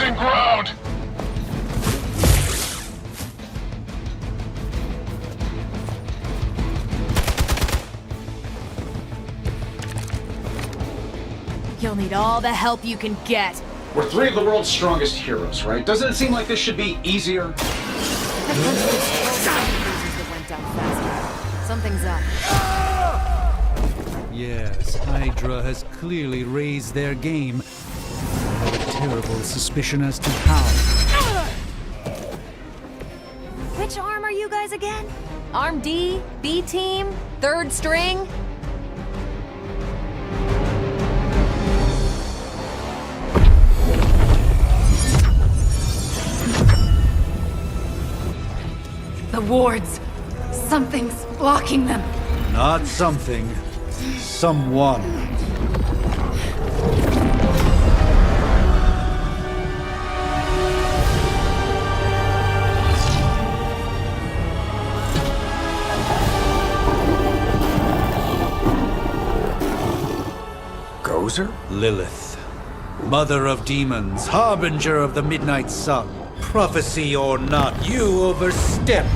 losing ground! You'll need all the help you can get. We're three of the world's strongest heroes, right? Doesn't it seem like this should be easier? That went down faster. Something's up. Yes, Hydra has clearly raised their game. I have a terrible suspicion as to how. Which arm are you guys again? Arm D? B team? Third string? The wards. Something's blocking them. Not something. Someone. Gozer? Lilith. Mother of demons, harbinger of the midnight sun. Prophecy or not, you overstep.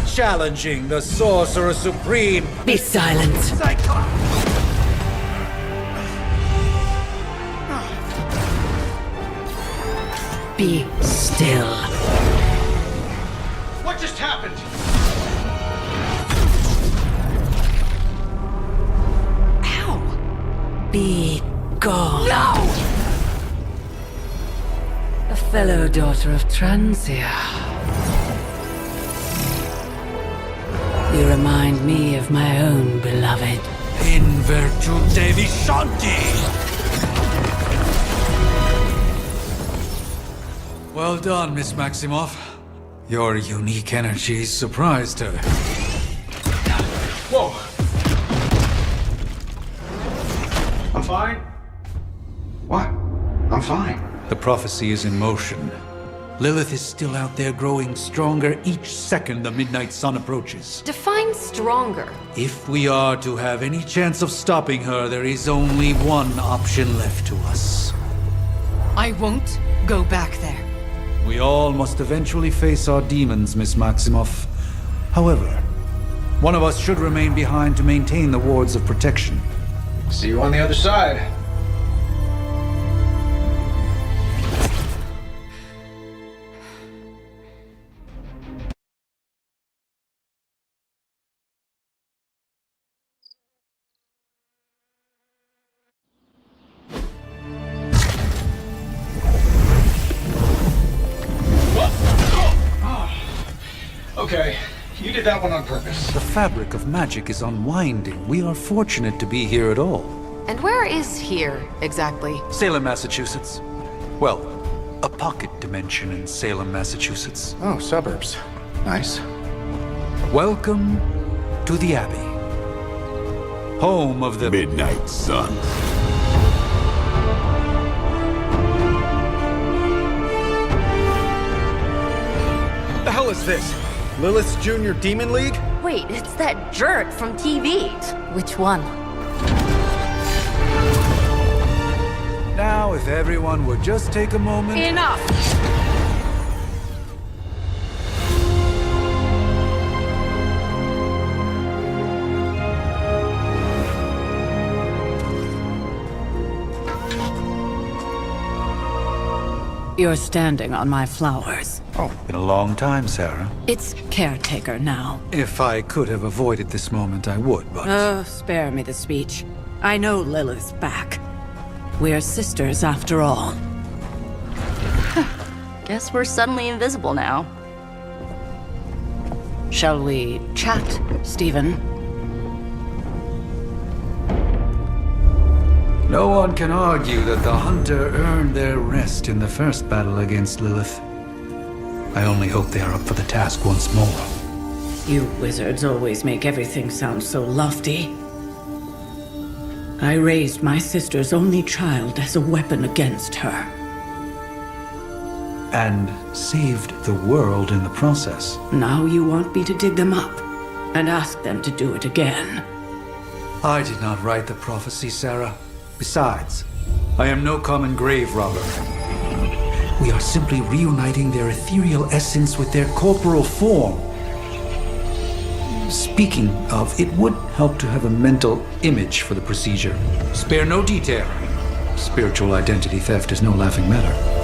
Challenging the Sorcerer Supreme. Be silent. Be still. What just happened? Ow! Be gone. No! A fellow daughter of Transia. You remind me of my own beloved. In virtute vishanti. Well done, Miss Maximoff. Your unique energy surprised her. Whoa! I'm fine. What? I'm fine. The prophecy is in motion. Lilith is still out there growing stronger each second the midnight sun approaches. Define stronger. If we are to have any chance of stopping her, there is only one option left to us. I won't go back there. We all must eventually face our demons, Miss Maximoff. However, one of us should remain behind to maintain the wards of protection. See you on the other side. Okay, you did that one on purpose. The fabric of magic is unwinding. We are fortunate to be here at all. And where is here, exactly? Salem, Massachusetts. Well, a pocket dimension in Salem, Massachusetts. Oh, suburbs. Nice. Welcome to the Abbey. Home of the Midnight Sun. The hell is this? Lilith's Junior Demon League? Wait, it's that jerk from TV. Which one? Now, if everyone would just take a moment. Enough! You're standing on my flowers. Oh, been a long time, Sarah. It's caretaker now. If I could have avoided this moment, I would, but... Oh, spare me the speech. I know Lilith's back. We're sisters after all. Guess we're suddenly invisible now. Shall we chat, Stephen? No one can argue that the Hunter earned their rest in the first battle against Lilith. I only hope they are up for the task once more. You wizards always make everything sound so lofty. I raised my sister's only child as a weapon against her. And saved the world in the process. Now you want me to dig them up and ask them to do it again. I did not write the prophecy, Sarah. Besides, I am no common grave robber. We are simply reuniting their ethereal essence with their corporal form. Speaking of, it would help to have a mental image for the procedure. Spare no detail. Spiritual identity theft is no laughing matter.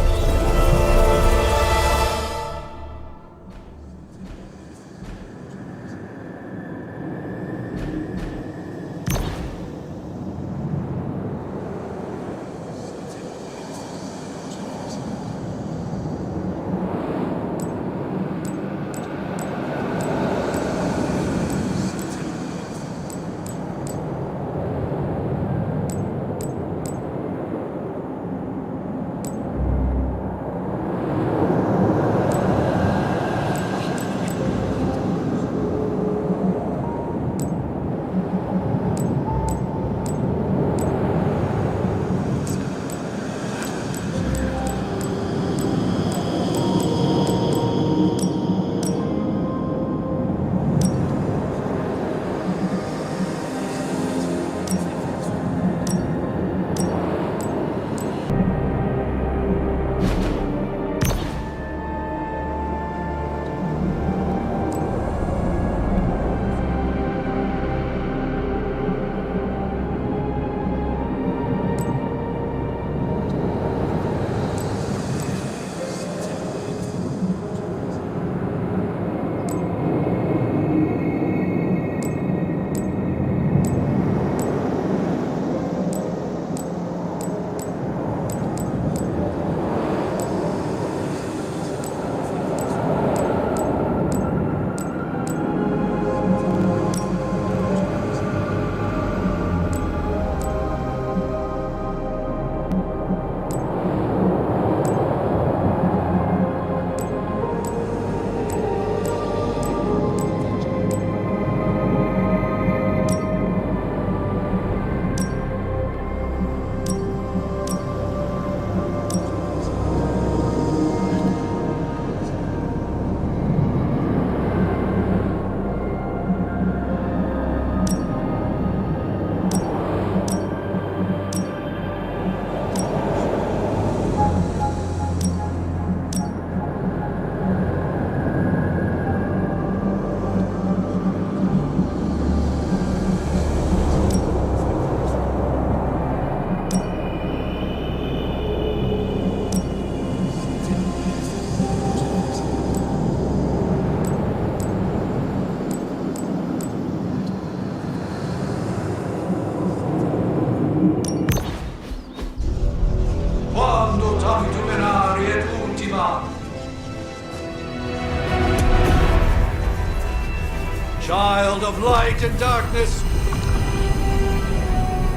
Child of light and darkness,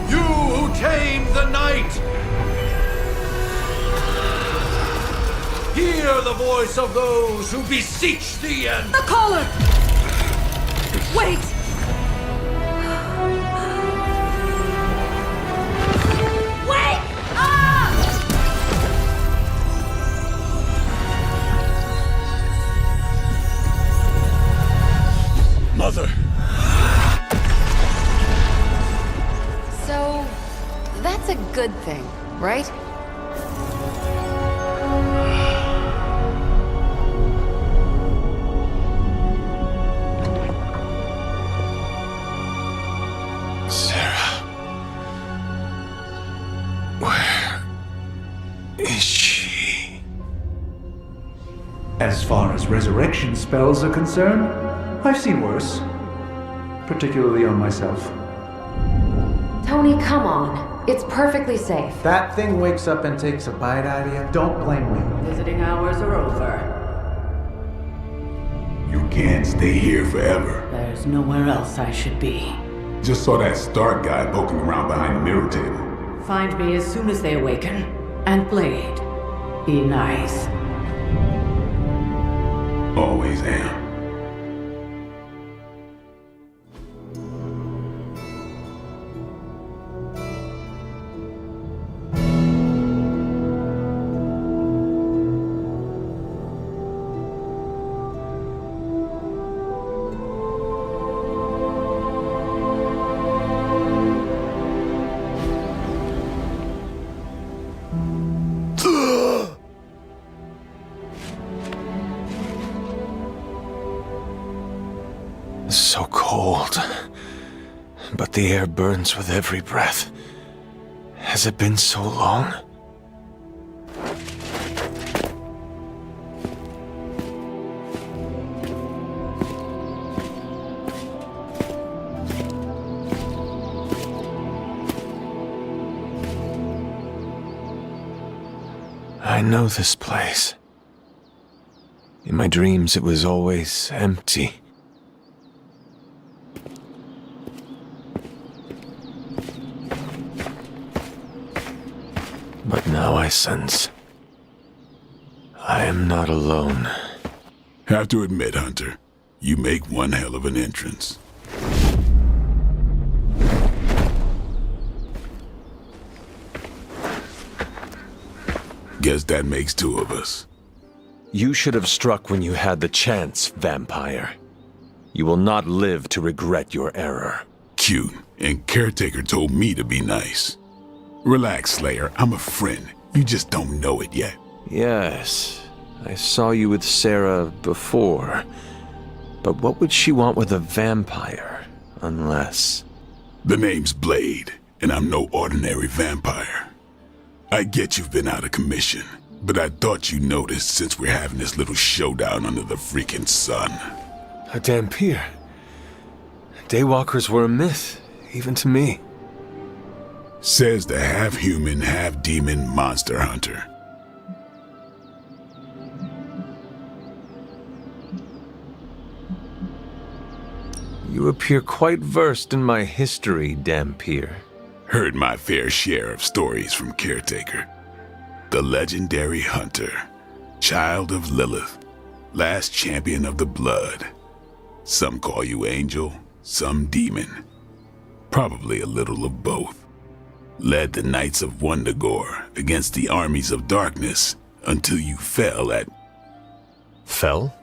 you who tame the night, hear the voice of those who beseech thee and... The collar! Wait! Wake up! Mother! So, that's a good thing, right? Sarah. Where is she? As far as resurrection spells are concerned, I've seen worse. Particularly on myself. Tony, come on. It's perfectly safe. That thing wakes up and takes a bite out of you. Don't blame me. Visiting hours are over. You can't stay here forever. There's nowhere else I should be. Just saw that Stark guy poking around behind the mirror table. Find me as soon as they awaken. And Blade, be nice. Always am. but the air burns with every breath. Has it been so long? I know this place. In my dreams, it was always empty. But now I sense I am not alone. Have to admit, Hunter, you make one hell of an entrance. Guess that makes two of us. You should have struck when you had the chance, vampire. You will not live to regret your error. Cute, and Caretaker told me to be nice. Relax, Slayer, I'm a friend. You just don't know it yet. Yes, I saw you with Sarah before. But what would she want with a vampire, unless... The name's Blade, and I'm no ordinary vampire. I get you've been out of commission, but I thought you noticed since we're having this little showdown under the freaking sun. A Dhampir. Daywalkers were a myth, even to me. Says the half-human, half-demon monster hunter. You appear quite versed in my history, Dhampir. Heard my fair share of stories from Caretaker. The legendary hunter, child of Lilith, last champion of the blood. Some call you angel, some demon. Probably a little of both. Led the Knights of Wundagore against the armies of darkness until you fell at... Fell?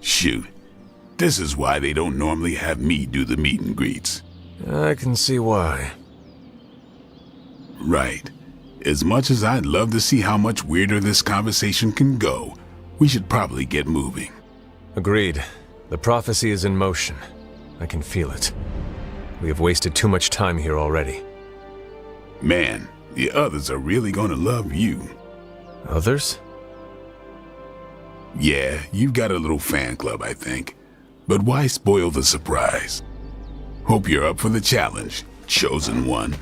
Shoot. This is why they don't normally have me do the meet and greets. I can see why. Right. As much as I'd love to see how much weirder this conversation can go, we should probably get moving. Agreed. The prophecy is in motion. I can feel it. We have wasted too much time here already. Man, the others are really gonna love you. Others? Yeah, you've got a little fan club, I think. But why spoil the surprise? Hope you're up for the challenge, chosen one.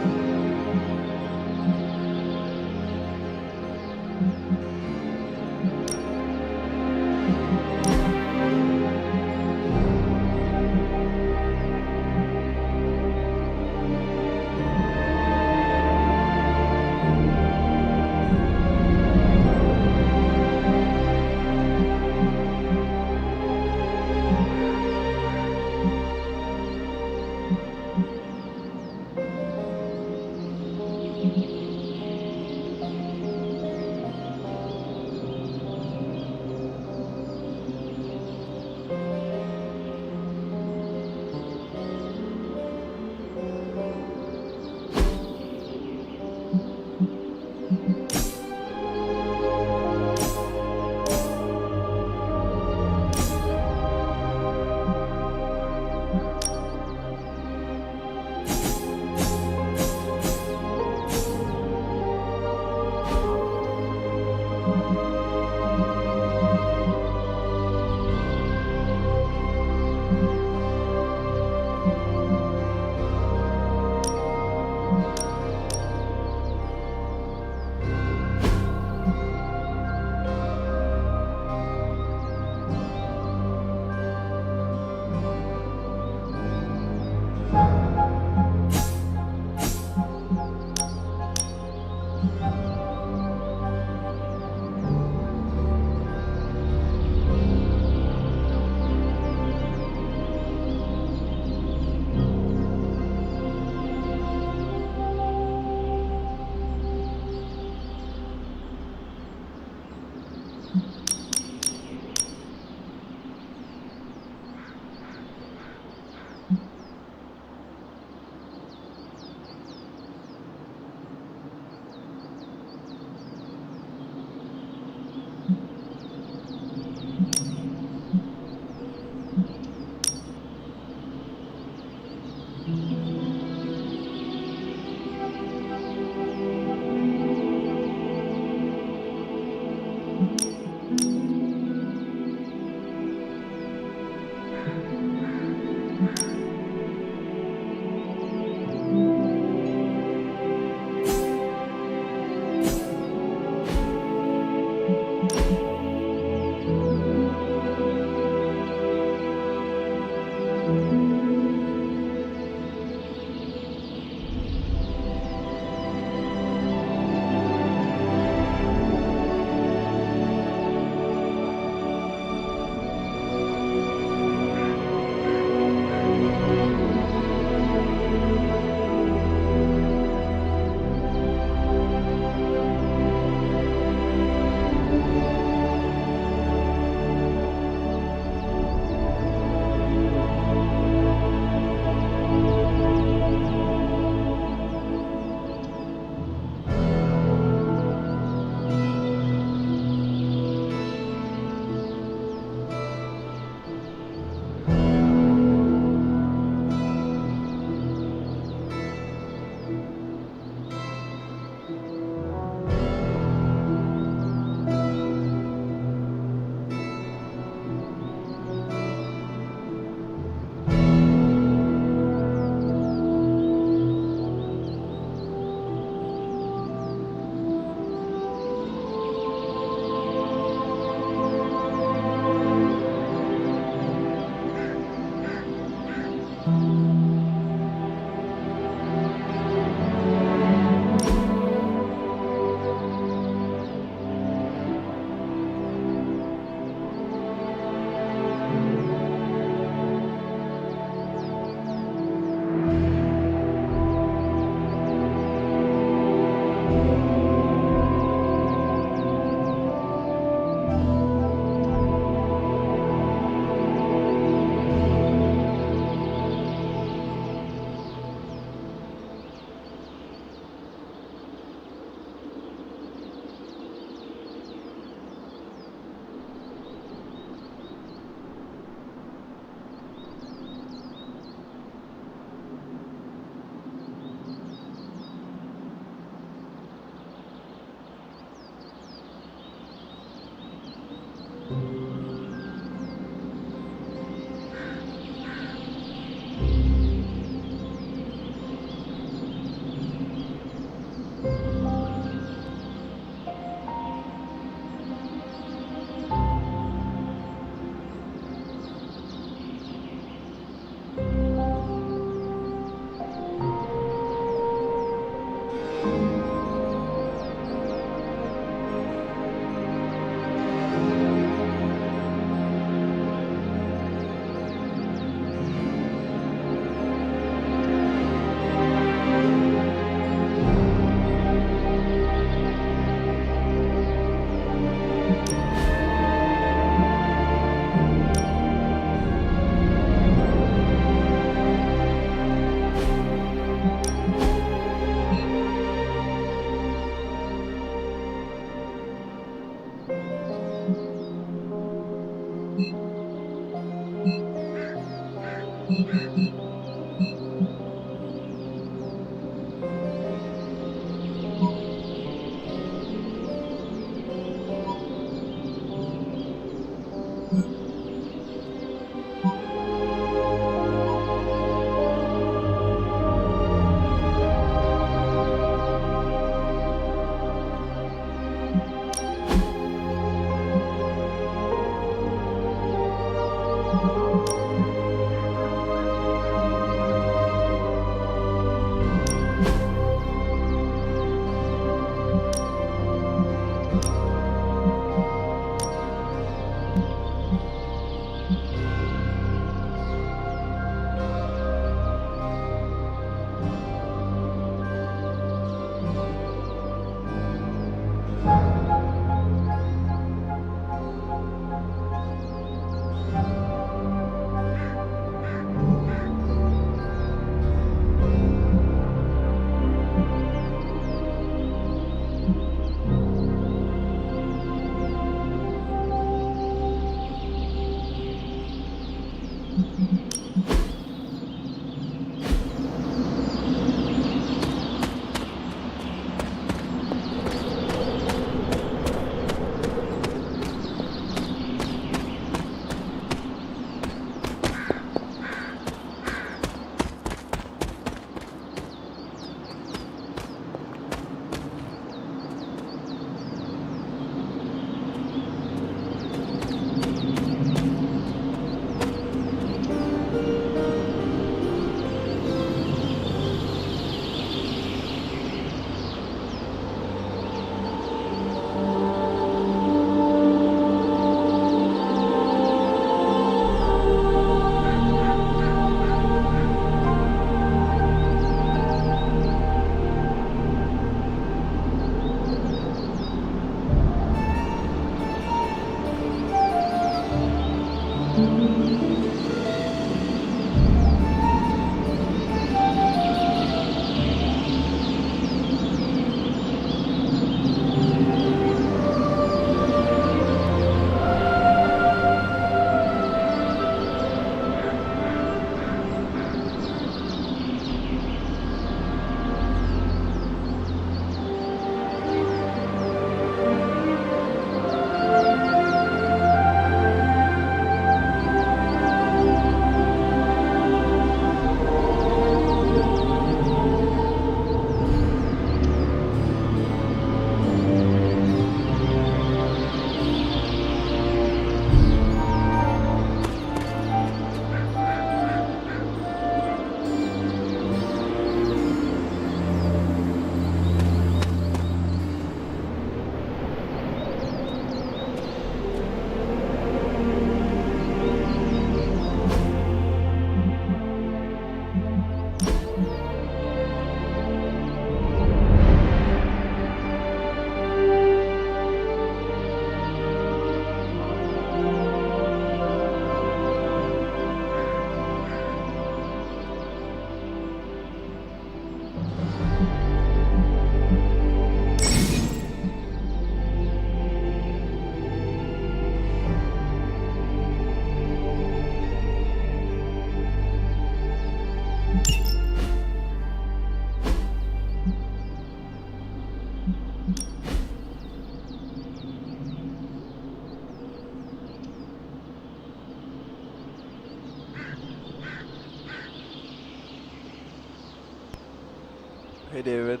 Hey David.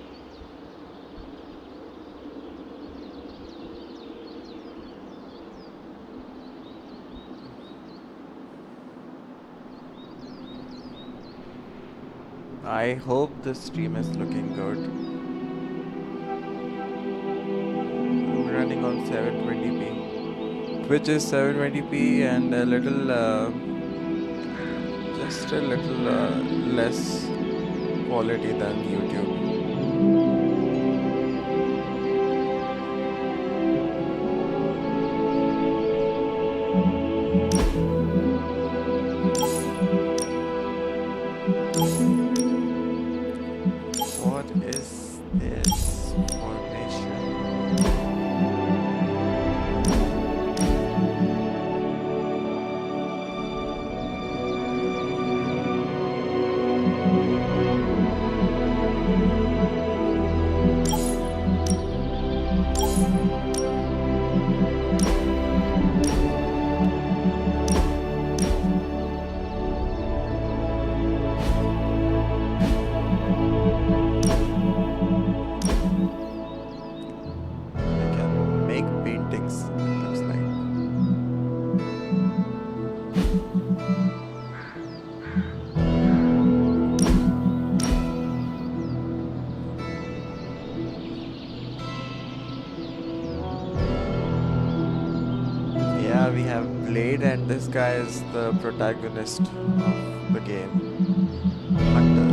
I hope this stream is looking good. I'm running on 720p. Twitch is 720p and a little, just a little less quality than YouTube. What is this formation? I can make paintings, it looks like. Yeah, we have Blade, and this guy is the protagonist of the game, Hunter.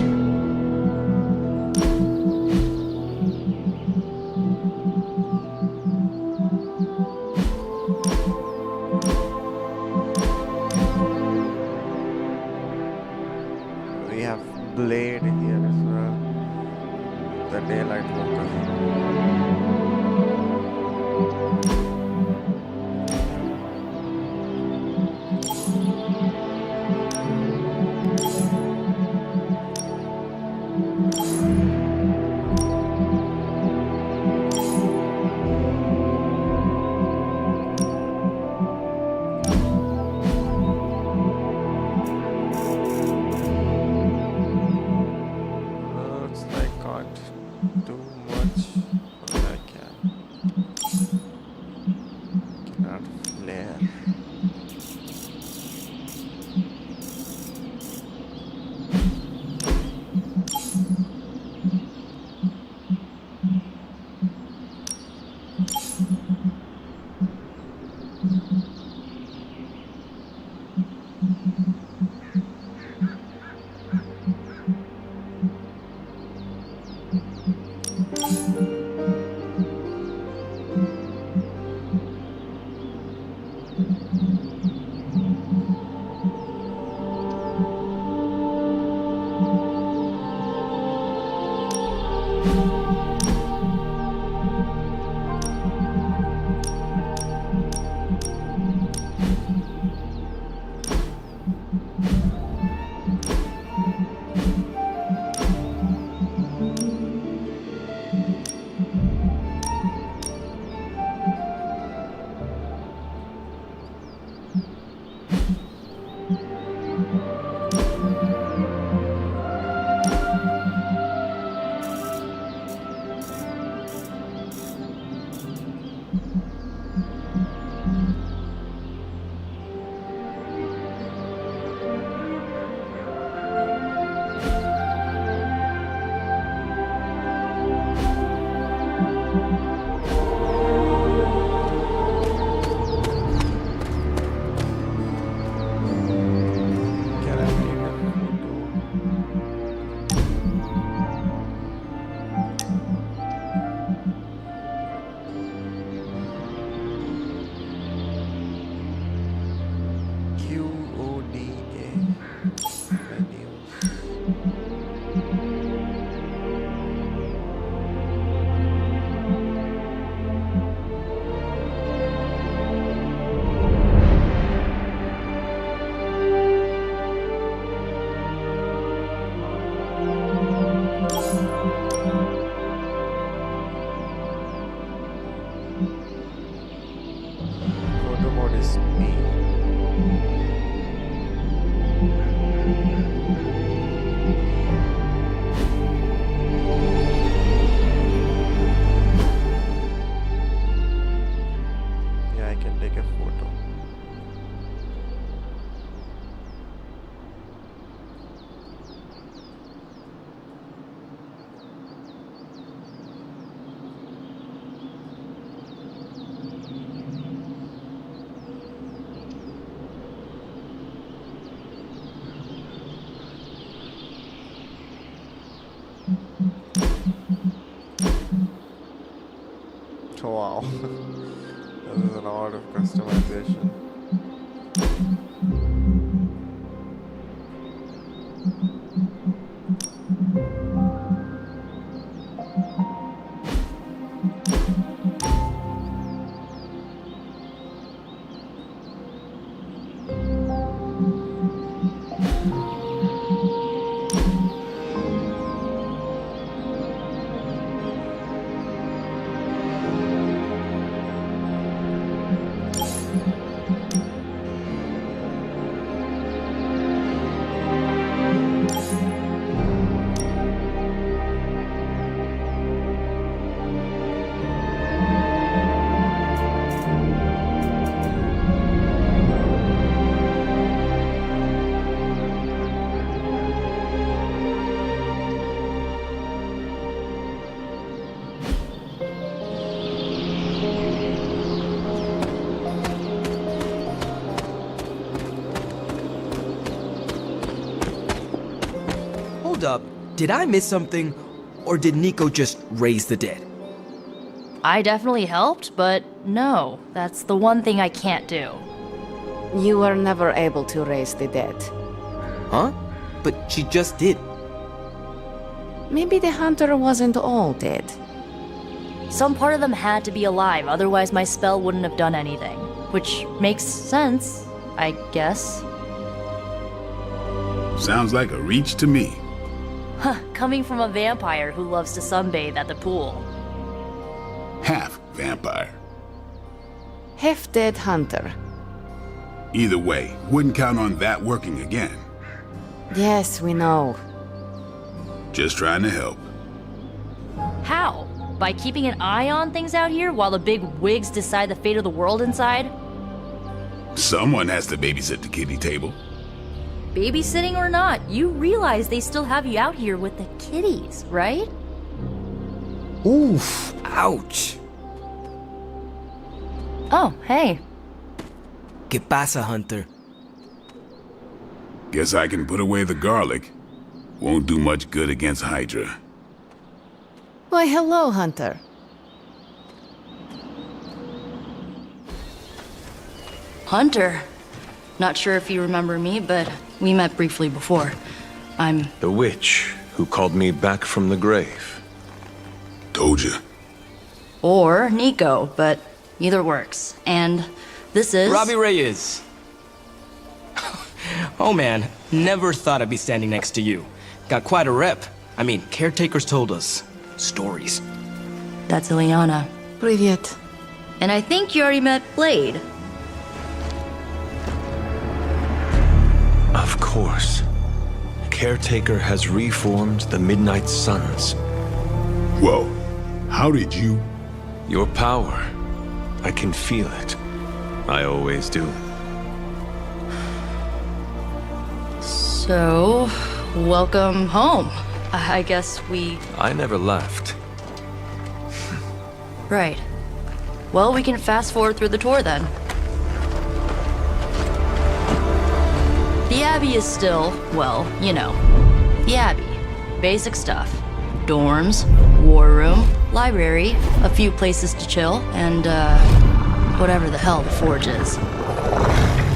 We have Blade here as well, the Daylight Walker. Looks like can't do much, but I cannot flare. Wow. This is a lot of customization. Up. Did I miss something, or did Nico just raise the dead? I definitely helped, but no, that's the one thing I can't do. You were never able to raise the dead. Huh? But she just did. Maybe the hunter wasn't all dead. Some part of them had to be alive, otherwise my spell wouldn't have done anything. Which makes sense, I guess. Sounds like a reach to me. Huh, coming from a vampire who loves to sunbathe at the pool. Half vampire. Half-dead hunter. Either way, wouldn't count on that working again. Yes, we know. Just trying to help. How? By keeping an eye on things out here while the big wigs decide the fate of the world inside? Someone has to babysit the kiddie table. Babysitting or not, you realize they still have you out here with the kitties, right? Oof, ouch. Oh, hey. ¿Qué pasa, Hunter? Guess I can put away the garlic. Won't do much good against Hydra. Why, hello, Hunter. Hunter. Not sure if you remember me, but we met briefly before. I'm... The witch who called me back from the grave. Told you. Or Nico, but either works. And this is... Robbie Reyes. Oh man, never thought I'd be standing next to you. Got quite a rep. I mean, caretakers told us stories. That's Ileana. Привет. And I think you already met Blade. Of course. Caretaker has reformed the Midnight Suns. Whoa. How did you... Your power. I can feel it. I always do. So, welcome home. I guess we... I never left. Right. Well, we can fast forward through the tour then. The Abbey is still, well, you know, the Abbey. Basic stuff. Dorms, war room, library, a few places to chill, and, whatever the hell the Forge is.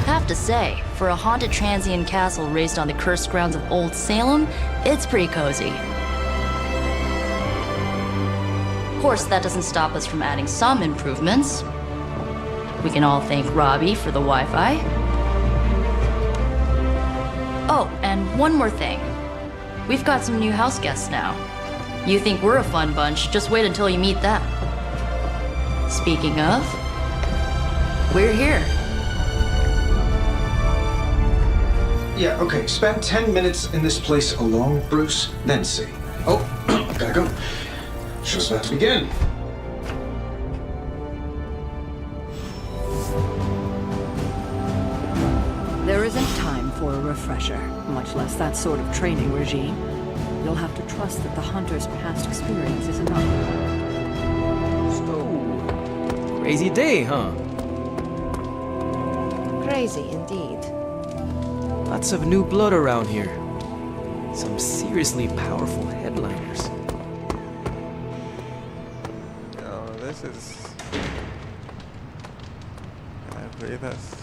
Have to say, for a haunted transient castle raised on the cursed grounds of Old Salem, it's pretty cozy. Of course, that doesn't stop us from adding some improvements. We can all thank Robbie for the Wi-Fi. Oh, and one more thing. We've got some new house guests now. You think we're a fun bunch, just wait until you meet them. Speaking of, we're here. Yeah, okay. Spend 10 minutes in this place alone, Bruce, then see. Oh, gotta go. Show's about to begin. There isn't time for a refresher, much less that sort of training regime. You'll have to trust that the hunter's past experience is enough. So, crazy day, huh? Crazy indeed. Lots of new blood around here. some seriously powerful headliners. Oh, this is... Can I play this?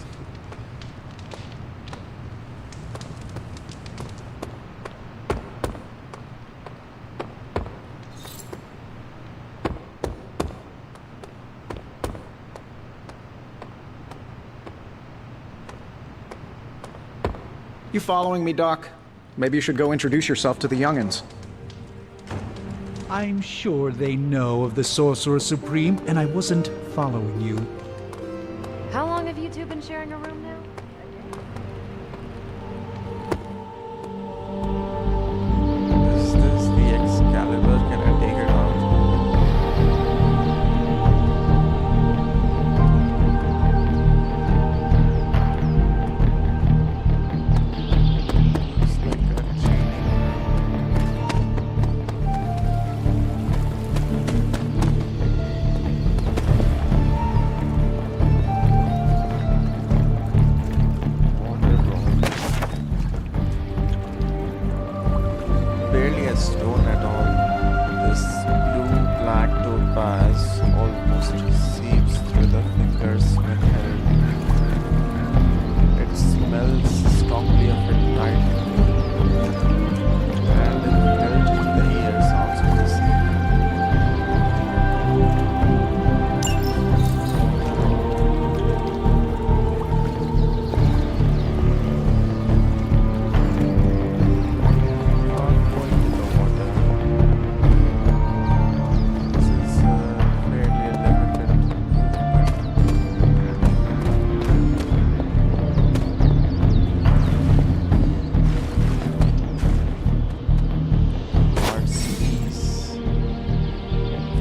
You following me, Doc? Maybe you should go introduce yourself to the youngins. I'm sure they know of the Sorcerer Supreme, and I wasn't following you. How long have you two been sharing a room now? Is this the Excalibur? Can I take it out? Looks like a chain. Barely a stone at all. This blue-black topaz almost seeps through the fingers when held. It smells strongly of it night, and if held to the ear sounds of the sea.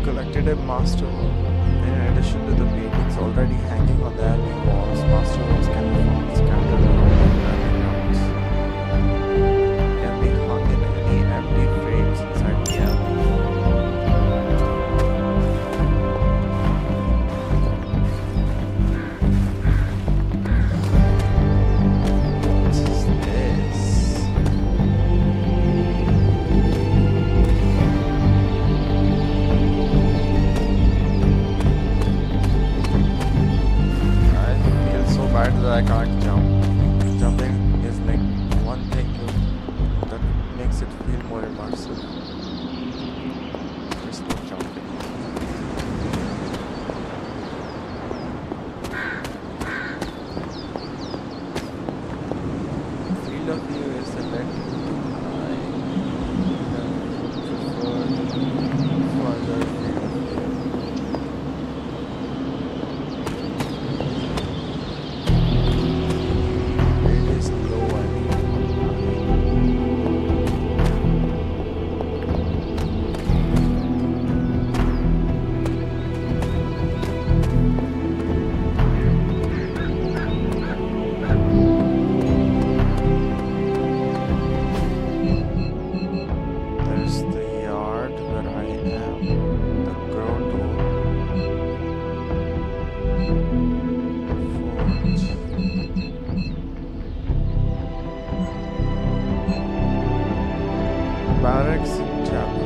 Collected a masterwork. In addition to the paintings already hanging on the abbey walls, masterworks can be found scattered around the abbey grounds. Can be hung in any empty frames inside the abbey. What is this? Bad that I can't jump. Jumping is like one thing that makes it feel more immersive. Just no jumping. Field of view is a bit too high. Prefer further field of view. There's the yard where I am, the grotto, forge. Barracks and chapel.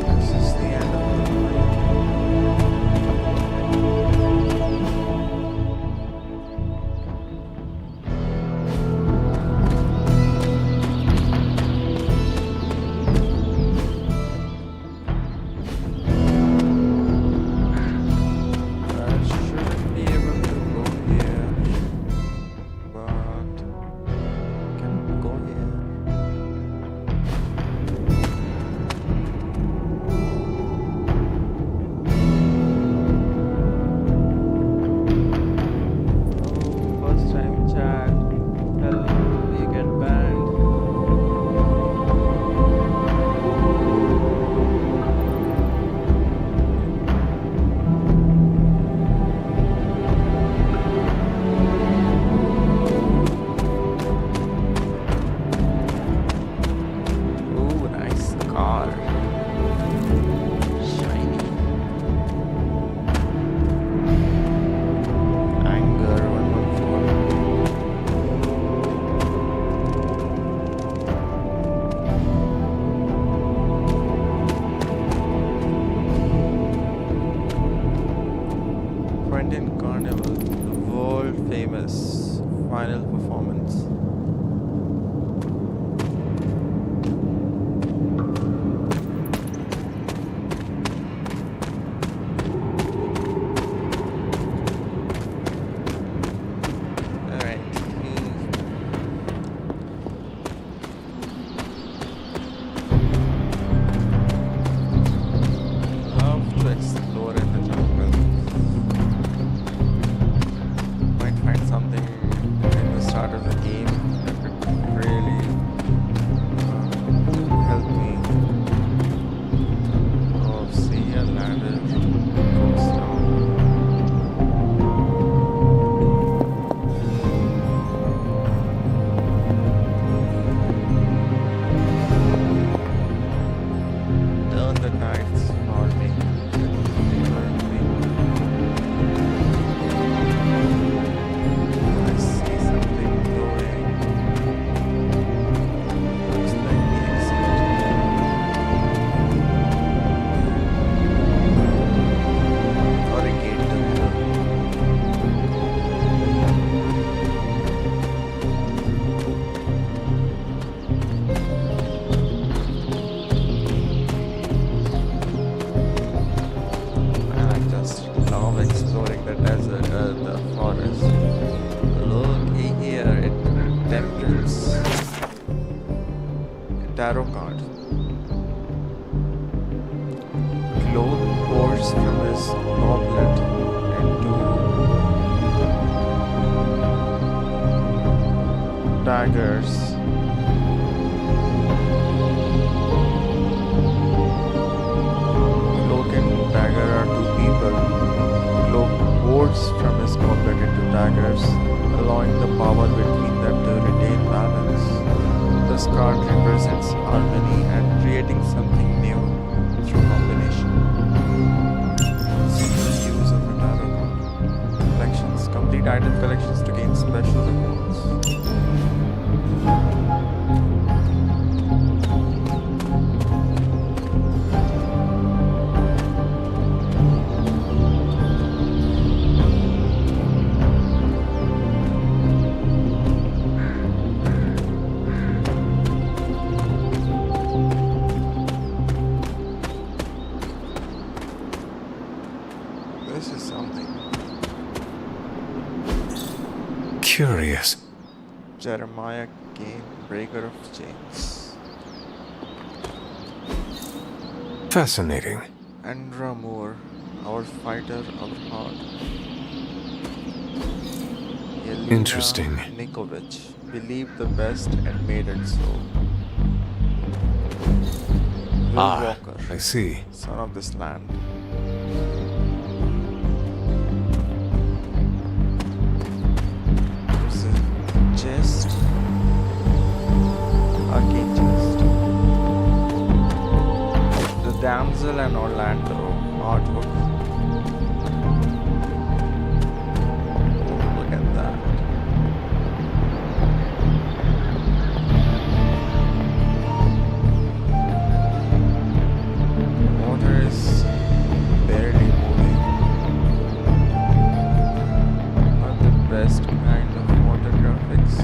This is the end of the line. final performance. Tarot card. Cloth pours from his goblet into daggers. Cloak and dagger are two people. Cloak pours from his goblet into daggers, allowing the power between them to retain balance. This card represents harmony and creating something new through combination. Simple use of a tarot card. Collections. Complete item collections to gain special rewards. This is something. Curious. Jeremiah Kane, Breaker of Chains. Fascinating. Andra Moore, Our Fighter of Heart. Yelena Interesting. Nikovich, Believed the Best and Made It So. Will Walker, I see. Son of this Land. There's a chest. Arcane chest. The Damsel and Orlando artwork. Look at that. Water is barely moving. Not the best kind of water graphics.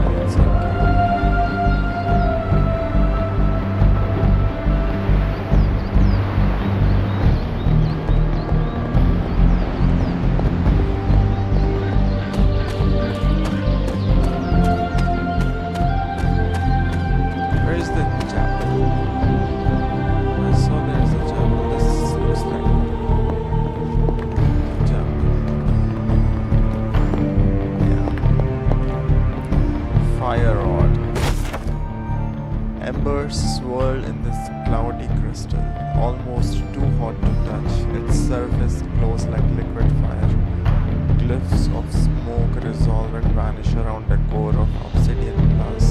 And it's okay. Where is the chapel? I saw there is a chapel. This looks like a chapel. Yeah. Fire rod. Embers swirl in this cloudy crystal, almost too hot to touch. Its surface glows like liquid fire. Glyphs of smoke resolve and vanish around the core of obsidian glass.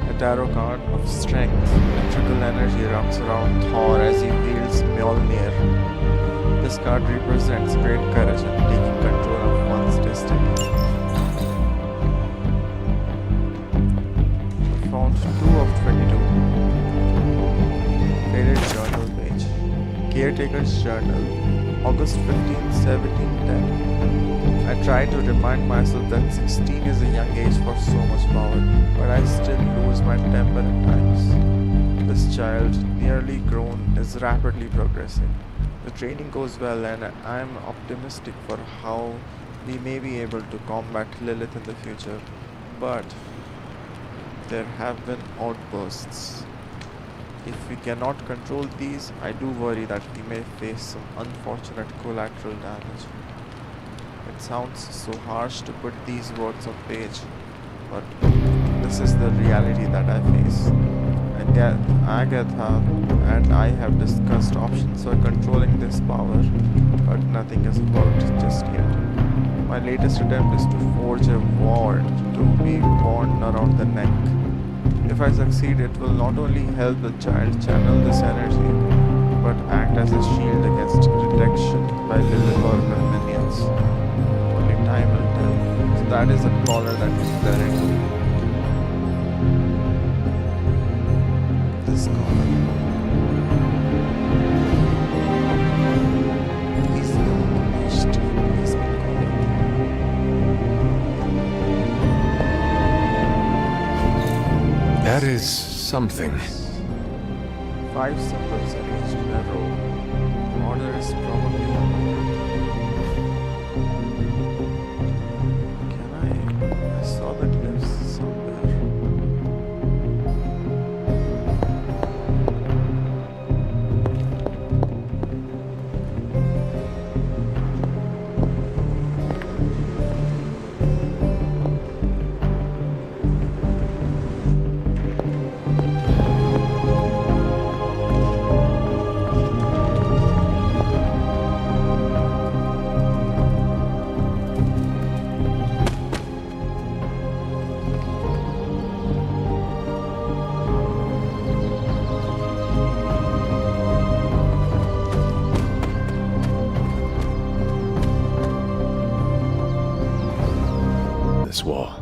A tarot card of strength. Electrical energy wraps around Thor as he wields Mjolnir. This card represents great courage and taking control of one's destiny. I found 2 of 22. Caretaker's Journal, August 15, 1710. I try to remind myself that 16 is a young age for so much power, but I still lose my temper at times. This child, nearly grown, is rapidly progressing. The training goes well, and I am optimistic for how we may be able to combat Lilith in the future, but there have been outbursts. If we cannot control these, I do worry that we may face some unfortunate collateral damage. It sounds so harsh to put these words on page, but this is the reality that I face. And Agatha and I have discussed options for controlling this power, but nothing has worked just yet. My latest attempt is to forge a ward to be worn around the neck. If I succeed, it will not only help the child channel this energy, but act as a shield against detection by Lilith or her minions. Only time will tell. So that is a collar that is wearing. This collar. He's the most peaceful collar. That is something. 5 symbols arranged in a row. Order is probably Can I saw the glyphs somewhere. This wall.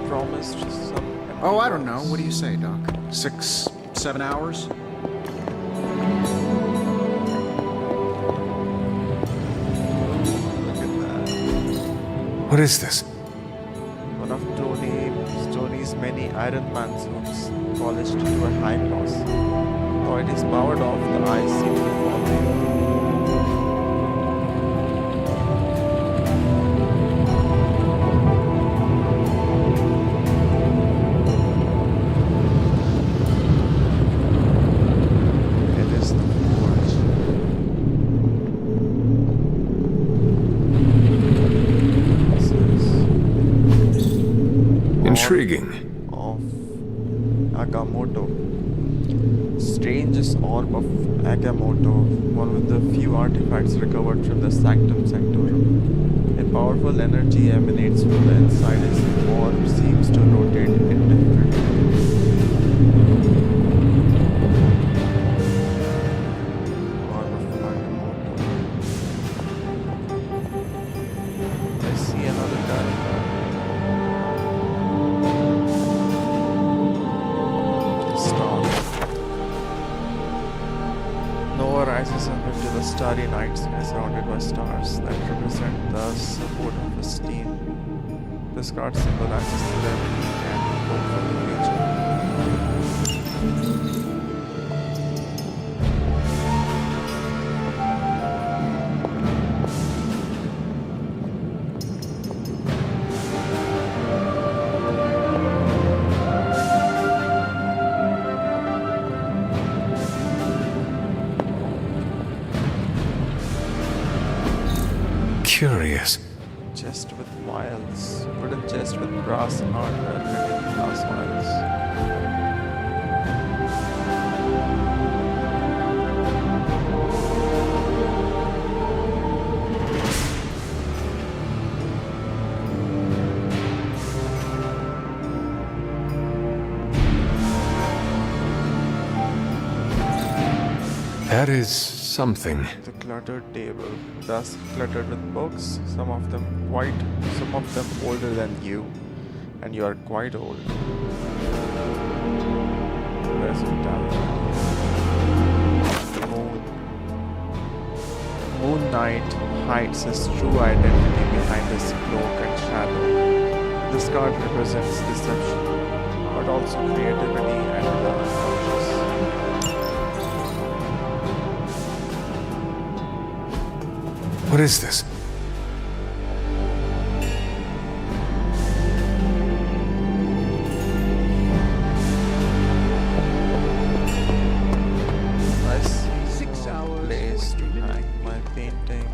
Promised some. Oh, I don't know. What do you say, Doc? 6, 7 hours? Look at that. What is this? One of Tony's these many Iron Man suits polished to a high gloss. Though it is powered off, the eyes seem to follow you. It is the Forge. This is Intriguing. of Agamotto. Strangest orb of Agamotto, one of the few artifacts recovered from the Sanctum Sanctorum. A powerful energy emanates from the inside as the orb seems to rotate indifferently. Orb of Agamotto. I see another character. Star. Nova rises up into the starry night sky surrounded by stars that represent the support of his team. This card symbolizes serenity and hope for the future. Curious. Chest with vials. Wooden chest with brass hardware containing glass vials. That is something. The cluttered table, thus cluttered with books, some of them older than you, and you are quite old. Where's your talent? Moon Knight hides his true identity behind his cloak and shadow. This card represents deception, but also creativity and the unconscious. What is this? I see 6 hours place to hang my paintings.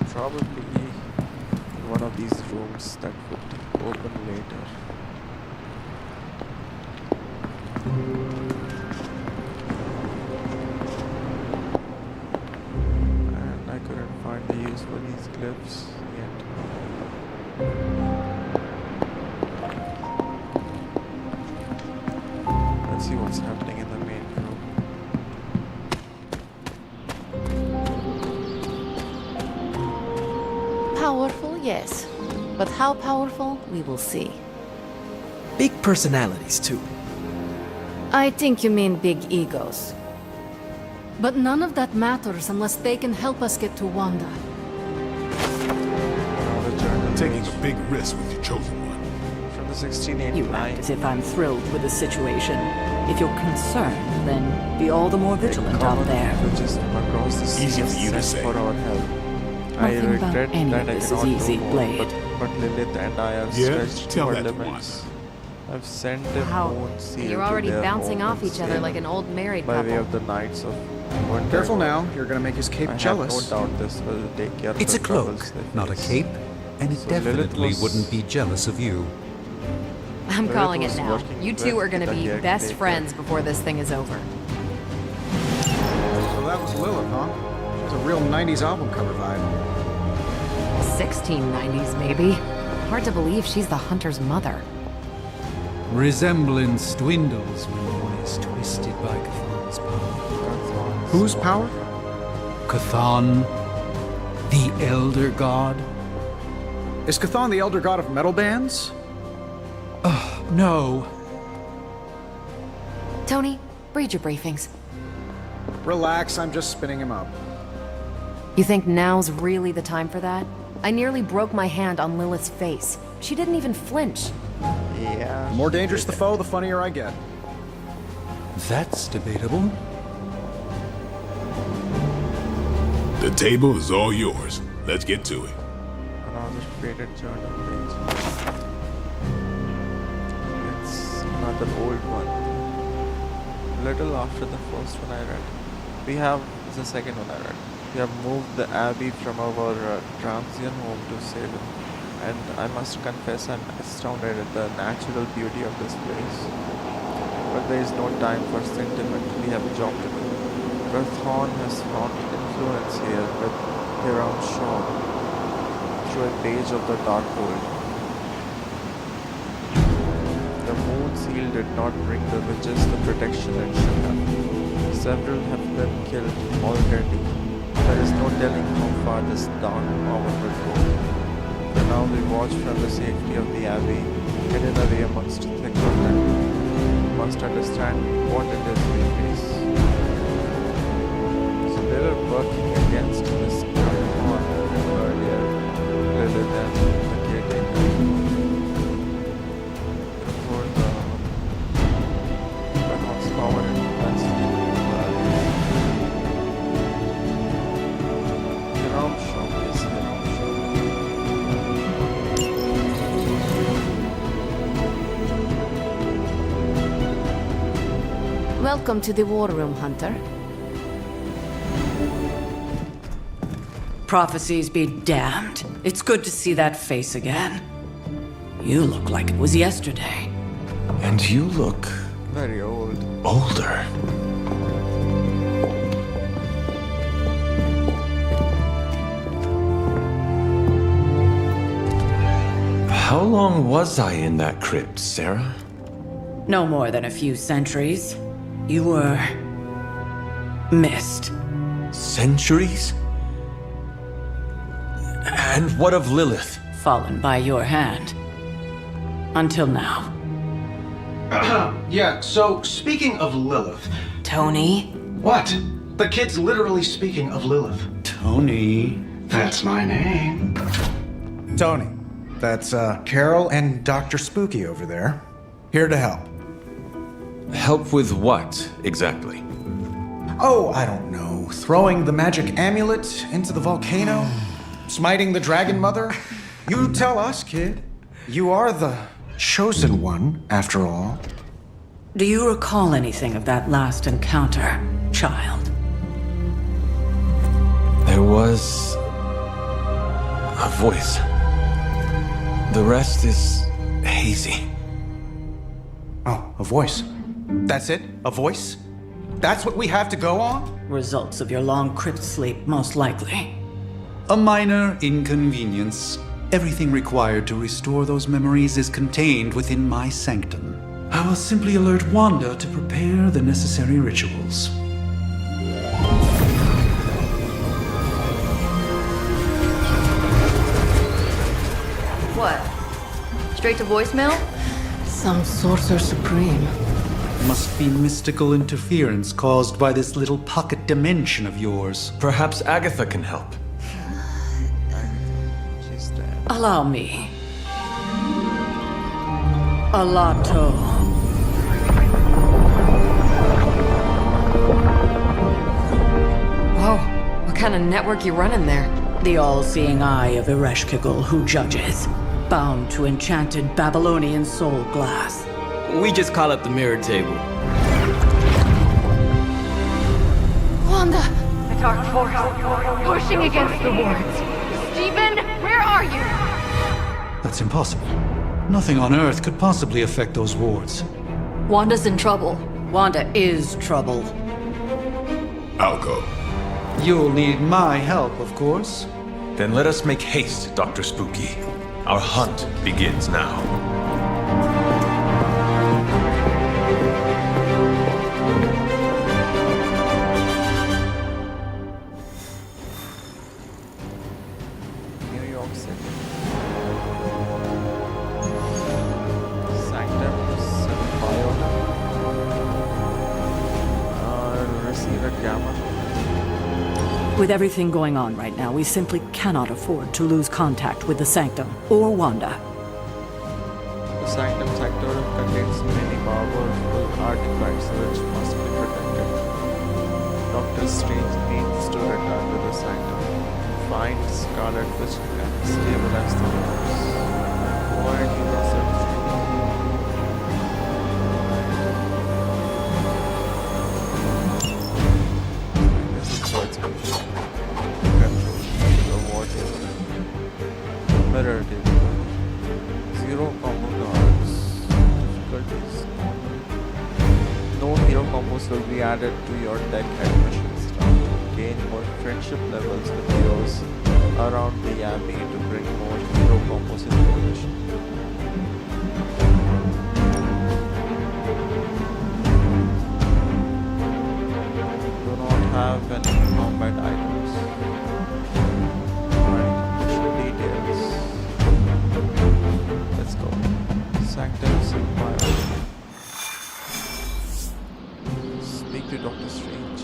Probably one of these rooms that would open later. And I couldn't find the use for these glyphs yet. Let's see what's happening in the main room. Powerful, yes. But how powerful, we will see. Big personalities, too. I think you mean big egos. But none of that matters unless they can help us get to Wanda. Another journal Taking page a big risk with your chosen one. from the You 1689. act as if I'm thrilled with the situation. If you're concerned, then be all the more vigilant out there. Which is across the sea Easy of for you to sent say. for our help. I Nothing about regret any that of I this is cannot easy, do more, Blade. but Lilith and I have Yeah? stretched Tell our that to limits. I've sent a Wow. moon seal You're to already their bouncing home off in each other like an Salem old married by way couple. of the Knights of Wonder. Careful now, you're gonna make his cape I jealous. have no doubt this will take care of It's a the cloak, troubles they not a face. cape, and it So Lilith definitely was- wouldn't be jealous of you. I'm Lilith calling it was now. working You two with are gonna the be caretaker. best friends before this thing is over. So that was Lilith, huh? She has a real 90s album cover vibe. 1690s, maybe. Hard to believe she's the hunter's mother. Resemblance dwindles when one is twisted by Cathan's power. Whose power? Cathan, the Elder God, Is Chthon the elder god of metal bands? No. Tony, read your briefings. Relax, I'm just spinning him up. You think now's really the time for that? I nearly broke my hand on Lilith's face. She didn't even flinch. Yeah. The more dangerous the foe, the funnier I get. That's debatable. The table is all yours. Let's get to it. Another faded journal page. It's another old one. Little after the first one I read. We have the second one I read. We have moved the abbey from our transient home to Salem, and I must confess I'm astounded at the natural beauty of this place. But there is no time for sentiment. We have a job to do. Chthon has found influence here with Hiram Shaw through a page of the Darkhold. The moon seal did not bring the witches the protection it should have. Several have been killed already. There is no telling how far this dark power will go. For now we watch from the safety of the abbey, hidden away amongst thick woodland. We must understand what it is we face. So they were working against this Chthon earlier, rather than the caretaker. Before the Chthon's power influenced Hiram Shaw is Hiram Shaw. Welcome to the War Room, Hunter. Prophecies be damned. It's good to see that face again. You look like it was yesterday. And you look Very old. older. How long was I in that crypt, Sarah? No more than a few centuries. You were missed. Centuries? And what of Lilith? Fallen by your hand. Until now. Yeah, so speaking of Lilith. Tony? What? The kid's literally speaking of Lilith. Tony. That's my name. Tony. That's Carol and Dr. Spooky over there. Here to help. Help with what, exactly? Oh, I don't know. Throwing the magic amulet into the volcano? Smiting the Dragon Mother? You tell us, kid. You are the chosen one, after all. Do you recall anything of that last encounter, child? There was a voice. The rest is hazy. Oh, a voice. That's it? A voice? That's what we have to go on? Results of your long crypt sleep, most likely. A minor inconvenience. Everything required to restore those memories is contained within my sanctum. I will simply alert Wanda to prepare the necessary rituals. What? Straight to voicemail? Some sorcerer supreme. Must be mystical interference caused by this little pocket dimension of yours. Perhaps Agatha can help. She's dead. Allow me. Alato. Whoa, what kind of network you running there? The all-seeing eye of Ereshkigal who judges. Bound to enchanted Babylonian soul glass. We just call it the mirror table. Wanda! The dark force, pushing against the wards. Stephen, where are you? That's impossible. Nothing on Earth could possibly affect those wards. Wanda's in trouble. Wanda is trouble. I'll go. You'll need my help, of course. Then let us make haste, Dr. Spooky. Our hunt begins now. New York City. With everything going on right now, we simply cannot afford to lose contact with the Sanctum or Wanda. The Sanctum Sanctorum contains many powerful artifacts which must be protected. Doctor Strange needs to return to the Sanctum and find Scarlet Witch and stabilize the waters. Avoid universal this is what's control the water. Mirror table. Zero combo cards. Difficulties. No hero combos will be added to your deck at mission start. Gain more friendship levels with heroes around the Abbey to bring more hero combos into the mission. Do not have any combat items. Right, mission details. Let's go. Sanctum's Empire. Speak to Doctor Strange.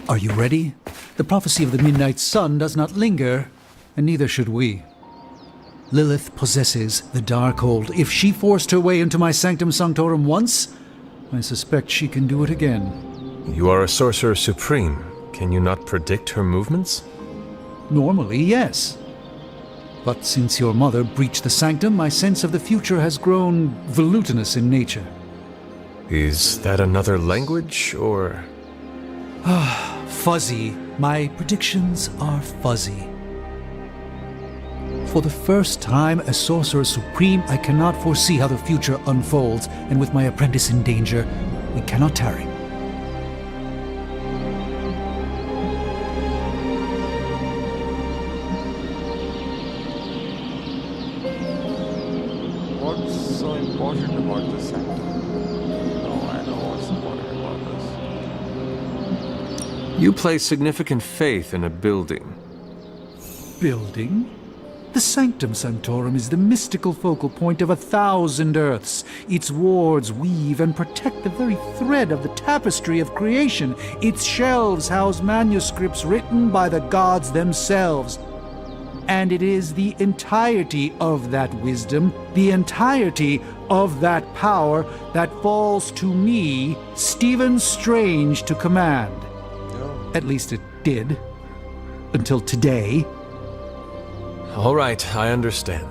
Are you ready? The prophecy of the Midnight Sun does not linger, and neither should we. Lilith possesses the Darkhold. If she forced her way into my Sanctum Sanctorum once, I suspect she can do it again. You are a Sorcerer Supreme. Can you not predict her movements? Normally, yes. But since your mother breached the Sanctum, my sense of the future has grown volutinous in nature. Is that another language, or...? Fuzzy. My predictions are fuzzy. For the first time as Sorcerer Supreme, I cannot foresee how the future unfolds, and with my apprentice in danger, we cannot tarry. What's so important about the Sanctum? No, I know what's important about this. You place significant faith in a building. Building? The Sanctum Sanctorum is the mystical focal point of 1,000 Earths. Its wards weave and protect the very thread of the tapestry of creation. Its shelves house manuscripts written by the gods themselves. And it is the entirety of that wisdom, the entirety of that power, that falls to me, Stephen Strange, to command. At least it did. Until today. All right, I understand.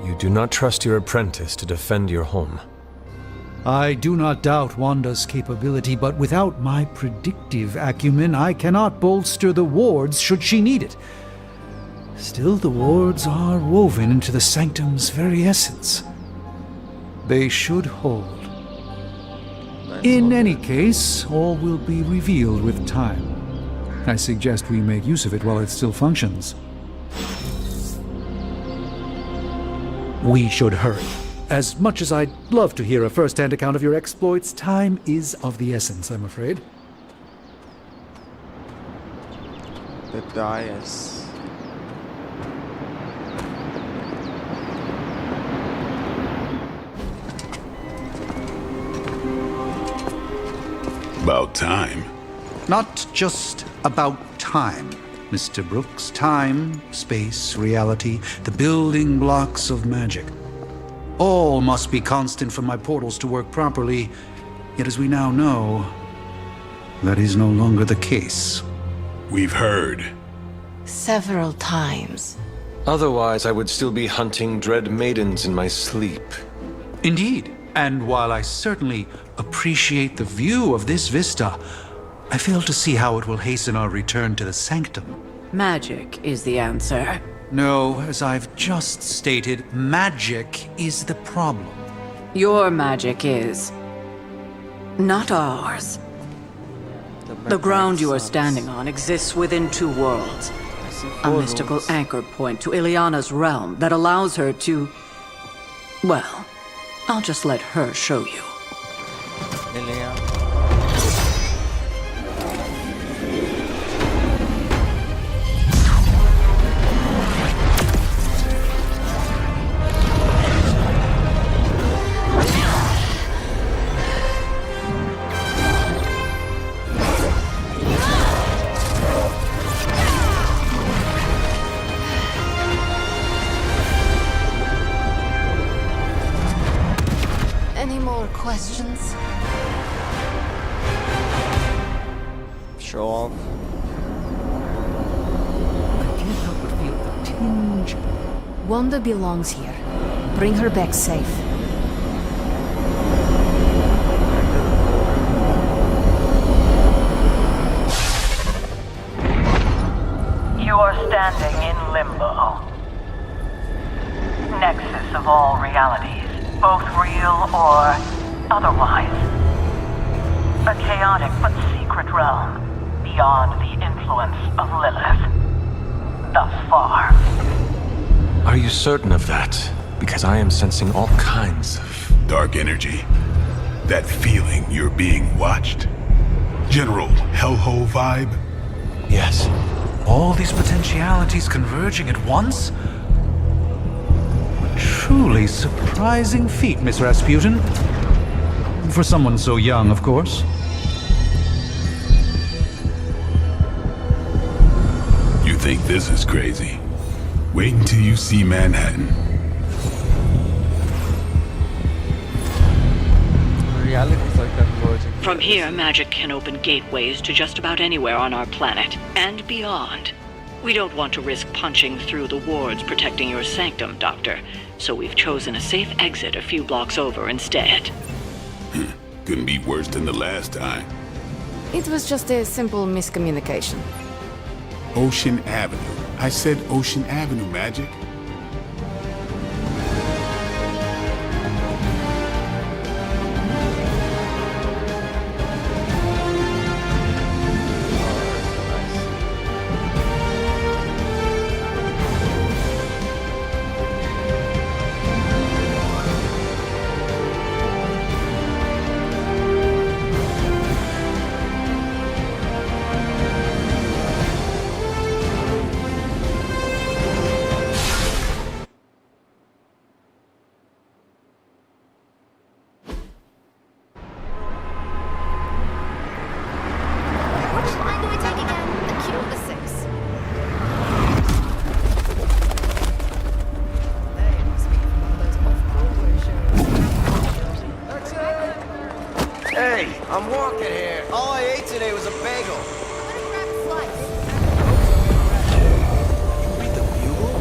You do not trust your apprentice to defend your home. I do not doubt Wanda's capability, but without my predictive acumen, I cannot bolster the wards should she need it. Still, the wards are woven into the Sanctum's very essence. They should hold. In any case, all will be revealed with time. I suggest we make use of it while it still functions. We should hurry. As much as I'd love to hear a first-hand account of your exploits, time is of the essence, I'm afraid. The dais. About time. Not just about time, Mr. Brooks. Time, space, reality, the building blocks of magic. All must be constant for my portals to work properly, yet as we now know, that is no longer the case. We've heard. Several times. Otherwise, I would still be hunting dread maidens in my sleep. Indeed. And while I certainly appreciate the view of this vista, I fail to see how it will hasten our return to the Sanctum. Magic is the answer. No, as I've just stated, magic is the problem. Your magic is not ours. The ground you are standing on exists within two worlds. A mystical anchor point to Ileana's realm that allows her to... Well, I'll just let her show you. Ileana. show off. I can't help but feel a tinge. Wanda belongs here. Bring her back safe. You are standing in limbo. Nexus of all realities, both real or otherwise. A chaotic but secret realm, beyond the influence of Lilith. Thus far. Are you certain of that? Because I am sensing all kinds of... Dark energy. That feeling you're being watched. General hellhole vibe. Yes. All these potentialities converging at once? A truly surprising feat, Miss Rasputin. For someone so young, of course. You think this is crazy? Wait until you see Manhattan. Realities are converging. From here, magic can open gateways to just about anywhere on our planet, and beyond. We don't want to risk punching through the wards protecting your sanctum, Doctor, so we've chosen a safe exit a few blocks over instead. Couldn't be worse than the last time. It was just a simple miscommunication. Ocean Avenue. I said Ocean Avenue, Magic. Hey, I'm walking here. All I ate today was a bagel. You read the Bugle?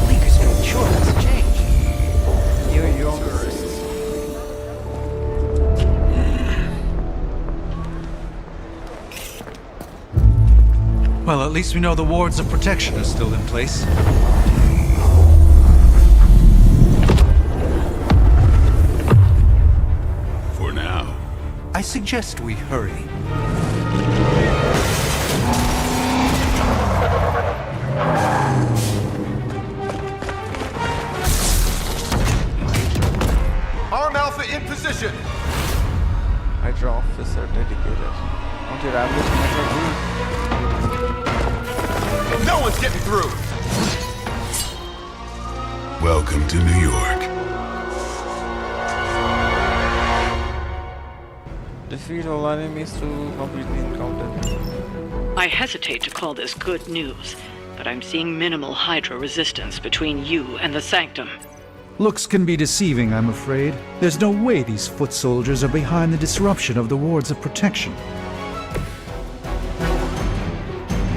Bleecker Street sure has changed. New Yorkers. Well, at least we know the wards of protection are still in place. For now. I suggest we hurry. Arm Alpha in position. Hydra officer dedicated. Not your average Hydra. No one's getting through. Welcome to New York. Defeat all enemies to complete the encounter. I hesitate to call this good news, but I'm seeing minimal Hydra resistance between you and the Sanctum. Looks can be deceiving, I'm afraid. There's no way these foot soldiers are behind the disruption of the wards of protection.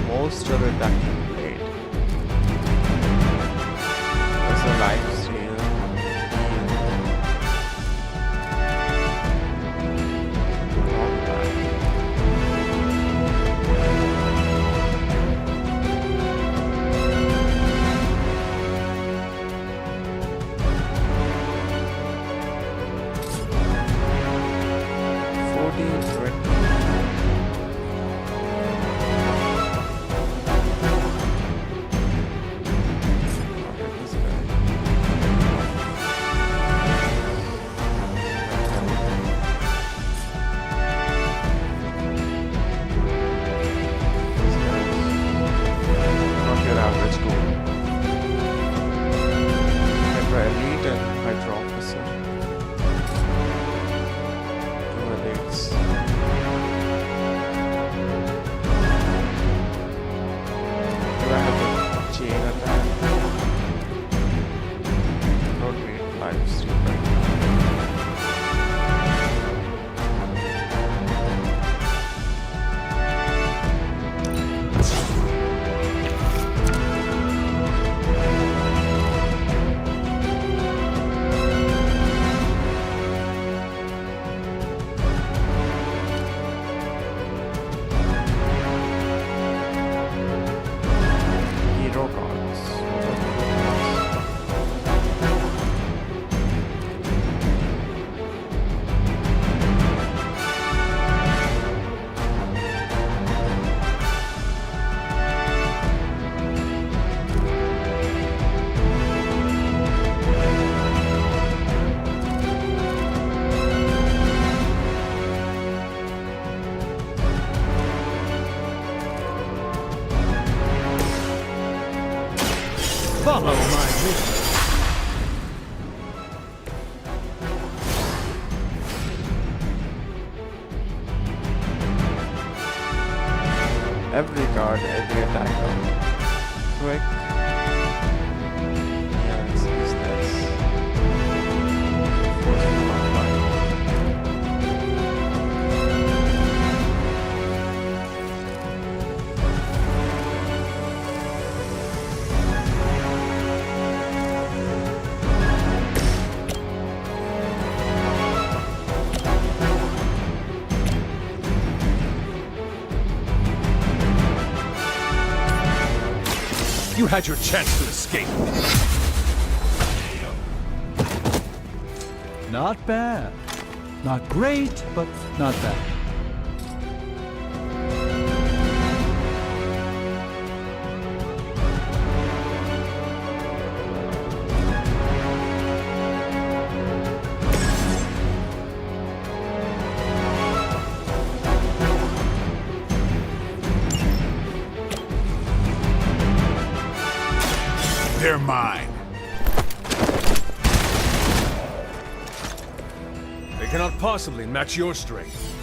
Most reductive blade. There's a life steal. Follow my will. Every card, every attacker. Quick. Yeah, let's use this. Force of Combine. You had your chance to escape. Not bad. Not great, but not bad. They're mine. They cannot possibly match your strength.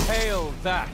Hail that!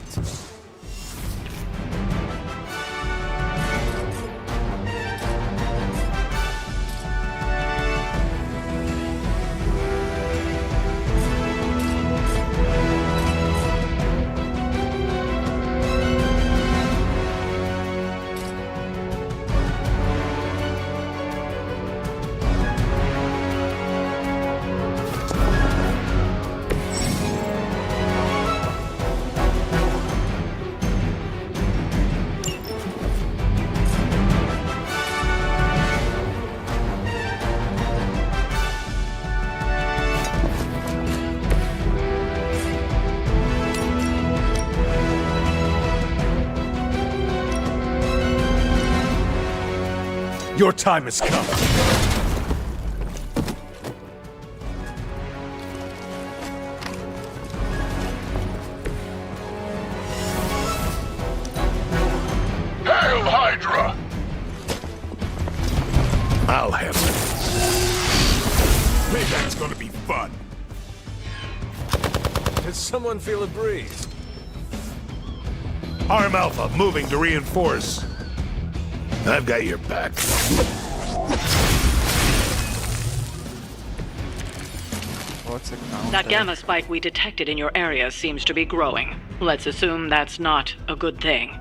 Your time has come. Hail Hydra! I'll have it. Paybacks gonna be fun. Does someone feel a breeze? Arm Alpha moving to reinforce. I've got your back. What's it now? That gamma spike we detected in your area seems to be growing. Let's assume that's not a good thing.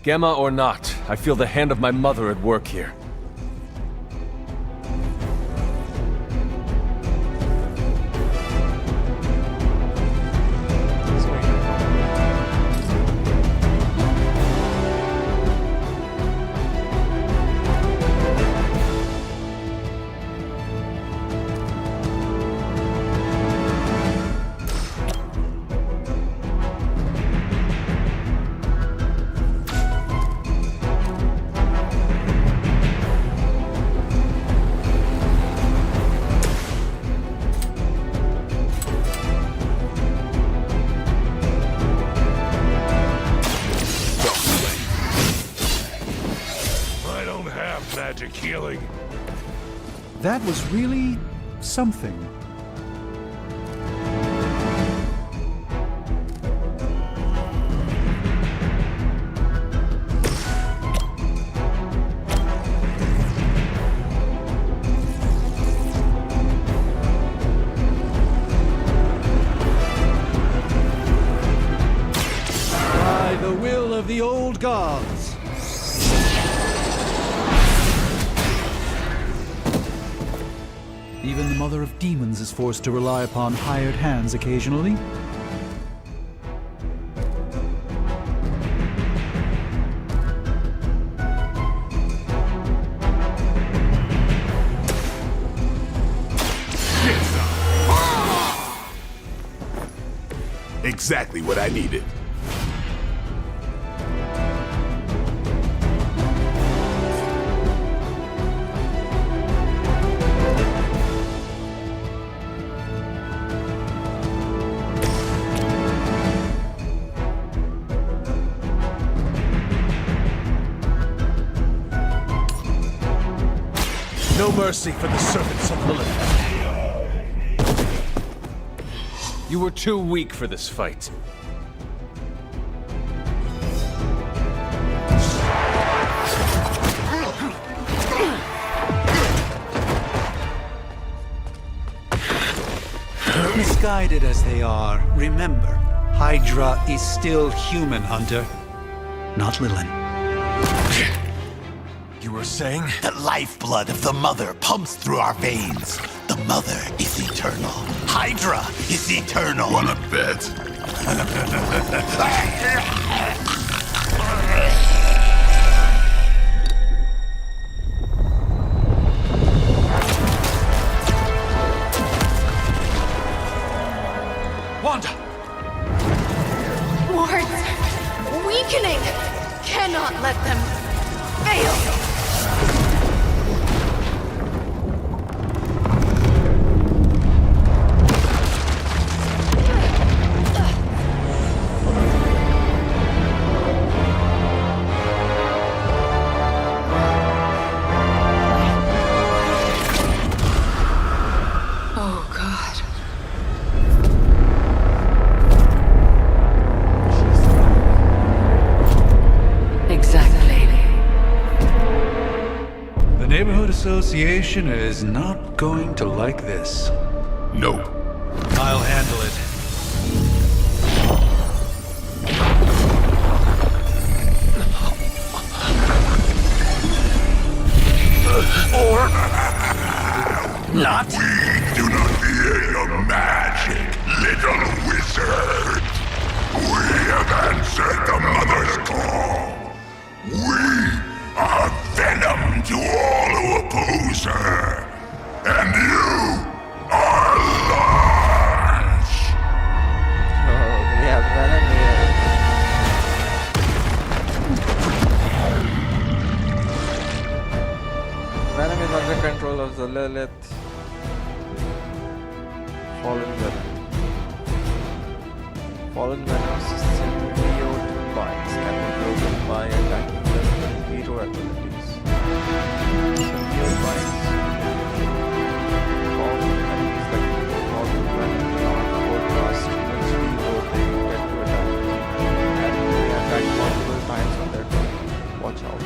Gamma or not, I feel the hand of my mother at work here. Magic healing. That was really something. By the will of the old gods. Even the Mother of Demons is forced to rely upon hired hands occasionally. Exactly what I needed. mercy for the servants of Lilith. You were too weak for this fight. Misguided as they are, remember, Hydra is still human, Hunter. Not Lilin. You were saying? The lifeblood of the Mother pumps through our veins. The Mother is eternal. Hydra is eternal. Wanna bet? Wanda! Wards! Weakening! Cannot let them fail! Oh, God. Exactly. The Neighborhood Association is not going to like this. Nope. I'll handle it. Or not. We do not fear your magic, little wizard. We have answered the Mother's call. We are venom to all who oppose her. And you are lost. Oh, yeah, Venom here. Venom is under control of the Lilith. Fallen Venom. Fallen Venom's symbiote binds can be broken by attacking them with hero abilities. Symbiote binds cause enemies like Fallen Venom cannot forecast which hero they get to attack. And they attack multiple times on their turn. Watch out.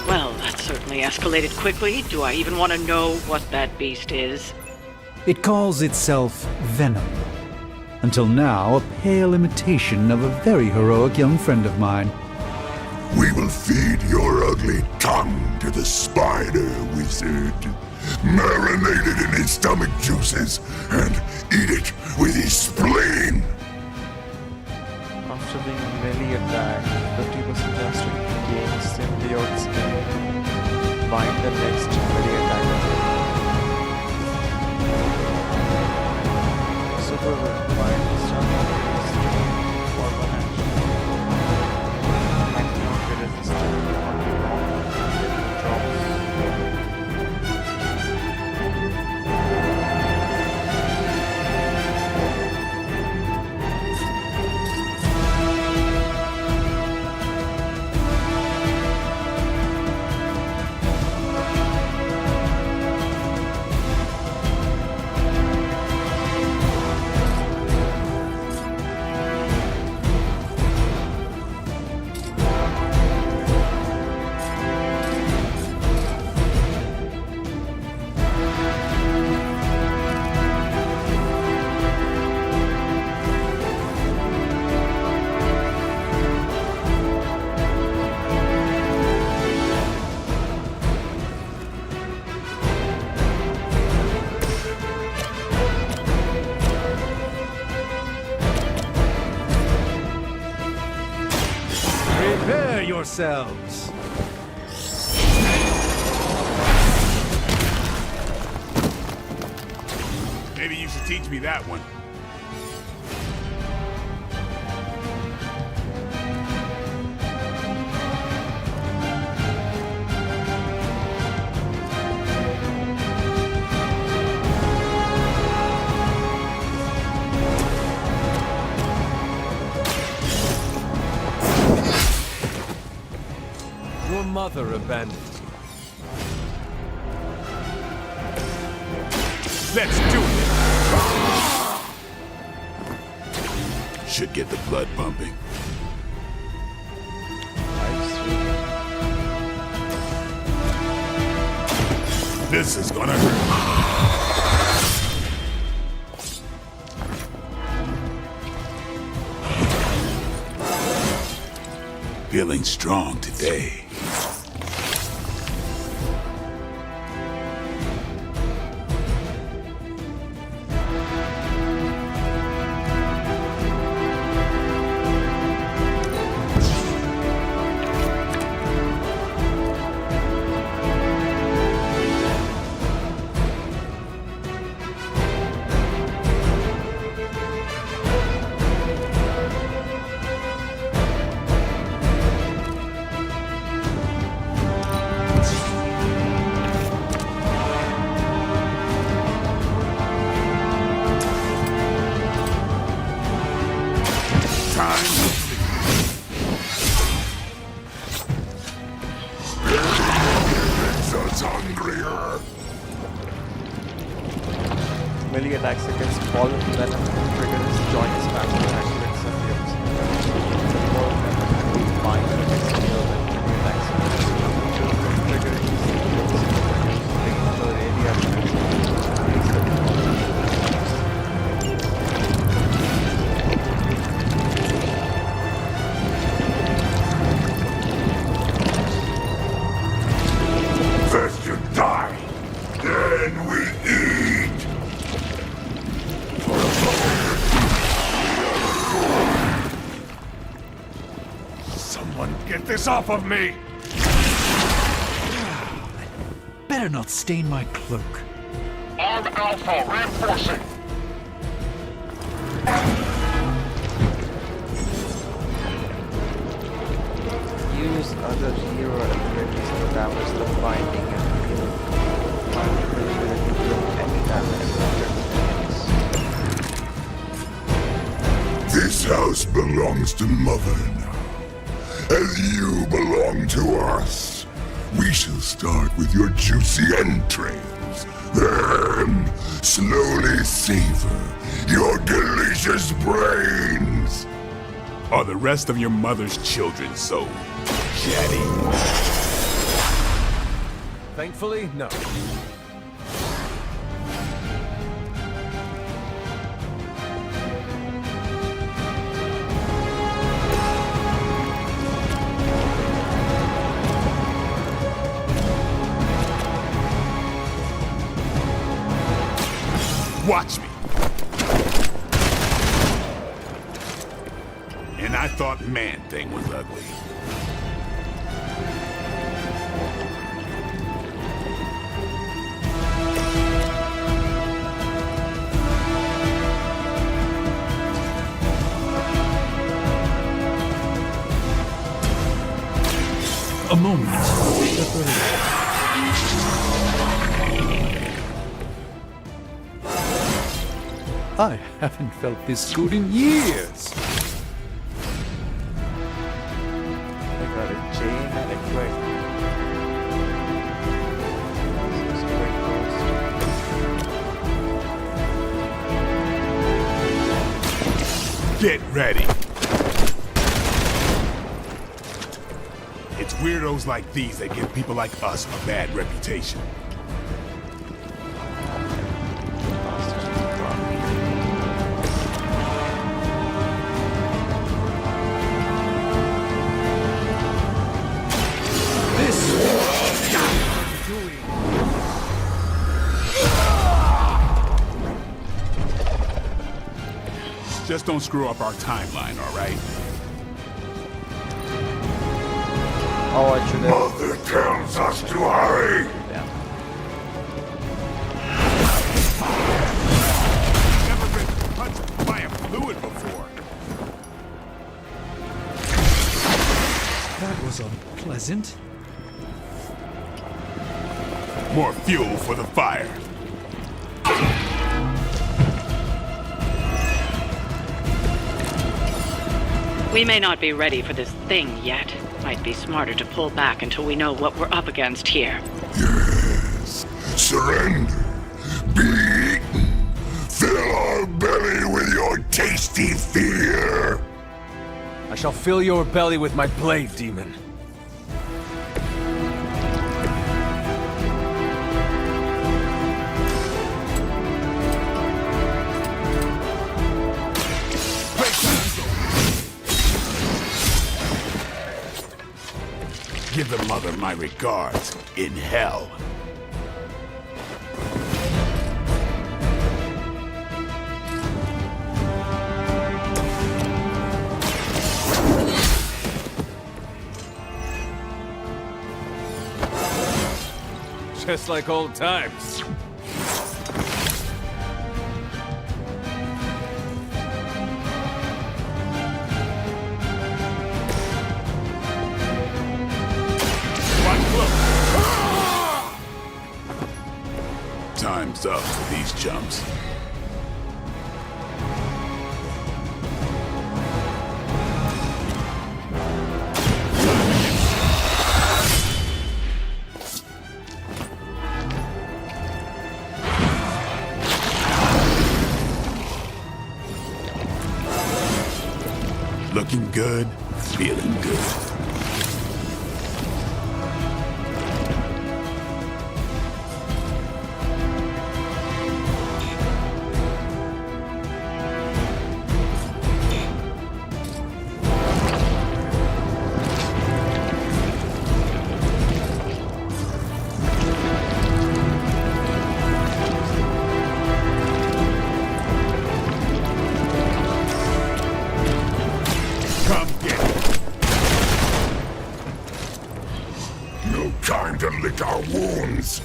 Well, that certainly escalated quickly. Do I even want to know what that beast is? It calls itself Venom. Until now, a pale imitation of a very heroic young friend of mine. We will feed your ugly tongue to the spider wizard, marinate it in his stomach juices, and eat it with his spleen. After being melee attacked, 50% chance to gain symbiote skin. Bind the next melee attacker. Super bind the stun for one action. Might not be resistant on drops. Prepare yourselves. Maybe you should teach me that one. Your mother abandoned you. Let's do it! Should get the blood pumping. This is gonna hurt. Feeling strong today. Melee attacks against fallen venom trigger his joints back to activate symbiotes. Minor attacks against melee attacks trigger his symbiotes. Bringing the radiation. First you die, then we eat! Someone get this off of me! Better not stain my cloak. Arm Alpha reinforcing! Use other hero abilities to damage the binding and heal. Binding ability to any damage This house belongs to Mother now. As you belong to us. We shall start with your juicy entrails. Then slowly savor your delicious brains. Are the rest of your mother's children so chatty? Thankfully, no. Watch me. And I thought Man-Thing was ugly. A moment. I haven't felt this good in years. I got a chain and a quick. This is quick burst. Get ready. It's weirdos like these that give people like us a bad reputation. Just don't screw up our timeline, all right? Oh, I should have. Mother tells us to hurry. Yeah. Never been punched by a fluid before. That was unpleasant. More fuel for the fire. We may not be ready for this thing yet. Might be smarter to pull back until we know what we're up against here. Yes. Surrender. Be eaten Fill our belly with your tasty fear! I shall fill your belly with my blade, demon. Give the mother my regards in hell. Just like old times. Time's up for these chumps. Looking good, feeling good. Come get it. No time to lick our wounds.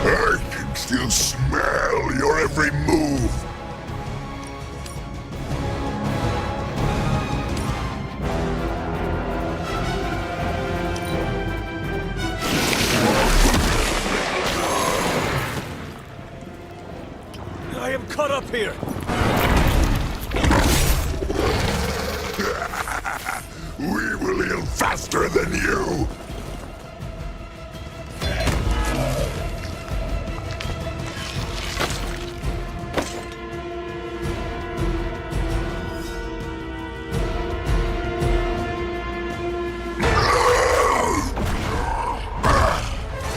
I can still smell your every move. I am caught up here. We will heal faster than you.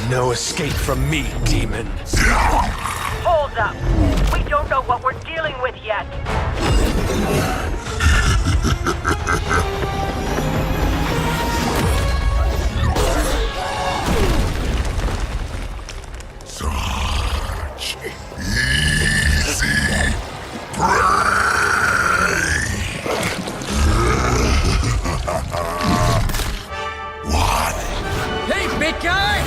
No escape from me, demon. Hold up. We don't know what we're dealing with yet. Such easy prey. What? Hey, big guy!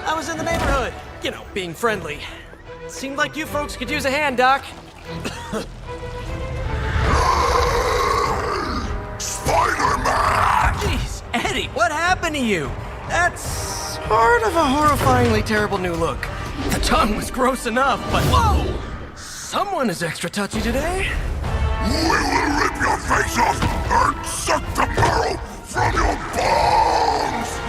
I was in the neighborhood. You know, being friendly. Seemed like you folks could use a hand, Doc. Spider-Man! Jeez, Eddie, what happened to you? That's sort of a horrifyingly terrible new look. The tongue was gross enough, but whoa! Someone is extra touchy today. We will rip your face off and suck the marrow from your bones!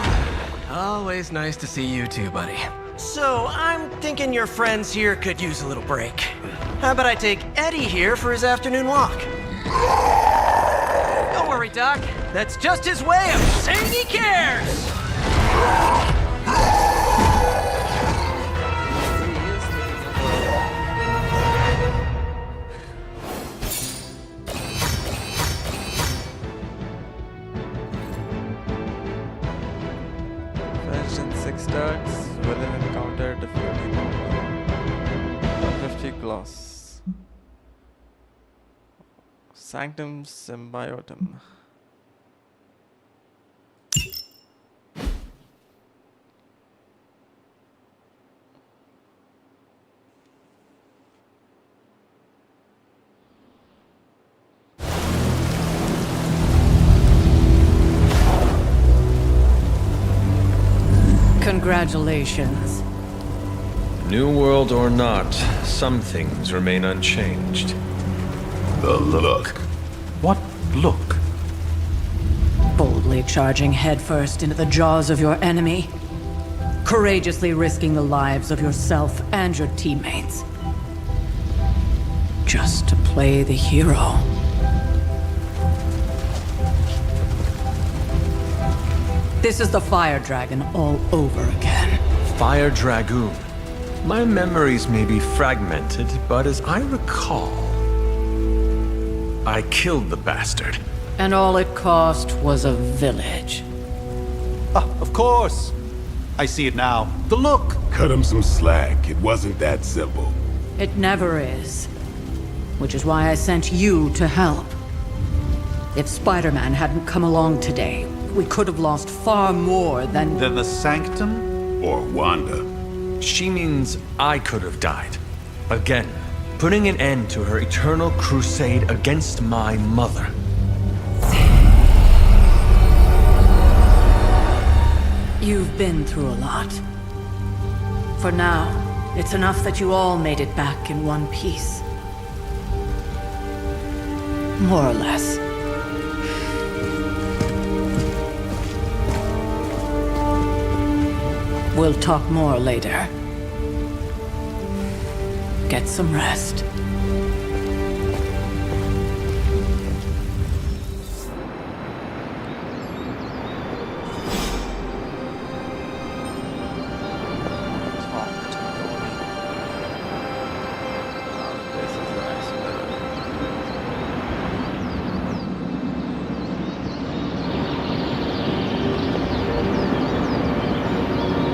Always nice to see you too, buddy. So, I'm thinking your friends here could use a little break. How about I take Eddie here for his afternoon walk? Don't worry, Doc. That's just his way of saying he cares! Finished in 6 turns. Villain encounter difficulty normal. 50 gloss. Sanctum Symbiotum. Congratulations. New world or not, some things remain unchanged. The look. What look? Boldly charging headfirst into the jaws of your enemy. Courageously risking the lives of yourself and your teammates. Just to play the hero. This is the Fire Dragon all over again. Fire Dragoon. My memories may be fragmented, but as I recall, I killed the bastard. And all it cost was a village. Ah, of course. I see it now. The look. Cut him some slack. It wasn't that simple. It never is. Which is why I sent you to help. If Spider-Man hadn't come along today, we could have lost far more than the Sanctum? Or Wanda. She means I could have died. Again, putting an end to her eternal crusade against my mother. You've been through a lot. For now, it's enough that you all made it back in one piece. More or less. We'll talk more later. Get some rest.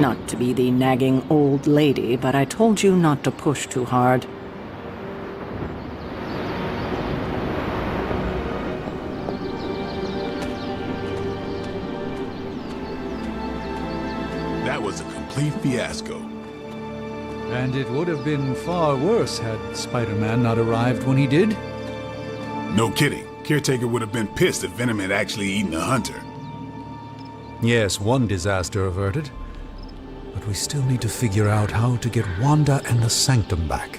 Not to be the nagging old lady, but I told you not to push too hard. That was a complete fiasco. And it would have been far worse had Spider-Man not arrived when he did. No kidding. Caretaker would have been pissed if Venom had actually eaten the Hunter. Yes, one disaster averted. But we still need to figure out how to get Wanda and the Sanctum back.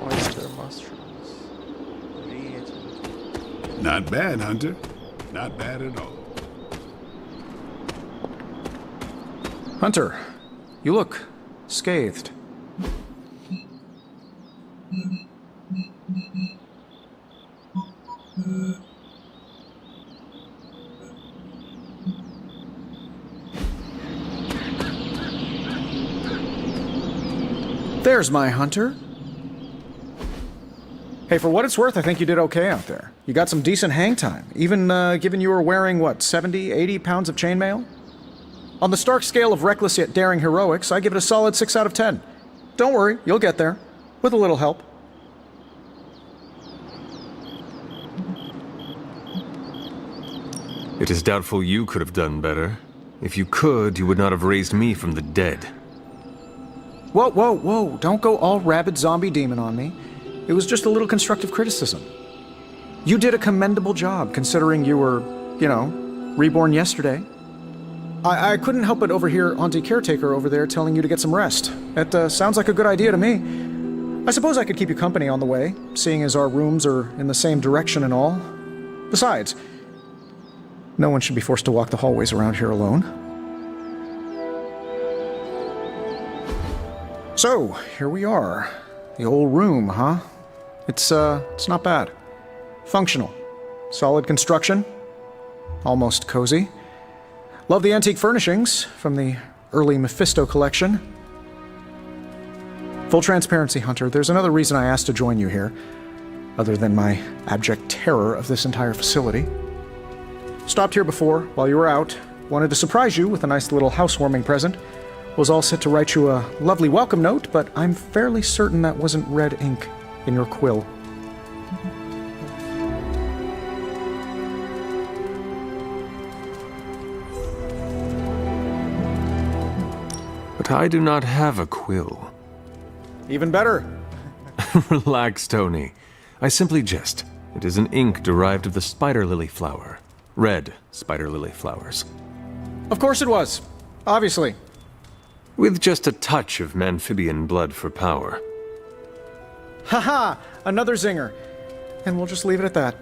Oyster mushrooms. Reagent. Not bad, Hunter. Not bad at all. Hunter, you look scathed. There's my Hunter. Hey, for what it's worth, I think you did okay out there. You got some decent hang time, even given you were wearing, what, 70, 80 pounds of chainmail? On the Stark scale of reckless yet daring heroics, I give it a solid 6 out of 10. Don't worry, you'll get there. With a little help. It is doubtful you could have done better. If you could, you would not have raised me from the dead. Whoa, whoa, whoa, don't go all rabid zombie demon on me. It was just a little constructive criticism. You did a commendable job, considering you were, you know, reborn yesterday. I couldn't help but overhear Auntie Caretaker over there telling you to get some rest. That sounds like a good idea to me. I suppose I could keep you company on the way, seeing as our rooms are in the same direction and all. Besides, no one should be forced to walk the hallways around here alone. So, here we are. The old room, huh? It's not bad. Functional. Solid construction. Almost cozy. Love the antique furnishings from the early Mephisto collection. Full transparency, Hunter, there's another reason I asked to join you here, other than my abject terror of this entire facility. Stopped here before, while you were out. Wanted to surprise you with a nice little housewarming present. Was all set to write you a lovely welcome note, but I'm fairly certain that wasn't red ink in your quill. But I do not have a quill. Even better. Relax, Tony. I simply jest. It is an ink derived of the spider lily flower. Red spider lily flowers. Of course it was. Obviously. With just a touch of Amphibian blood for power. Haha! Another zinger. And we'll just leave it at that.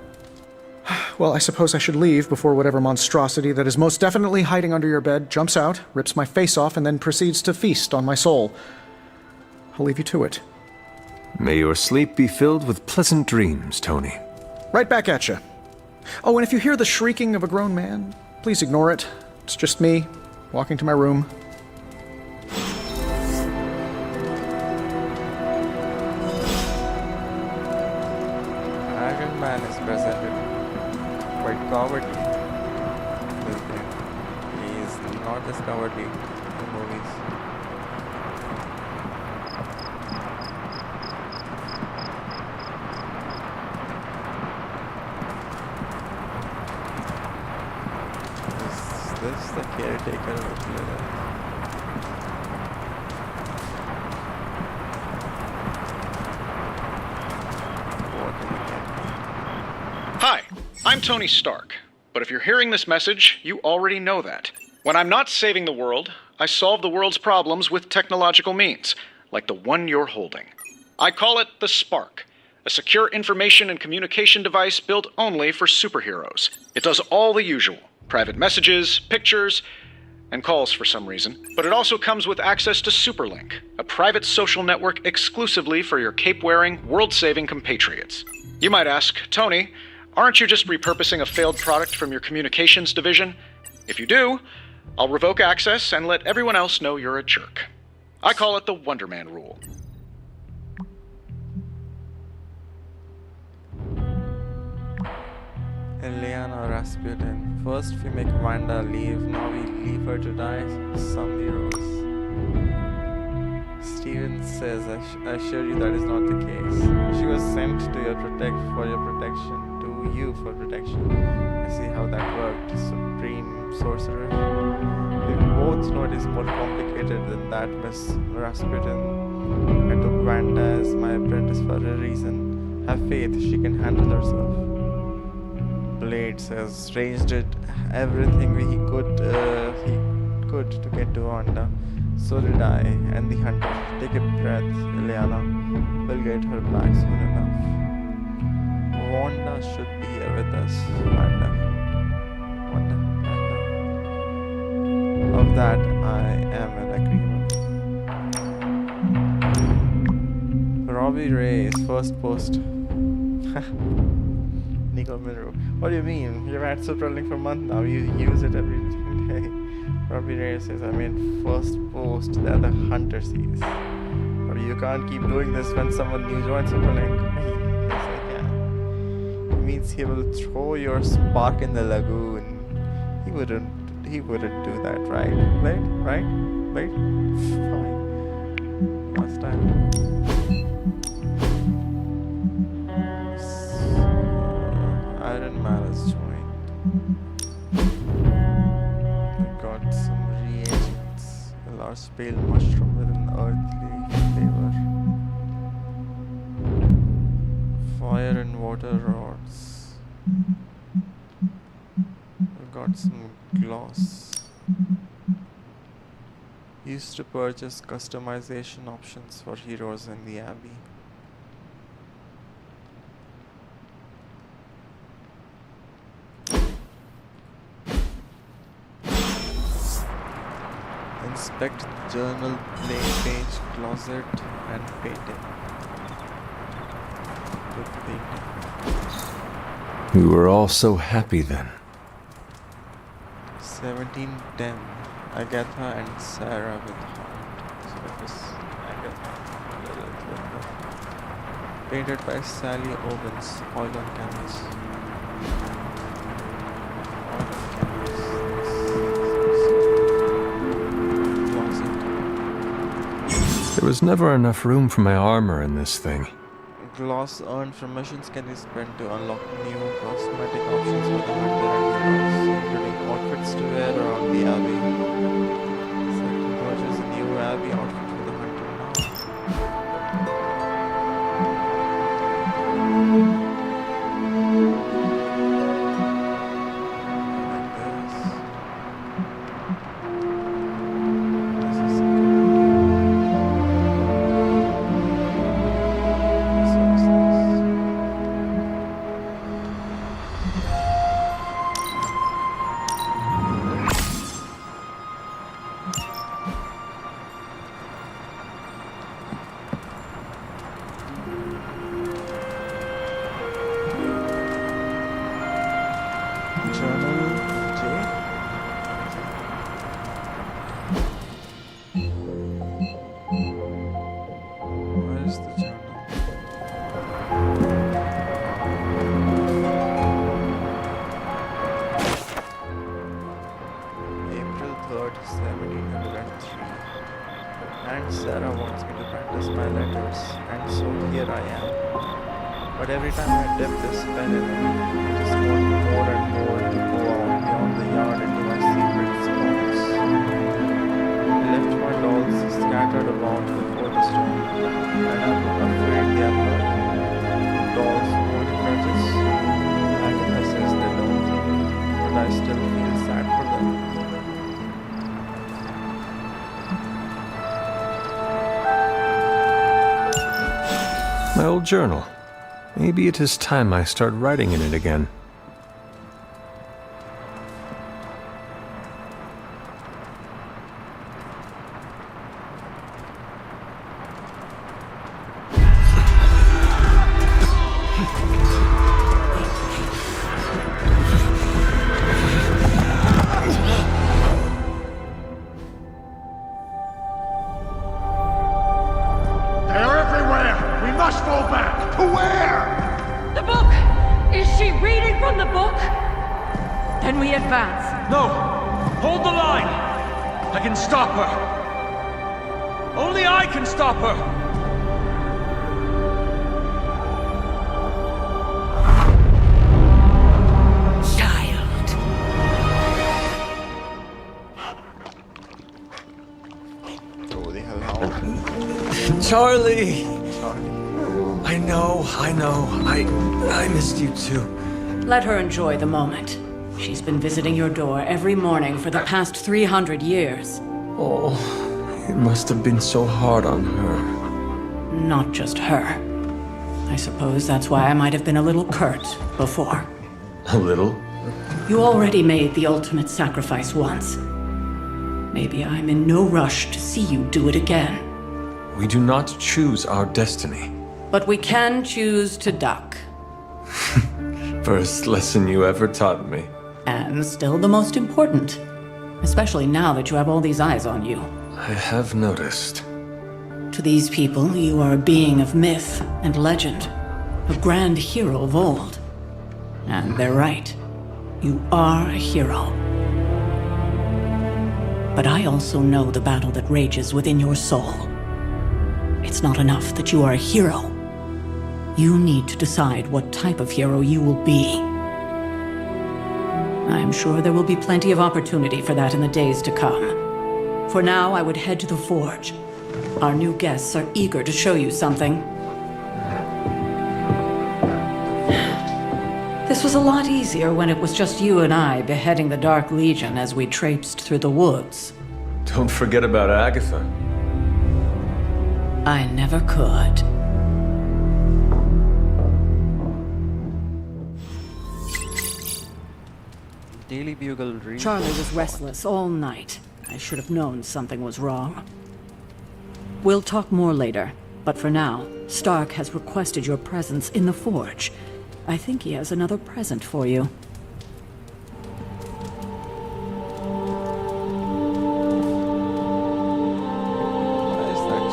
Well, I suppose I should leave before whatever monstrosity that is most definitely hiding under your bed jumps out, rips my face off, and then proceeds to feast on my soul. I'll leave you to it. May your sleep be filled with pleasant dreams, Tony. Right back at you. Oh, and if you hear the shrieking of a grown man, please ignore it. It's just me, walking to my room. Iron Man is presented quite cowardly in this game. He is not as cowardly in the movies. Is this the caretaker of Lilith? Hi, I'm Tony Stark. But if you're hearing this message, you already know that. When I'm not saving the world, I solve the world's problems with technological means, like the one you're holding. I call it the Spark, a secure information and communication device built only for superheroes. It does all the usual, private messages, pictures, and calls for some reason. But it also comes with access to Superlink, a private social network exclusively for your cape-wearing, world-saving compatriots. You might ask, Tony, aren't you just repurposing a failed product from your communications division? If you do, I'll revoke access and let everyone else know you're a jerk. I call it the Wonder Man rule. Illyana Rasputin. First we make Wanda leave, now we leave her to die. Some heroes. Steven says, I assure you that is not the case. She was sent to your for your protection. You for protection. I see how that worked, Supreme Sorcerer. We both know it is more complicated than that, Miss Rasputin. I took Wanda as my apprentice for a reason. Have faith, she can handle herself. Blade says, Strange did everything he could to get to Wanda. So did I, and the Hunter. Take a breath, Illyana. We'll get her back soon enough. Wanda should be here with us. Wanda. Of that, I am in agreement. Robbie Reyes, first post. Nico Minro. What do you mean? You've had Superlink for a month now. You use it every day. Robbie Reyes says, I mean, first post that the Hunter sees. But you can't keep doing this when someone new joins Superlink. Means he will throw your spark in the lagoon. He wouldn't do that, right? Right? Fine. Last time. Iron Man is joined. I got some reagents. A large pale mushroom with an earthly flavor. Fire and water rods. I got some gloss. Used to purchase customization options for heroes in the Abbey. Inspect journal, play page, closet, and painting. We were all so happy then. 1710. Agatha and Sarah with heart. So it was Agatha. Painted by Sally Owens. Oil on canvas. There was never enough room for my armor in this thing. Gloss earned from missions can be spent to unlock new cosmetic options for the Hunter and heroes, including outfits to wear around the Abbey. So you can purchase a new Abbey outfit for the Hunter now. Like this. journal, where's the journal? April 3rd, 1703. And Sarah wants me to practice my letters, and so here I am. But every time I dip this pen in, I just want more and more to go out beyond the yard into my secret spots. I left my dolls scattered about before the storm, and I'm afraid they are hurt. Dolls hold grudges. Agatha says they don't, but I still feel sad for them. My old journal. Maybe it is time I start writing in it again. They are everywhere! We must fall back! To where? The book! Is she reading from the book? Then we advance. No! Hold the line! I can stop her! Only I can stop her! Child. Oh, the hell now. Charlie! I know. I missed you too. Let her enjoy the moment. She's been visiting your door every morning for the past 300 years. Oh, it must have been so hard on her. Not just her. I suppose that's why I might have been a little curt before. A little? You already made the ultimate sacrifice once. Maybe I'm in no rush to see you do it again. We do not choose our destiny. But we can choose to duck. First lesson you ever taught me. And still the most important. Especially now that you have all these eyes on you. I have noticed. To these people, you are a being of myth and legend. A grand hero of old. And they're right. You are a hero. But I also know the battle that rages within your soul. It's not enough that you are a hero. You need to decide what type of hero you will be. I'm sure there will be plenty of opportunity for that in the days to come. For now, I would head to the forge. Our new guests are eager to show you something. This was a lot easier when it was just you and I beheading the Dark Legion as we traipsed through the woods. Don't forget about Agatha. I never could. Daily Bugle reads. Charlie was restless all night. I should have known something was wrong. We'll talk more later, but for now, Stark has requested your presence in the forge. I think he has another present for you. What is that?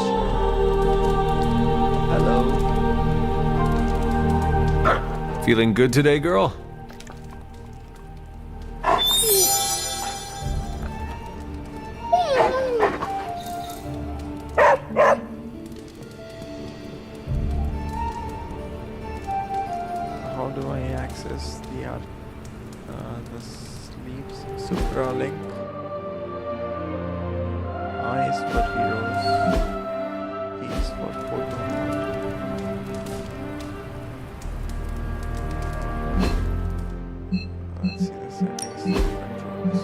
Hello? Feeling good today, girl? How do I access the sleeves supralink? Eyes for heroes. Keys for photo. Let's see the settings. Controls.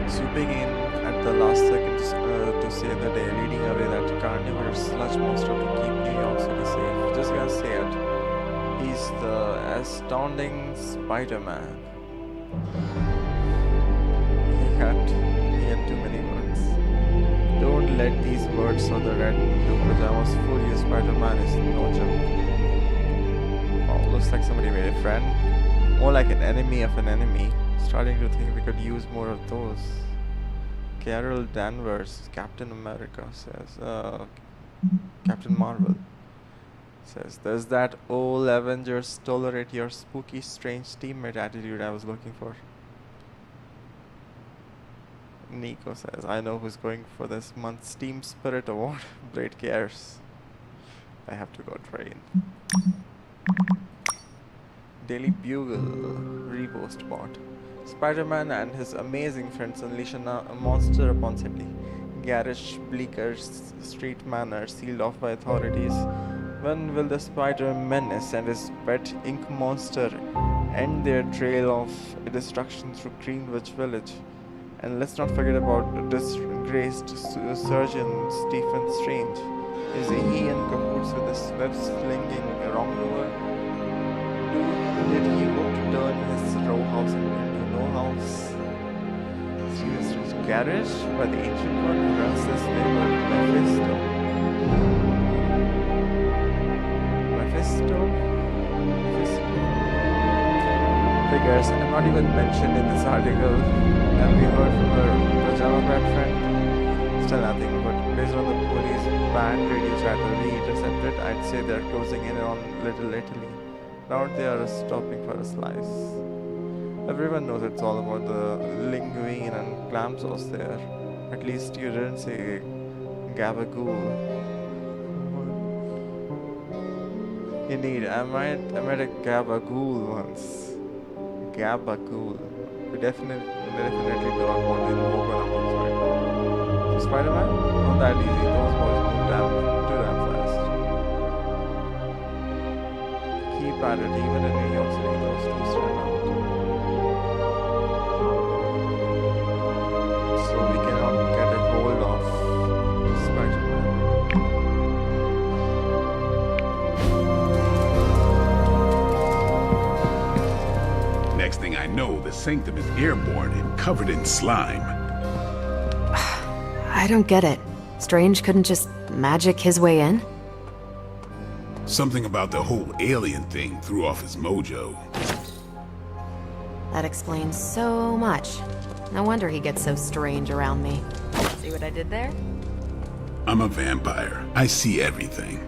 swooping in at the last second to save the day, leading away that carnivorous sludge monster to keep New York City safe. Just gonna say it. He's the astounding Spider-Man. He had too many words. Don't let these words or the red and blue pajamas fool you. Spider-Man is no joke. Oh, looks like somebody made a friend. More like an enemy of an enemy. Starting to think we could use more of those. Carol Danvers, Captain America says, Captain Marvel says, there's that old Avengers tolerate your spooky, strange teammate attitude I was looking for. Nico says, I know who's going for this month's Team Spirit Award. Blade cares. I have to go train. Daily Bugle repost bot. Spider-Man and his amazing friends unleash a monster upon city. Garish, Bleecker Street Manor sealed off by authorities. When will the Spider Menace and his pet Ink Monster end their trail of destruction through Greenwich Village? And let's not forget about disgraced surgeon Stephen Strange. Is he in cahoots with this web-slinging wrongdoer? Did he hope to turn his row house into no house? Stephen Strange Garish by the ancient one who runs this neighbor, Mephisto. Figures are not even mentioned in this article. Have we heard from our Pajama Brat friend? Still nothing, but based on the police banned radio chatter we intercepted, I'd say they're closing in on Little Italy. Now they are stopping for a slice. Everyone knows it's all about the linguine and clam sauce there. At least you didn't say gabagool. Indeed, I met a gabagool once. Gabagool. We definitely don't want to invoke one of those right now. So Spider-Man? Not that easy. Those boys move too damn fast. Keep at it. Even in New York City, those two stand out. So we cannot get a hold of Spider-Man. Next thing I know, the Sanctum is airborne and covered in slime. I don't get it. Strange couldn't just magic his way in? Something about the whole alien thing threw off his mojo. That explains so much. No wonder he gets so strange around me. See what I did there? I'm a vampire. I see everything.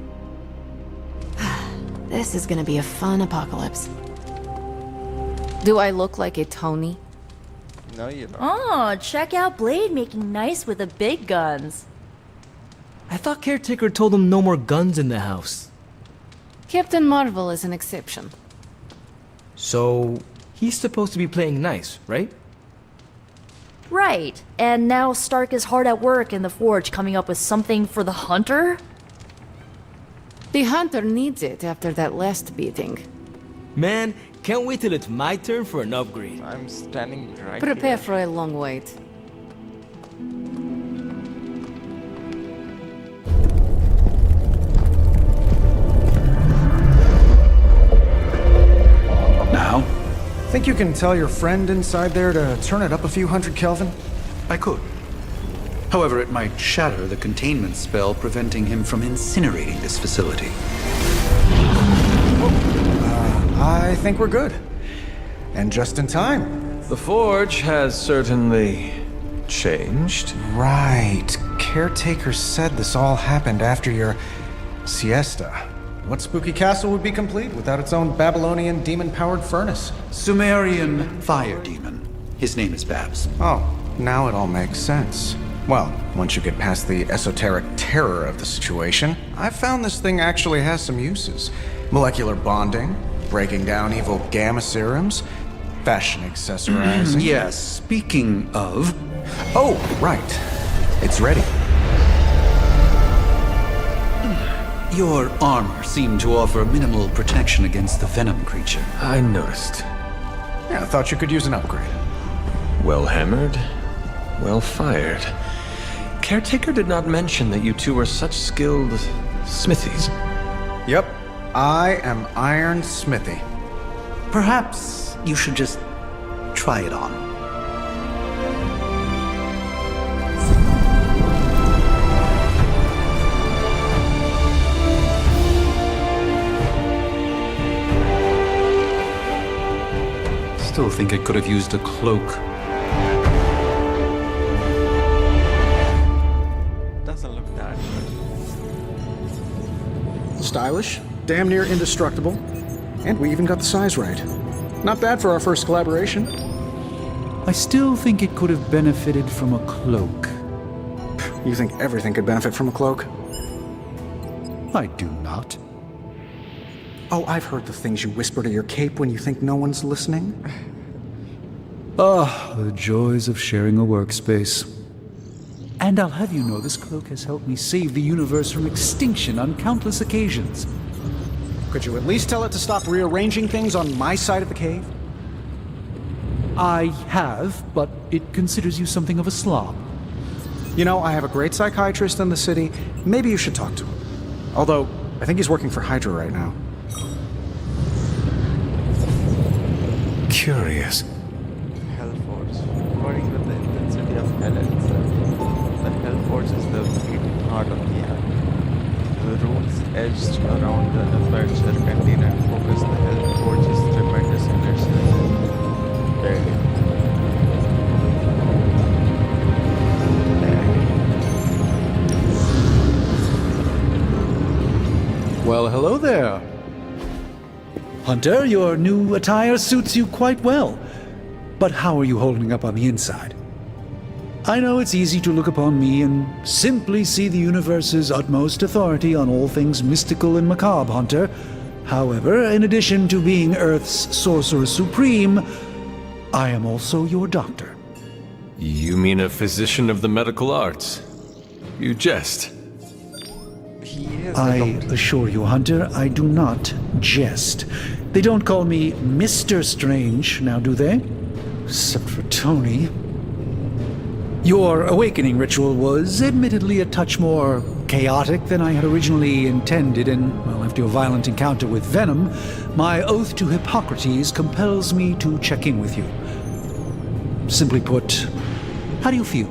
This is gonna be a fun apocalypse. Do I look like a Tony? No, you don't. Oh, check out Blade making nice with the big guns. I thought Caretaker told him no more guns in the house. Captain Marvel is an exception. So, he's supposed to be playing nice, right? Right. And now Stark is hard at work in the Forge coming up with something for the Hunter? The Hunter needs it after that last beating. Man, can't wait till it's my turn for an upgrade. I'm standing right Prepare here. for a long wait. Now? Think you can tell your friend inside there to turn it up a few hundred Kelvin? I could. However, it might shatter the containment spell preventing him from incinerating this facility. I think we're good. And just in time. The Forge has certainly changed. Right. Caretaker said this all happened after your siesta. What spooky castle would be complete without its own Babylonian demon-powered furnace? Sumerian fire demon. His name is Babs. Oh, now it all makes sense. Well, once you get past the esoteric terror of the situation, I've found this thing actually has some uses. Molecular bonding, breaking down evil gamma serums, fashion accessorizing. Yes, speaking of... Oh, right. It's ready. Your armor seemed to offer minimal protection against the venom creature. I noticed. Yeah, I thought you could use an upgrade. Well hammered? Well fired. Caretaker did not mention that you two were such skilled smithies. Yep, I am Iron Smithy. Perhaps you should just try it on. Still think I could have used a cloak. Doesn't look that good. Stylish, damn near indestructible, and we even got the size right. Not bad for our first collaboration. I still think it could have benefited from a cloak. You think everything could benefit from a cloak? I do not. Oh, I've heard the things you whisper to your cape when you think no one's listening. Ah, the joys of sharing a workspace. And I'll have you know this cloak has helped me save the universe from extinction on countless occasions. Could you at least tell it to stop rearranging things on my side of the cave? I have, but it considers you something of a slob. You know, I have a great psychiatrist in the city. Maybe you should talk to him. Although, I think he's working for Hydra right now. Curious. Hellforge. According to the intensity of hell itself, the Hellforge is the beating heart of the act. The runes edged around the aperture contain and focus the Hellforge's tremendous inertia. There. Well, hello there. Hunter, your new attire suits you quite well. But how are you holding up on the inside? I know it's easy to look upon me and simply see the universe's utmost authority on all things mystical and macabre, Hunter. However, in addition to being Earth's Sorcerer Supreme, I am also your doctor. You mean a physician of the medical arts? You jest. I assure you, Hunter, I do not jest. They don't call me Mr. Strange, now do they? Except for Tony. Your awakening ritual was admittedly a touch more chaotic than I had originally intended, and, well, after your violent encounter with Venom, my oath to Hippocrates compels me to check in with you. Simply put, how do you feel?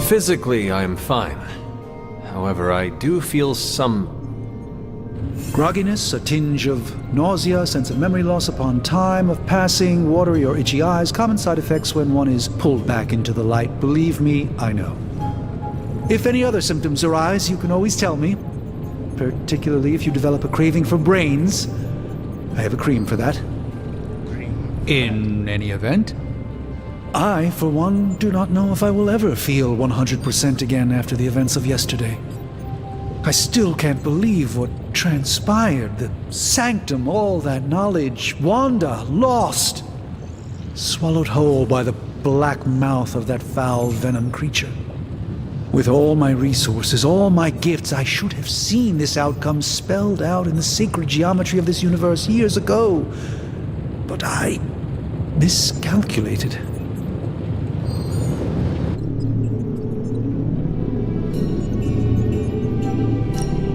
Physically, I am fine. However, I do feel some grogginess, a tinge of nausea, sense of memory loss upon time of passing, watery or itchy eyes, common side effects when one is pulled back into the light. Believe me, I know. If any other symptoms arise, you can always tell me, particularly if you develop a craving for brains. I have a cream for that. In any event, I, for one, do not know if I will ever feel 100% again after the events of yesterday. I still can't believe what transpired. The sanctum, all that knowledge, Wanda, lost. Swallowed whole by the black mouth of that foul Venom creature. With all my resources, all my gifts, I should have seen this outcome spelled out in the sacred geometry of this universe years ago. But I miscalculated.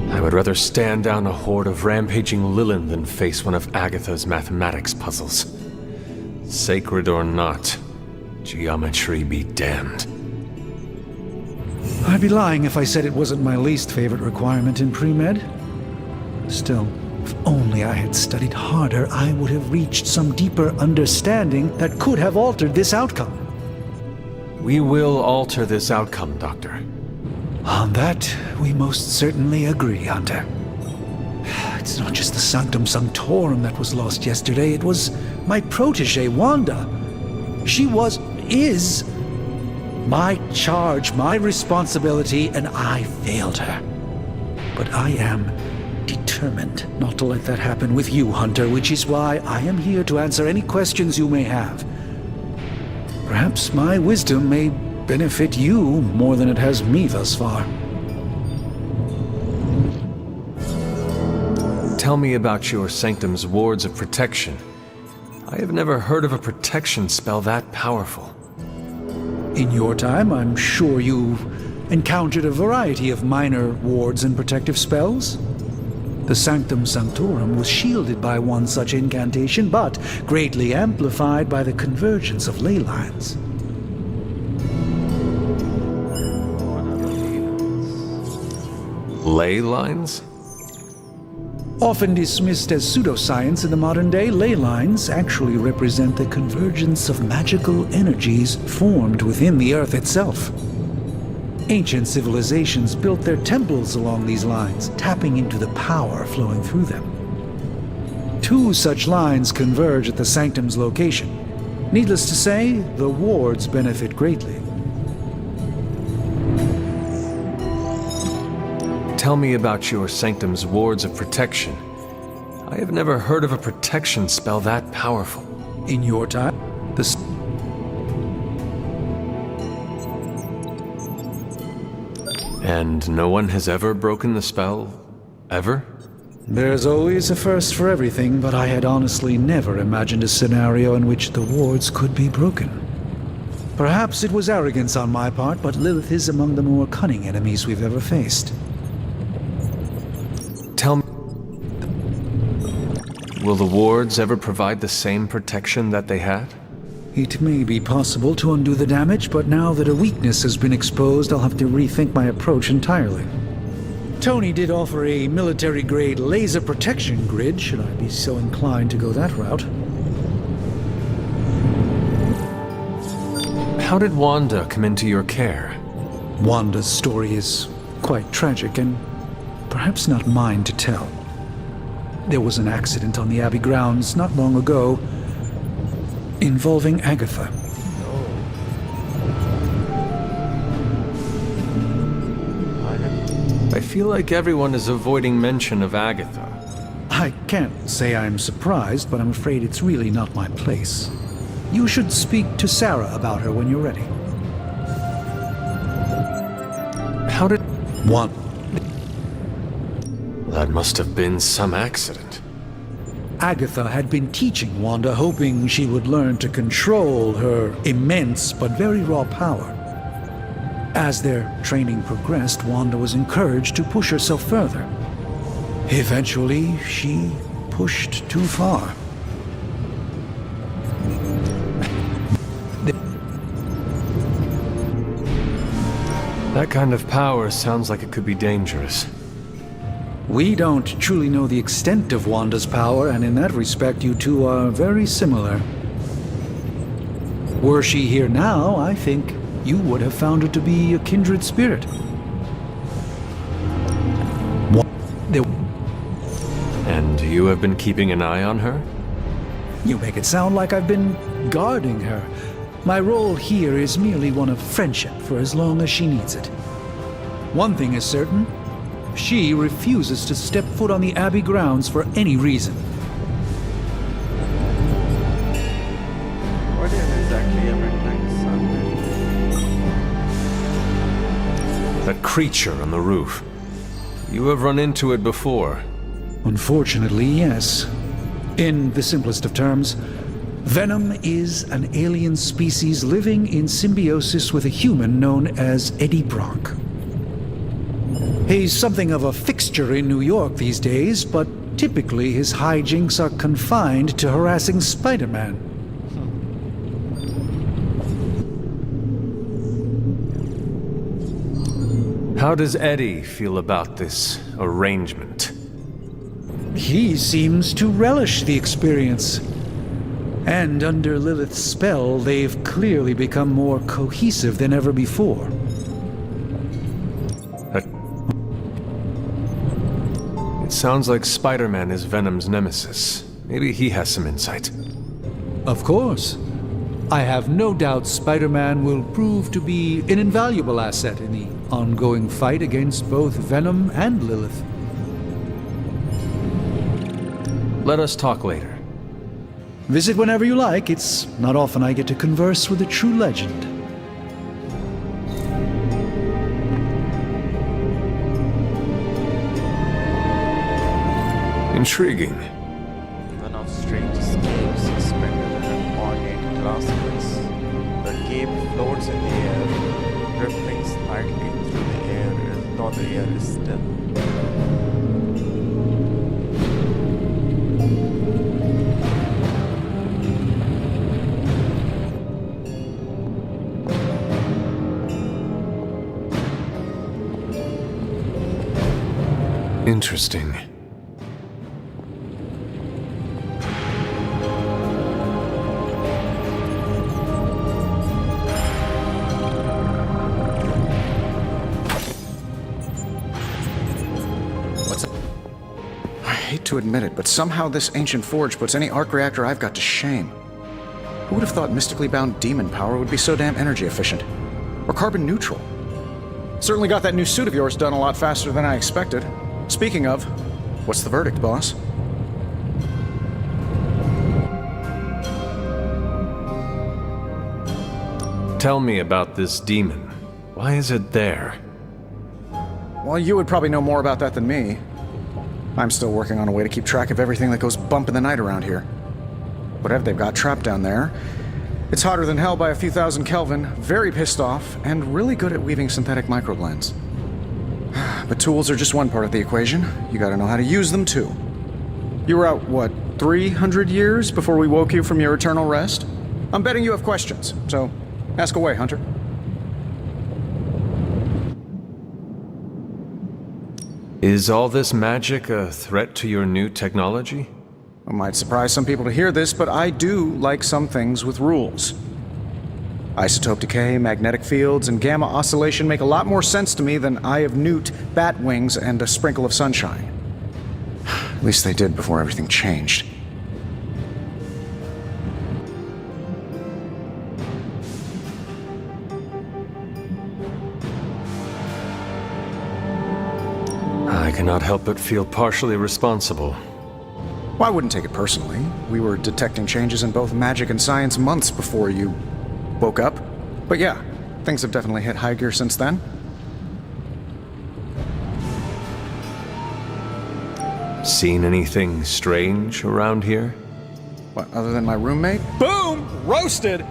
I would rather stand down a horde of rampaging Lilin than face one of Agatha's mathematics puzzles. Sacred or not, geometry be damned. I'd be lying if I said it wasn't my least favorite requirement in pre-med. Still, if only I had studied harder, I would have reached some deeper understanding that could have altered this outcome. We will alter this outcome, Doctor. On that, we most certainly agree, Hunter. It's not just the Sanctum Sanctorum that was lost yesterday, it was my protege, Wanda. She is my charge, my responsibility, and I failed her. But I am determined not to let that happen with you, Hunter, which is why I am here to answer any questions you may have. Perhaps my wisdom may benefit you more than it has me thus far. Tell me about your sanctum's wards of protection. I have never heard of a protection spell that powerful. In your time, I'm sure you've encountered a variety of minor wards and protective spells. The Sanctum Sanctorum was shielded by one such incantation, but greatly amplified by the convergence of ley lines. Ley lines? Often dismissed as pseudoscience in the modern day, ley lines actually represent the convergence of magical energies formed within the Earth itself. Ancient civilizations built their temples along these lines, tapping into the power flowing through them. 2 such lines converge at the Sanctum's location. Needless to say, the wards benefit greatly. Tell me about your sanctum's wards of protection. I have never heard of a protection spell that powerful. In your time, And no one has ever broken the spell? Ever? There's always a first for everything, but I had honestly never imagined a scenario in which the wards could be broken. Perhaps it was arrogance on my part, but Lilith is among the more cunning enemies we've ever faced. Tell me, will the wards ever provide the same protection that they had? It may be possible to undo the damage, but now that a weakness has been exposed, I'll have to rethink my approach entirely. Tony did offer a military-grade laser protection grid, should I be so inclined to go that route. How did Wanda come into your care? Wanda's story is quite tragic and perhaps not mine to tell. There was an accident on the Abbey grounds not long ago involving Agatha. I feel like everyone is avoiding mention of Agatha. I can't say I'm surprised, but I'm afraid it's really not my place. You should speak to Sarah about her when you're ready. How did... One. That must have been some accident. Agatha had been teaching Wanda, hoping she would learn to control her immense but very raw power. As their training progressed, Wanda was encouraged to push herself further. Eventually, she pushed too far. That kind of power sounds like it could be dangerous. We don't truly know the extent of Wanda's power, and in that respect, you two are very similar. Were she here now, I think you would have found her to be a kindred spirit. And you have been keeping an eye on her? You make it sound like I've been guarding her. My role here is merely one of friendship for as long as she needs it. One thing is certain. She refuses to step foot on the Abbey grounds for any reason. What is exactly a midnight sun? That creature on the roof. You have run into it before. Unfortunately, yes. In the simplest of terms, Venom is an alien species living in symbiosis with a human known as Eddie Brock. He's something of a fixture in New York these days, but typically his hijinks are confined to harassing Spider-Man. How does Eddie feel about this arrangement? He seems to relish the experience. And under Lilith's spell, they've clearly become more cohesive than ever before. It sounds like Spider-Man is Venom's nemesis. Maybe he has some insight. Of course. I have no doubt Spider-Man will prove to be an invaluable asset in the ongoing fight against both Venom and Lilith. Let us talk later. Visit whenever you like. It's not often I get to converse with a true legend. Intriguing. One of strangest caves suspended in an ornate glass case. The cave floats in the air, rippling slightly through the air, though the air is still. Interesting. What's up? I hate to admit it, but somehow this ancient forge puts any arc reactor I've got to shame. Who would have thought mystically bound demon power would be so damn energy efficient? Or carbon neutral? Certainly got that new suit of yours done a lot faster than I expected. Speaking of, what's the verdict, boss? Tell me about this demon. Why is it there? Well, you would probably know more about that than me. I'm still working on a way to keep track of everything that goes bump in the night around here. Whatever they've got trapped down there, it's hotter than hell by a few thousand Kelvin, very pissed off, and really good at weaving synthetic microblends. But tools are just one part of the equation. You gotta know how to use them too. You were out, what, 300 years before we woke you from your eternal rest? I'm betting you have questions, so ask away, Hunter. Is all this magic a threat to your new technology? It might surprise some people to hear this, but I do like some things with rules. Isotope decay, magnetic fields, and gamma oscillation make a lot more sense to me than Eye of Newt, bat wings, and a sprinkle of sunshine. At least they did before everything changed. I cannot help but feel partially responsible. Well, I wouldn't take it personally. We were detecting changes in both magic and science months before you woke up. But yeah, things have definitely hit high gear since then. Seen anything strange around here? What, other than my roommate? Boom! Roasted!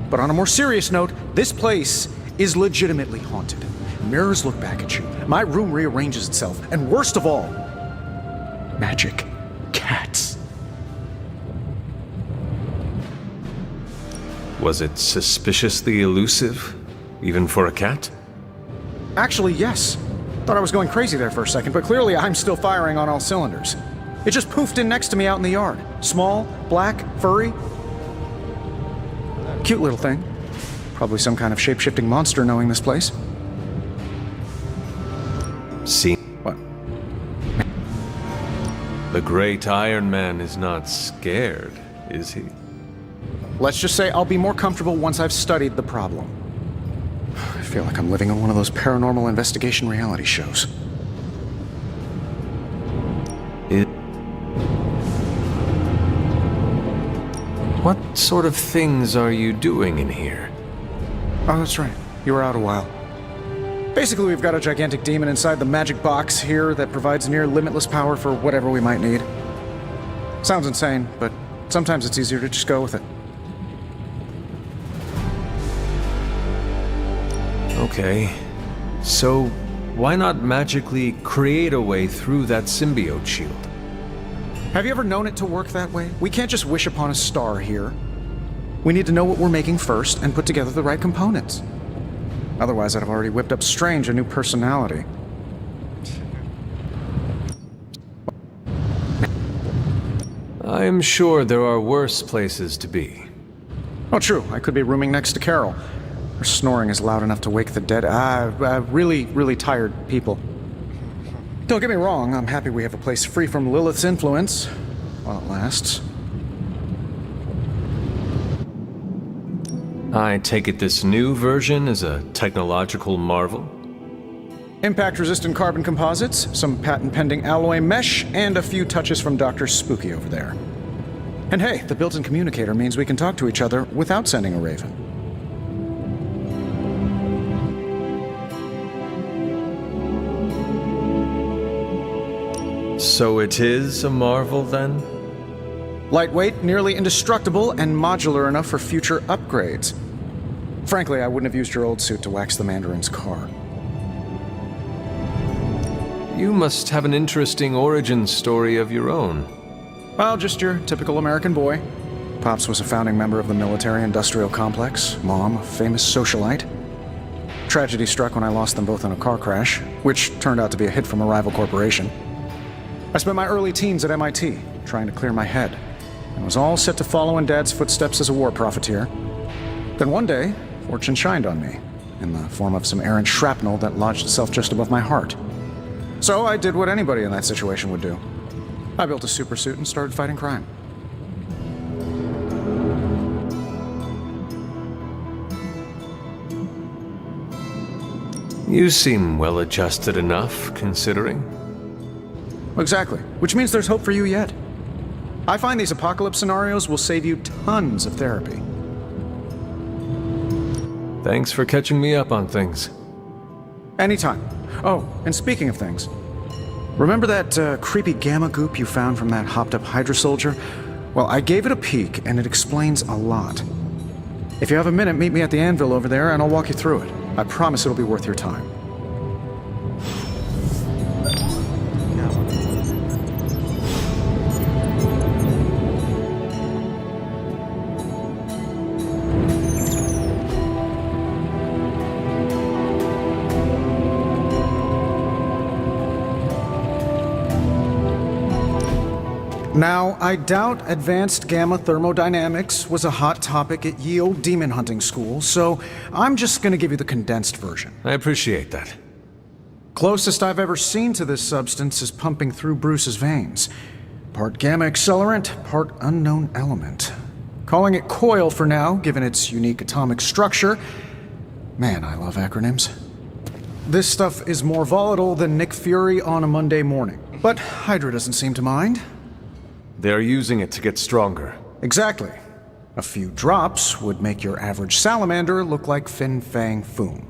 But on a more serious note, this place is legitimately haunted. Mirrors look back at you. My room rearranges itself. And worst of all, magic cats. Was it suspiciously elusive, even for a cat? Actually, yes. Thought I was going crazy there for a second, but clearly I'm still firing on all cylinders. It just poofed in next to me out in the yard. Small, black, furry. Cute little thing. Probably some kind of shape-shifting monster knowing this place. See? What? The great Iron Man is not scared, is he? Let's just say I'll be more comfortable once I've studied the problem. I feel like I'm living in one of those paranormal investigation reality shows. What sort of things are you doing in here? Oh, that's right. You were out a while. Basically, we've got a gigantic demon inside the magic box here that provides near limitless power for whatever we might need. Sounds insane, but sometimes it's easier to just go with it. Okay. So, why not magically create a way through that symbiote shield? Have you ever known it to work that way? We can't just wish upon a star here. We need to know what we're making first and put together the right components. Otherwise, I'd have already whipped up Strange a new personality. I am sure there are worse places to be. Oh, true. I could be rooming next to Carol. Her snoring is loud enough to wake the dead. Really, really tired people. Don't get me wrong, I'm happy we have a place free from Lilith's influence, while it lasts. I take it this new version is a technological marvel? Impact-resistant carbon composites, some patent-pending alloy mesh, and a few touches from Dr. Spooky over there. And hey, the built-in communicator means we can talk to each other without sending a raven. So it is a marvel, then? Lightweight, nearly indestructible, and modular enough for future upgrades. Frankly, I wouldn't have used your old suit to wax the Mandarin's car. You must have an interesting origin story of your own. Well, just your typical American boy. Pops was a founding member of the military-industrial complex. Mom, a famous socialite. Tragedy struck when I lost them both in a car crash, which turned out to be a hit from a rival corporation. I spent my early teens at MIT, trying to clear my head, and was all set to follow in Dad's footsteps as a war profiteer. Then one day, fortune shined on me, in the form of some errant shrapnel that lodged itself just above my heart. So I did what anybody in that situation would do. I built a supersuit and started fighting crime. You seem well-adjusted enough, considering. Exactly, which means there's hope for you yet. I find these apocalypse scenarios will save you tons of therapy. Thanks for catching me up on things. Anytime. Oh, and speaking of things, remember that creepy gamma goop you found from that hopped-up Hydra soldier? Well, I gave it a peek, and it explains a lot. If you have a minute, meet me at the anvil over there, and I'll walk you through it. I promise it'll be worth your time. Now, I doubt advanced gamma thermodynamics was a hot topic at ye old demon hunting school, so I'm just gonna give you the condensed version. I appreciate that. Closest I've ever seen to this substance is pumping through Bruce's veins. Part gamma accelerant, part unknown element. Calling it coil for now, given its unique atomic structure. Man, I love acronyms. This stuff is more volatile than Nick Fury on a Monday morning, but Hydra doesn't seem to mind. They're using it to get stronger. Exactly. A few drops would make your average salamander look like Fin Fang Foom.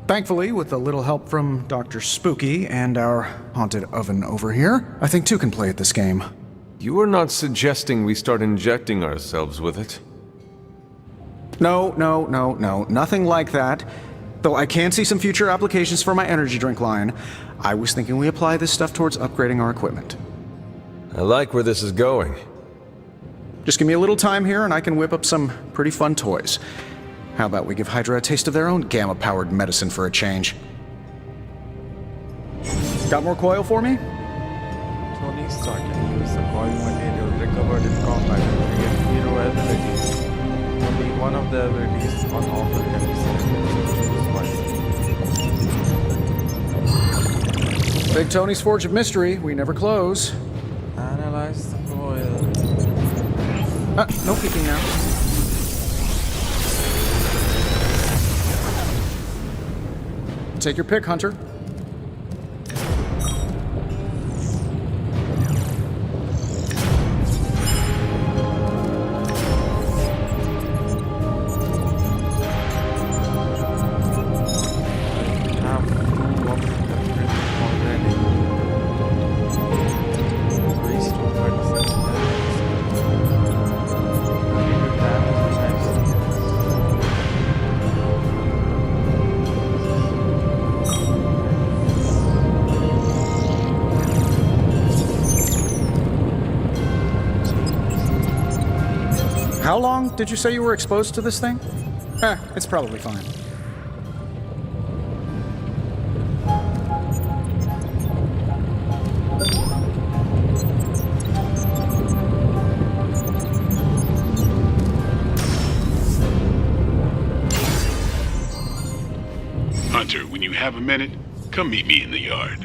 Thankfully, with a little help from Dr. Spooky and our haunted oven over here, I think two can play at this game. You are not suggesting we start injecting ourselves with it? No, nothing like that. Though I can see some future applications for my energy drink line. I was thinking we apply this stuff towards upgrading our equipment. I like where this is going. Just give me a little time here and I can whip up some pretty fun toys. How about we give Hydra a taste of their own gamma-powered medicine for a change? Got more coil for me? Tony Stark can use the coil material recovered in combat to get hero abilities. Only one of the abilities on offer can be selected, so choose wisely. Big Tony's Forge of Mystery, we never close. Analyze the coil. No peeking now. Take your pick, Hunter. How long did you say you were exposed to this thing? It's probably fine. Hunter, when you have a minute, come meet me in the yard.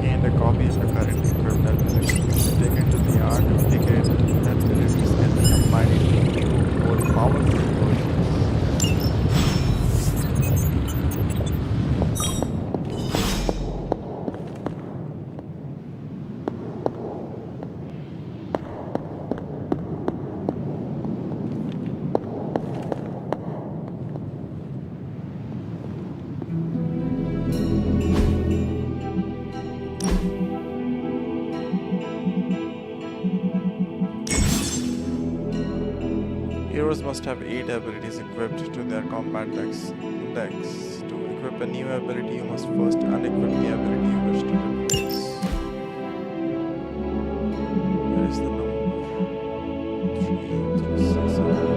Gained a copy of the currently equipped abilities. Take it to the yard and take it abilities and combine it into more powerful versions. heroes must have 8 abilities equipped to their combat dex. To equip a new ability, you must first unequip the ability you wish to replace. Where is the number? 3 through 6 or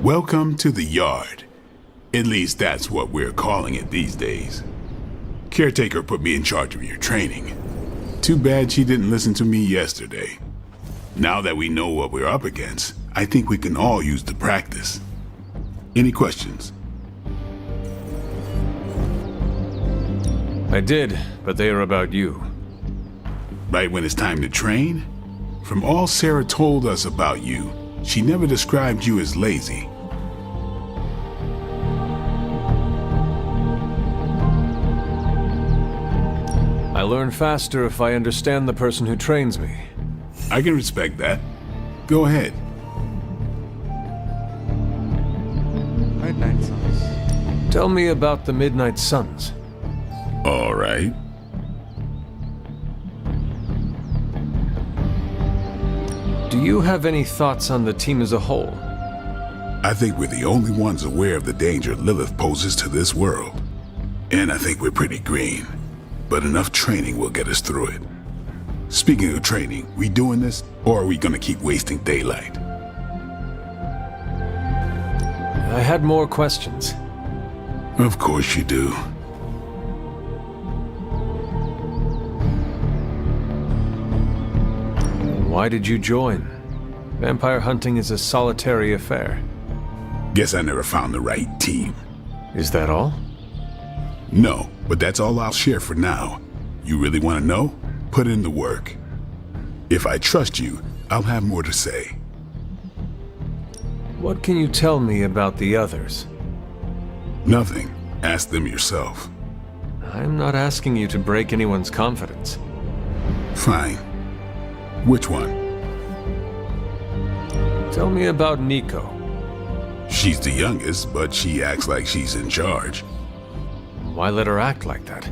Welcome to the yard. At least that's what we're calling it these days. Caretaker put me in charge of your training. Too bad she didn't listen to me yesterday. Now that we know what we're up against, I think we can all use the practice. Any questions? I did, but they are about you. Right when it's time to train? From all Sarah told us about you, she never described you as lazy. I learn faster if I understand the person who trains me. I can respect that. Go ahead. Midnight Suns. Tell me about the Midnight Suns. All right. Do you have any thoughts on the team as a whole? I think we're the only ones aware of the danger Lilith poses to this world. And I think we're pretty green. But enough training will get us through it. Speaking of training, we doing this, or are we gonna keep wasting daylight? I had more questions. Of course you do. Why did you join? Vampire hunting is a solitary affair. Guess I never found the right team. Is that all? No, but that's all I'll share for now. You really want to know? Put in the work. If I trust you, I'll have more to say. What can you tell me about the others? Nothing. Ask them yourself. I'm not asking you to break anyone's confidence. Fine. Which one? Tell me about Nico. She's the youngest, but she acts like she's in charge. Why let her act like that?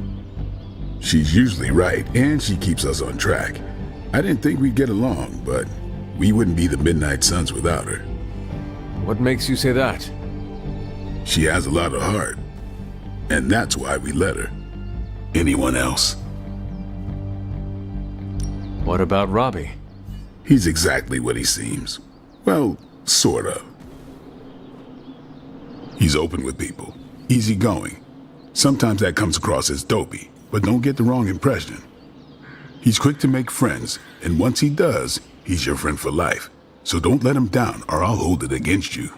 She's usually right, and she keeps us on track. I didn't think we'd get along, but we wouldn't be the Midnight Suns without her. What makes you say that? She has a lot of heart, and that's why we let her. Anyone else? What about Robbie? He's exactly what he seems. Well, sort of. He's open with people, easygoing. Sometimes that comes across as dopey, but don't get the wrong impression. He's quick to make friends, and once he does, He's your friend for life, so don't let him down or I'll hold it against you.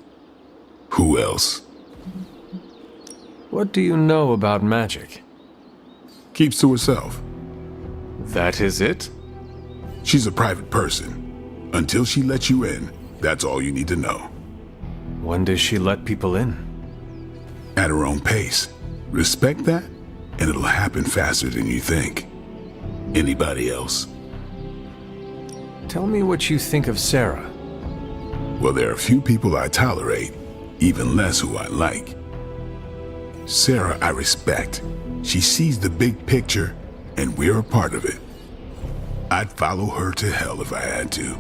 Who else? What do you know about magic? Keeps to herself. That is it? She's a private person. Until she lets you in, that's all you need to know. When does she let people in? At her own pace. Respect that, and it'll happen faster than you think. Anybody else? Tell me what you think of Sarah. Well, there are few people I tolerate, even less who I like. Sarah, I respect. She sees the big picture, and we're a part of it. I'd follow her to hell if I had to.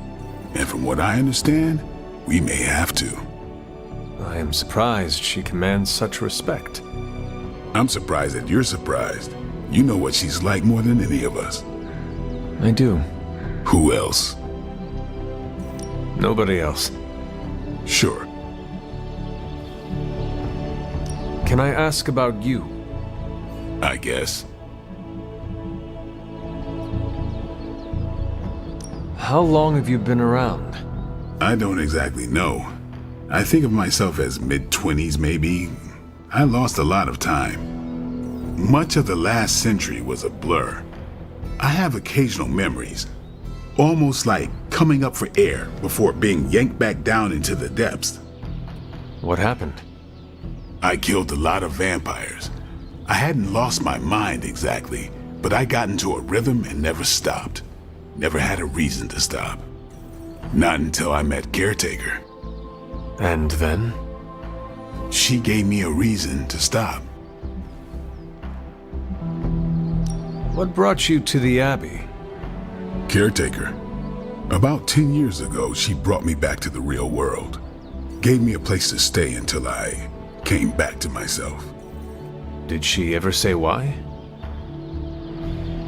And from what I understand, we may have to. I am surprised she commands such respect. I'm surprised that you're surprised. You know what she's like more than any of us. I do. Who else? Nobody else. Sure. Can I ask about you? I guess. How long have you been around? I don't exactly know. I think of myself as mid-20s maybe. I lost a lot of time. Much of the last century was a blur. I have occasional memories, almost like coming up for air before being yanked back down into the depths. What happened? I killed a lot of vampires. I hadn't lost my mind exactly, but I got into a rhythm and never stopped. Never had a reason to stop. Not until I met Caretaker. And then? She gave me a reason to stop. What brought you to the Abbey? Caretaker. About 10 years ago, she brought me back to the real world. Gave me a place to stay until I came back to myself. Did she ever say why?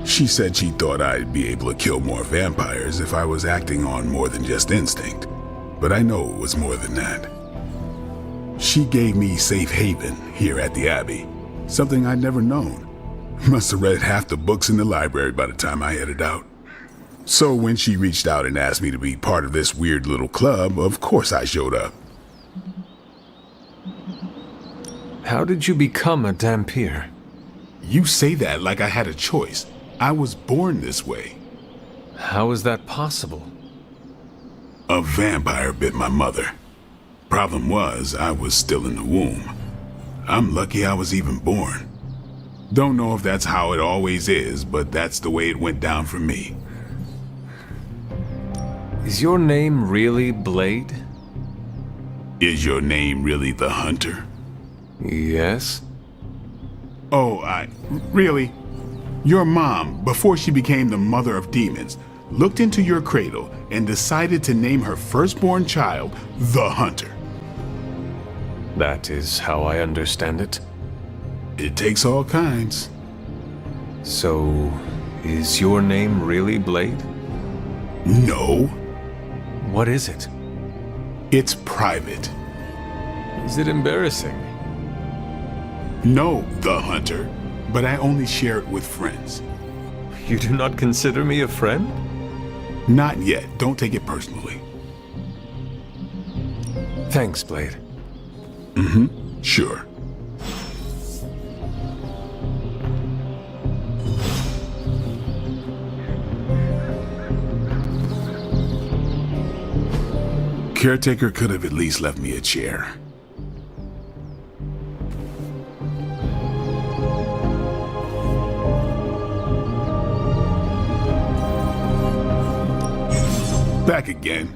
She said she thought I'd be able to kill more vampires if I was acting on more than just instinct. But I know it was more than that. She gave me safe haven here at the Abbey, something I'd never known. Must have read half the books in the library by the time I headed out. So when she reached out and asked me to be part of this weird little club, of course I showed up. How did you become a Dhampir? You say that like I had a choice. I was born this way. How is that possible? A vampire bit my mother. Problem was, I was still in the womb. I'm lucky I was even born. Don't know if that's how it always is, but that's the way it went down for me. Is your name really Blade? Is your name really the Hunter? Yes. Oh, really? Your mom, before she became the mother of demons, looked into your cradle and decided to name her firstborn child the Hunter. That is how I understand it. It takes all kinds. So, is your name really Blade? No. What is it? It's private. Is it embarrassing? No, the Hunter, but I only share it with friends. You do not consider me a friend? Not yet. Don't take it personally. Thanks, Blade. Sure. Caretaker could have at least left me a chair. Back again.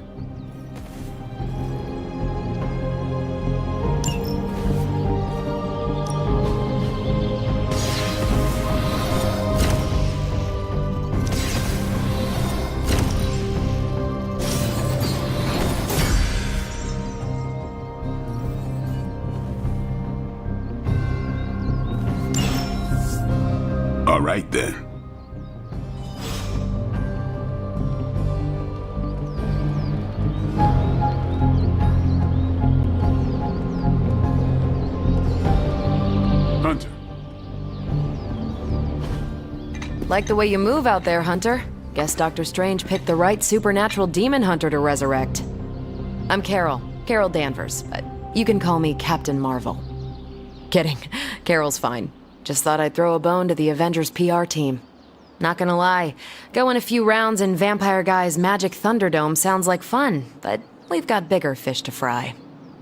All right then. Hunter. Like the way you move out there, Hunter. Guess Dr. Strange picked the right supernatural demon hunter to resurrect. I'm Carol Danvers. You can call me Captain Marvel. Kidding, Carol's fine. Just thought I'd throw a bone to the Avengers PR team. Not gonna lie, going a few rounds in Vampire Guy's Magic Thunderdome sounds like fun, but we've got bigger fish to fry.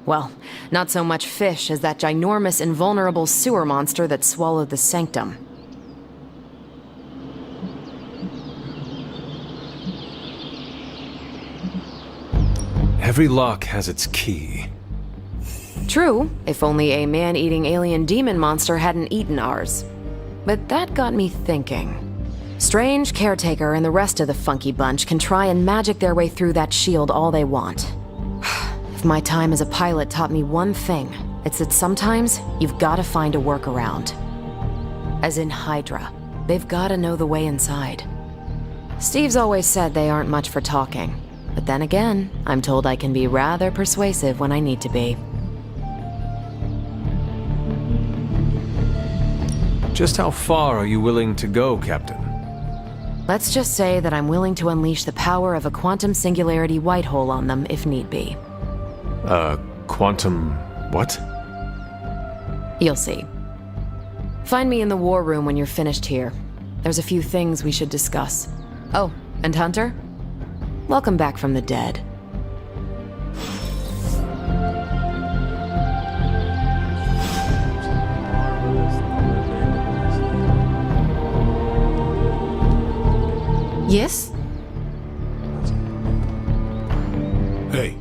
Well, not so much fish as that ginormous invulnerable sewer monster that swallowed the Sanctum. Every lock has its key. True, if only a man-eating alien demon monster hadn't eaten ours. But that got me thinking. Strange, Caretaker, and the rest of the funky bunch can try and magic their way through that shield all they want. If my time as a pilot taught me one thing, it's that sometimes you've gotta find a workaround. As in Hydra, they've gotta know the way inside. Steve's always said they aren't much for talking. But then again, I'm told I can be rather persuasive when I need to be. Just how far are you willing to go, Captain? Let's just say that I'm willing to unleash the power of a quantum singularity white hole on them if need be. Quantum... what? You'll see. Find me in the war room when you're finished here. There's a few things we should discuss. Oh, and Hunter? Welcome back from the dead. Yes? Hey.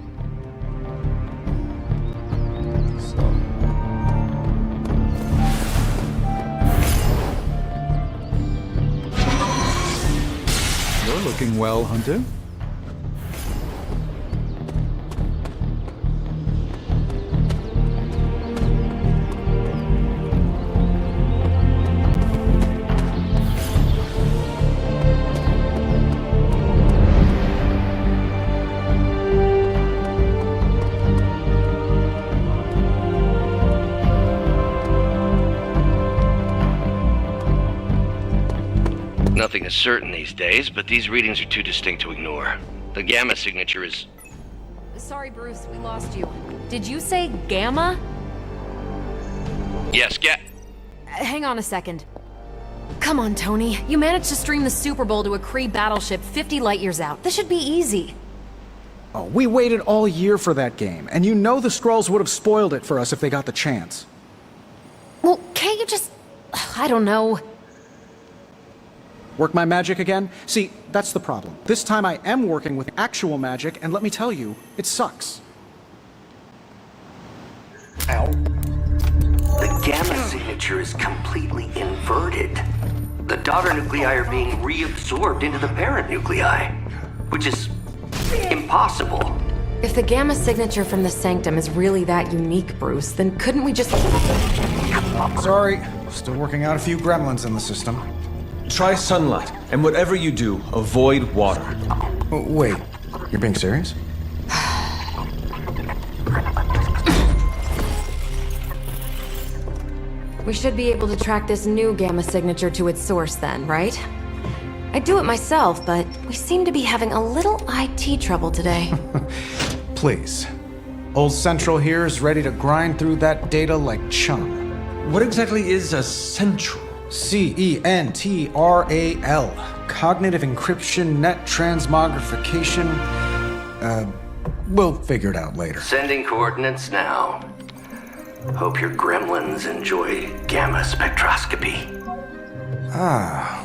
You're looking well, Hunter. Nothing is certain these days, but these readings are too distinct to ignore. The gamma signature is... Sorry, Bruce, we lost you. Did you say Gamma? Yes, Hang on a second. Come on, Tony. You managed to stream the Super Bowl to a Kree battleship 50 light-years out. This should be easy. Oh, we waited all year for that game, and you know the Skrulls would have spoiled it for us if they got the chance. Well, can't you just... I don't know... Work my magic again? See, that's the problem. This time I am working with actual magic, and let me tell you, it sucks. Ow. The gamma signature is completely inverted. The daughter nuclei are being reabsorbed into the parent nuclei, which is impossible. If the gamma signature from the Sanctum is really that unique, Bruce, then couldn't we just... Sorry, still working out a few gremlins in the system. Try sunlight, and whatever you do, avoid water. Wait, you're being serious? We should be able to track this new gamma signature to its source then, right? I'd do it myself, but we seem to be having a little IT trouble today. Please. Old Central here is ready to grind through that data like chum. What exactly is a Central? CENTRAL. Cognitive Encryption Net Transmogrification. We'll figure it out later. Sending coordinates now. Hope your gremlins enjoy gamma spectroscopy.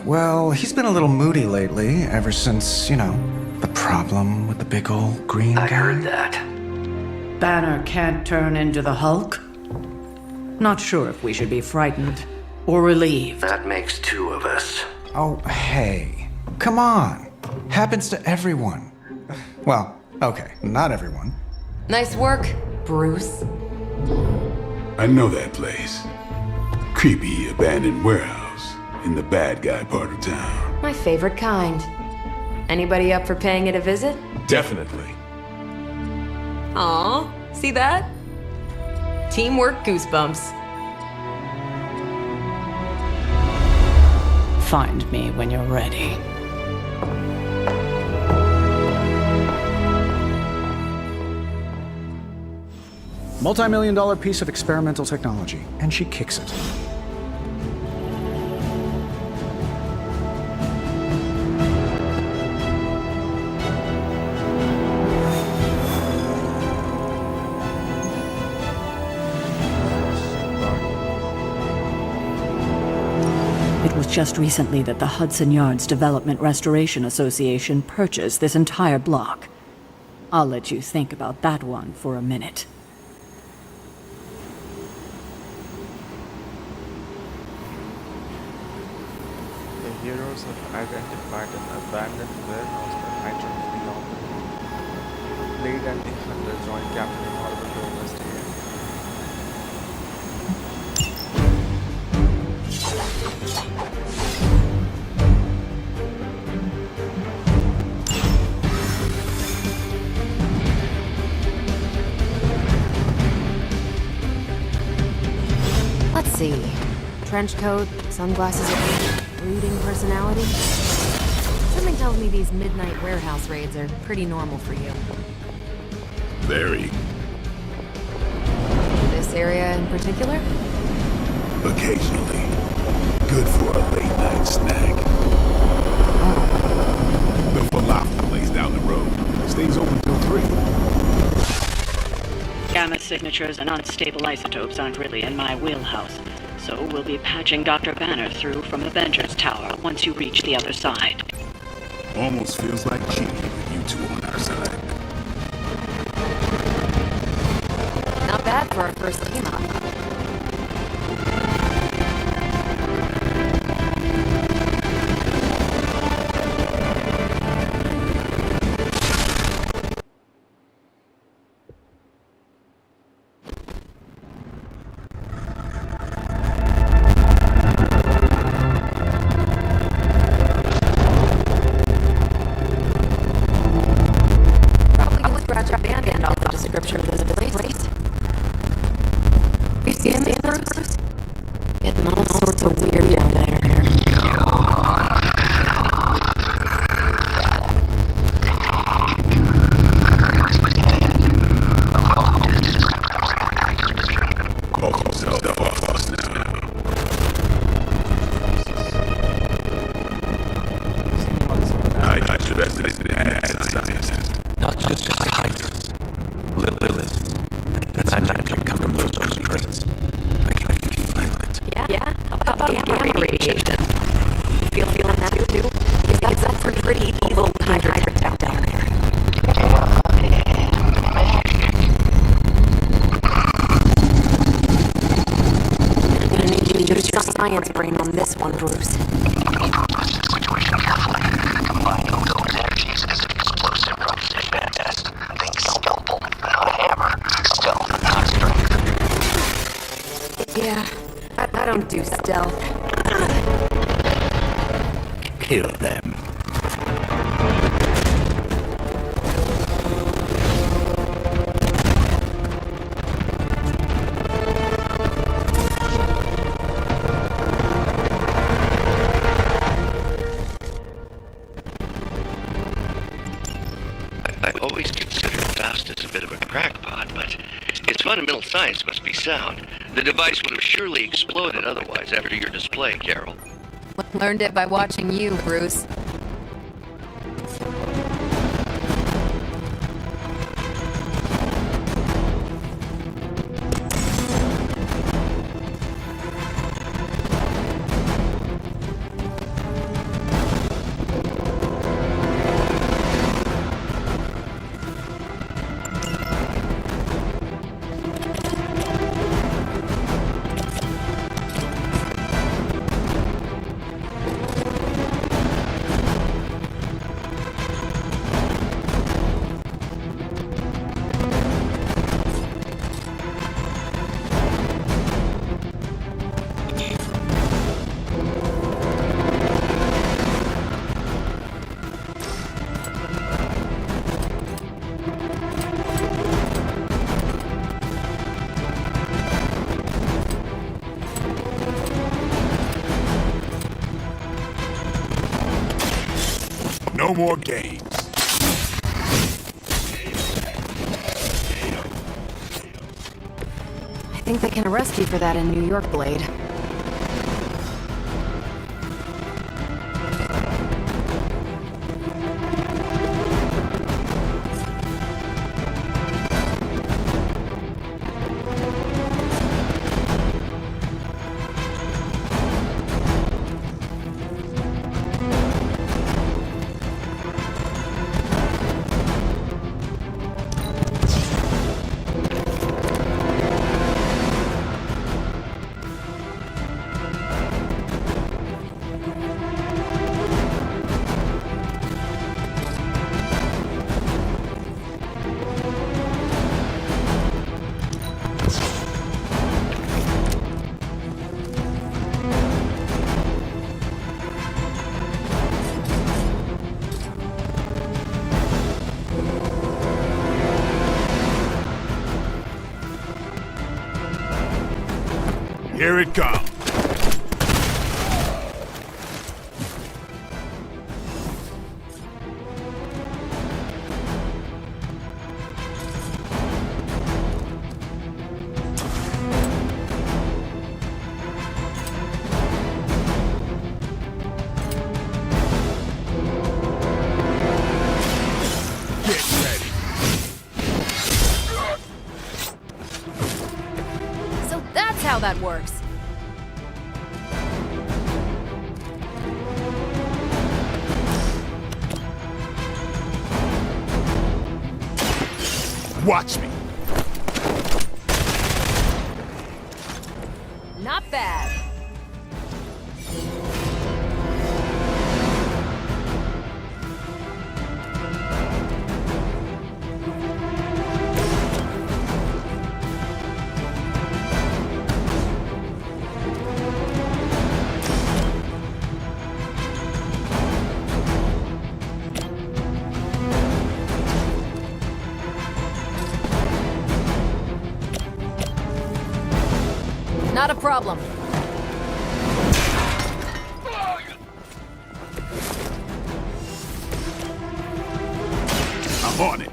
Well, he's been a little moody lately, ever since, the problem with the big old green guy. I heard that. Banner can't turn into the Hulk? Not sure if we should be frightened or relieved. That makes two of us. Oh, hey. Come on. Happens to everyone. Well, okay, not everyone. Nice work, Bruce. I know that place. Creepy abandoned warehouse in the bad guy part of town. My favorite kind. Anybody up for paying it a visit? Definitely. Aw, see that? Teamwork goosebumps. Find me when you're ready. Multi-million-dollar piece of experimental technology, and she kicks it. It was just recently that the Hudson Yards Development Restoration Association purchased this entire block. I'll let you think about that one for a minute. The heroes have identified an abandoned warehouse that Hydra belonged. Blade and the Hunter join Captain Marvel to investigate. Let's see. Trench coat, sunglasses, brooding personality. Something tells me these midnight warehouse raids are pretty normal for you. Very. This area in particular? Occasionally. Good for a late night snack. The falafel place down the road stays open till 3. Gamma signatures and unstable isotopes aren't really in my wheelhouse, so we'll be patching Dr. Banner through from Avengers Tower once you reach the other side. Almost feels like cheating with you two on our side. Not bad for our first team up. Science brain on this one, Bruce. Situation carefully. Combine those energies as an explosive precision test. Think scalpel, not a hammer. Stealth, not strength. Yeah, I don't do stealth. Kill them. Fundamental science must be sound. The device would have surely exploded otherwise after your display, Carol. Learned it by watching you, Bruce. No more games. think they can arrest you for that in New York, Blade. Here it comes. So that's how that works. Watch me. Not bad. Not a problem. I'm on it.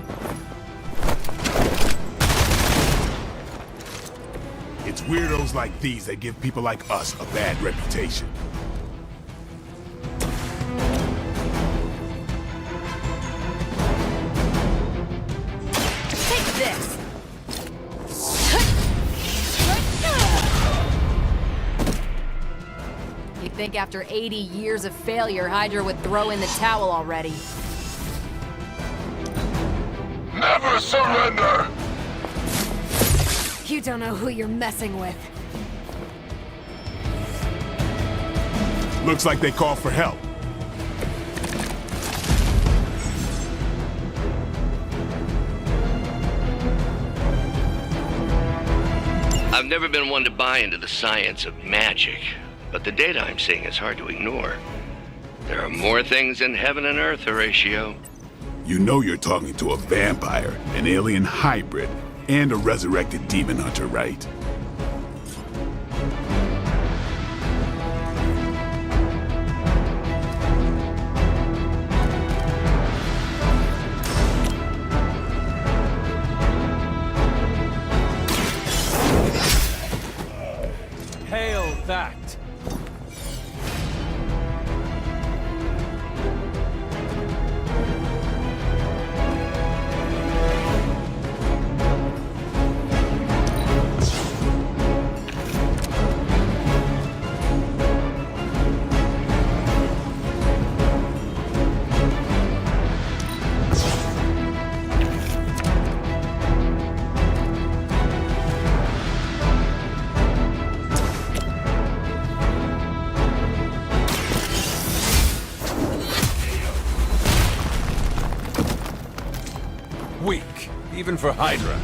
It's weirdos like these that give people like us a bad reputation. Take this. You'd think after 80 years of failure, Hydra would throw in the towel already. Never surrender! You don't know who you're messing with. Looks like they call for help. I've never been one to buy into the science of magic, but the data I'm seeing is hard to ignore. There are more things in heaven and earth, Horatio. You know you're talking to a vampire, an alien hybrid, and a resurrected demon hunter, right? Hail that! Weak, even for Hydra.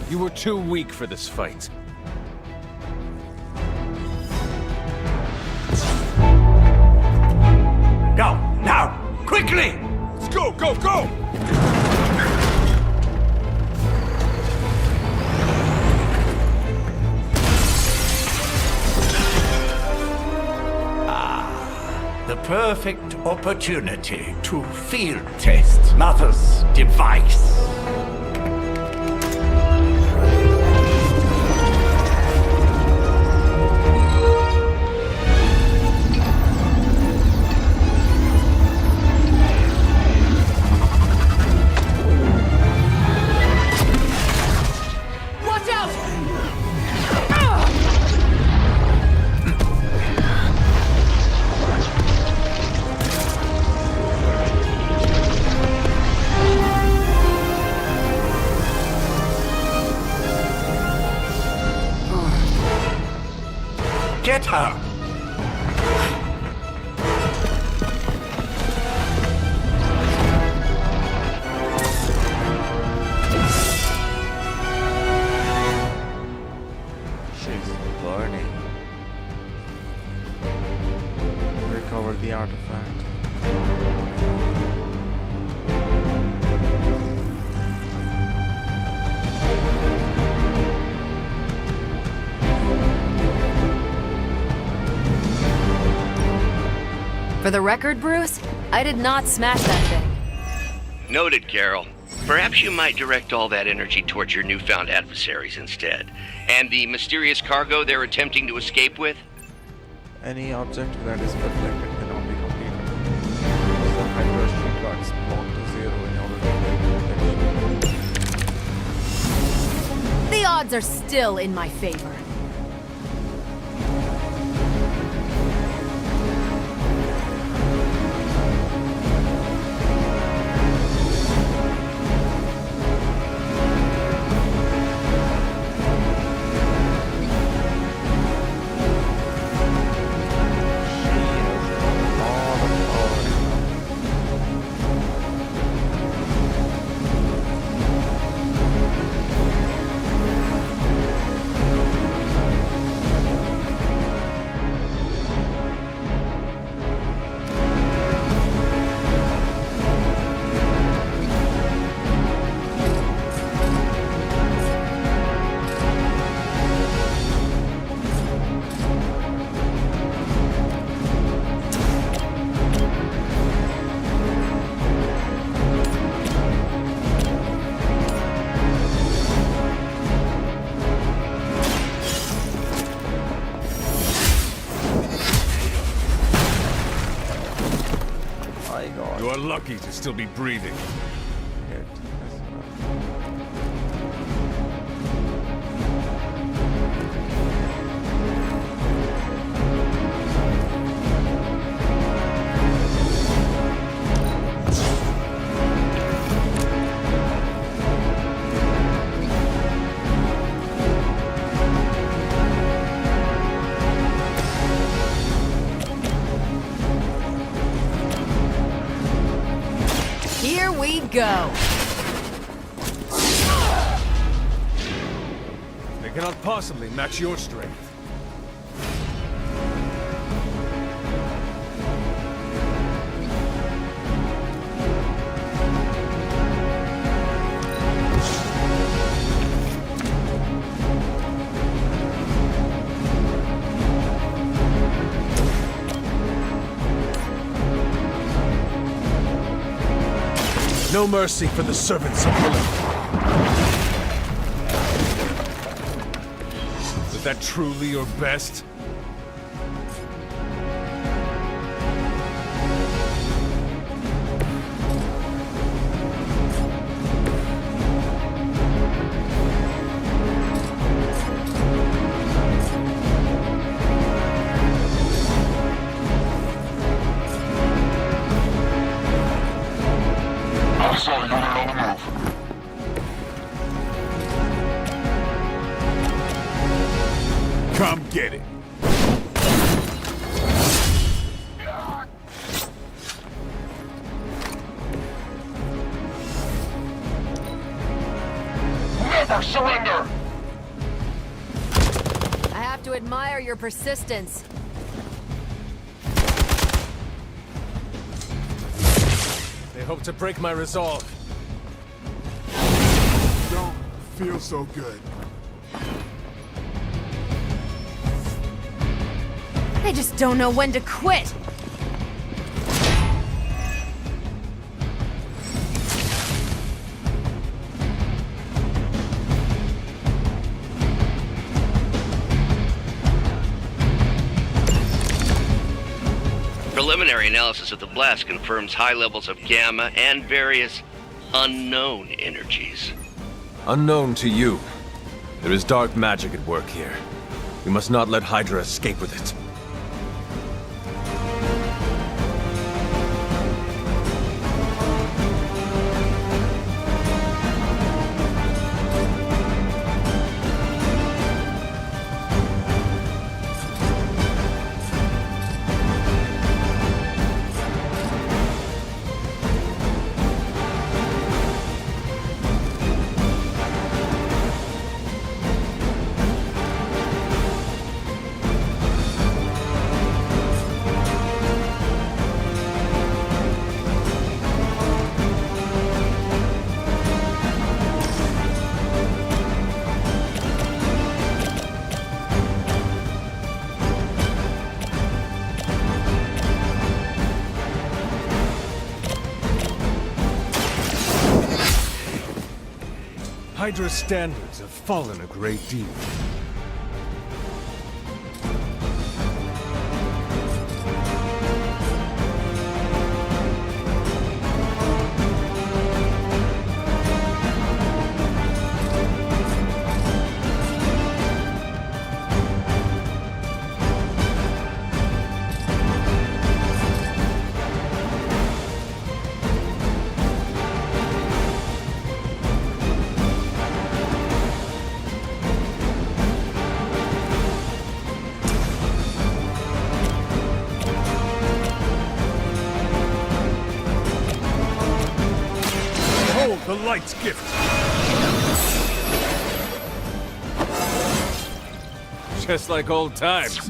You were too weak for this fight. Go, now, quickly! Let's go, go, go! perfect opportunity to field test Mother's device. Watch out! Get her! She's burning. Recover the artifact. For the record, Bruce, I did not smash that thing. Noted, Carol. Perhaps you might direct all that energy towards your newfound adversaries instead. And the mysterious cargo they're attempting to escape with? Any object that is reflected cannot be completed. The Hydra street got spawned to 0 in order to break detection. The odds are still in my favor. You're lucky to still be breathing. Here we go. They cannot possibly match your strength. No mercy for the servants of Lilith. Was that truly your best? Come get it. Never surrender! I have to admire your persistence. They hope to break my resolve. Don't feel so good. They just don't know when to quit. Preliminary analysis of the blast confirms high levels of gamma and various unknown energies. Unknown to you. There is dark magic at work here. We must not let Hydra escape with it. Hydra's standards have fallen a great deal. The light's gift. Just like old times.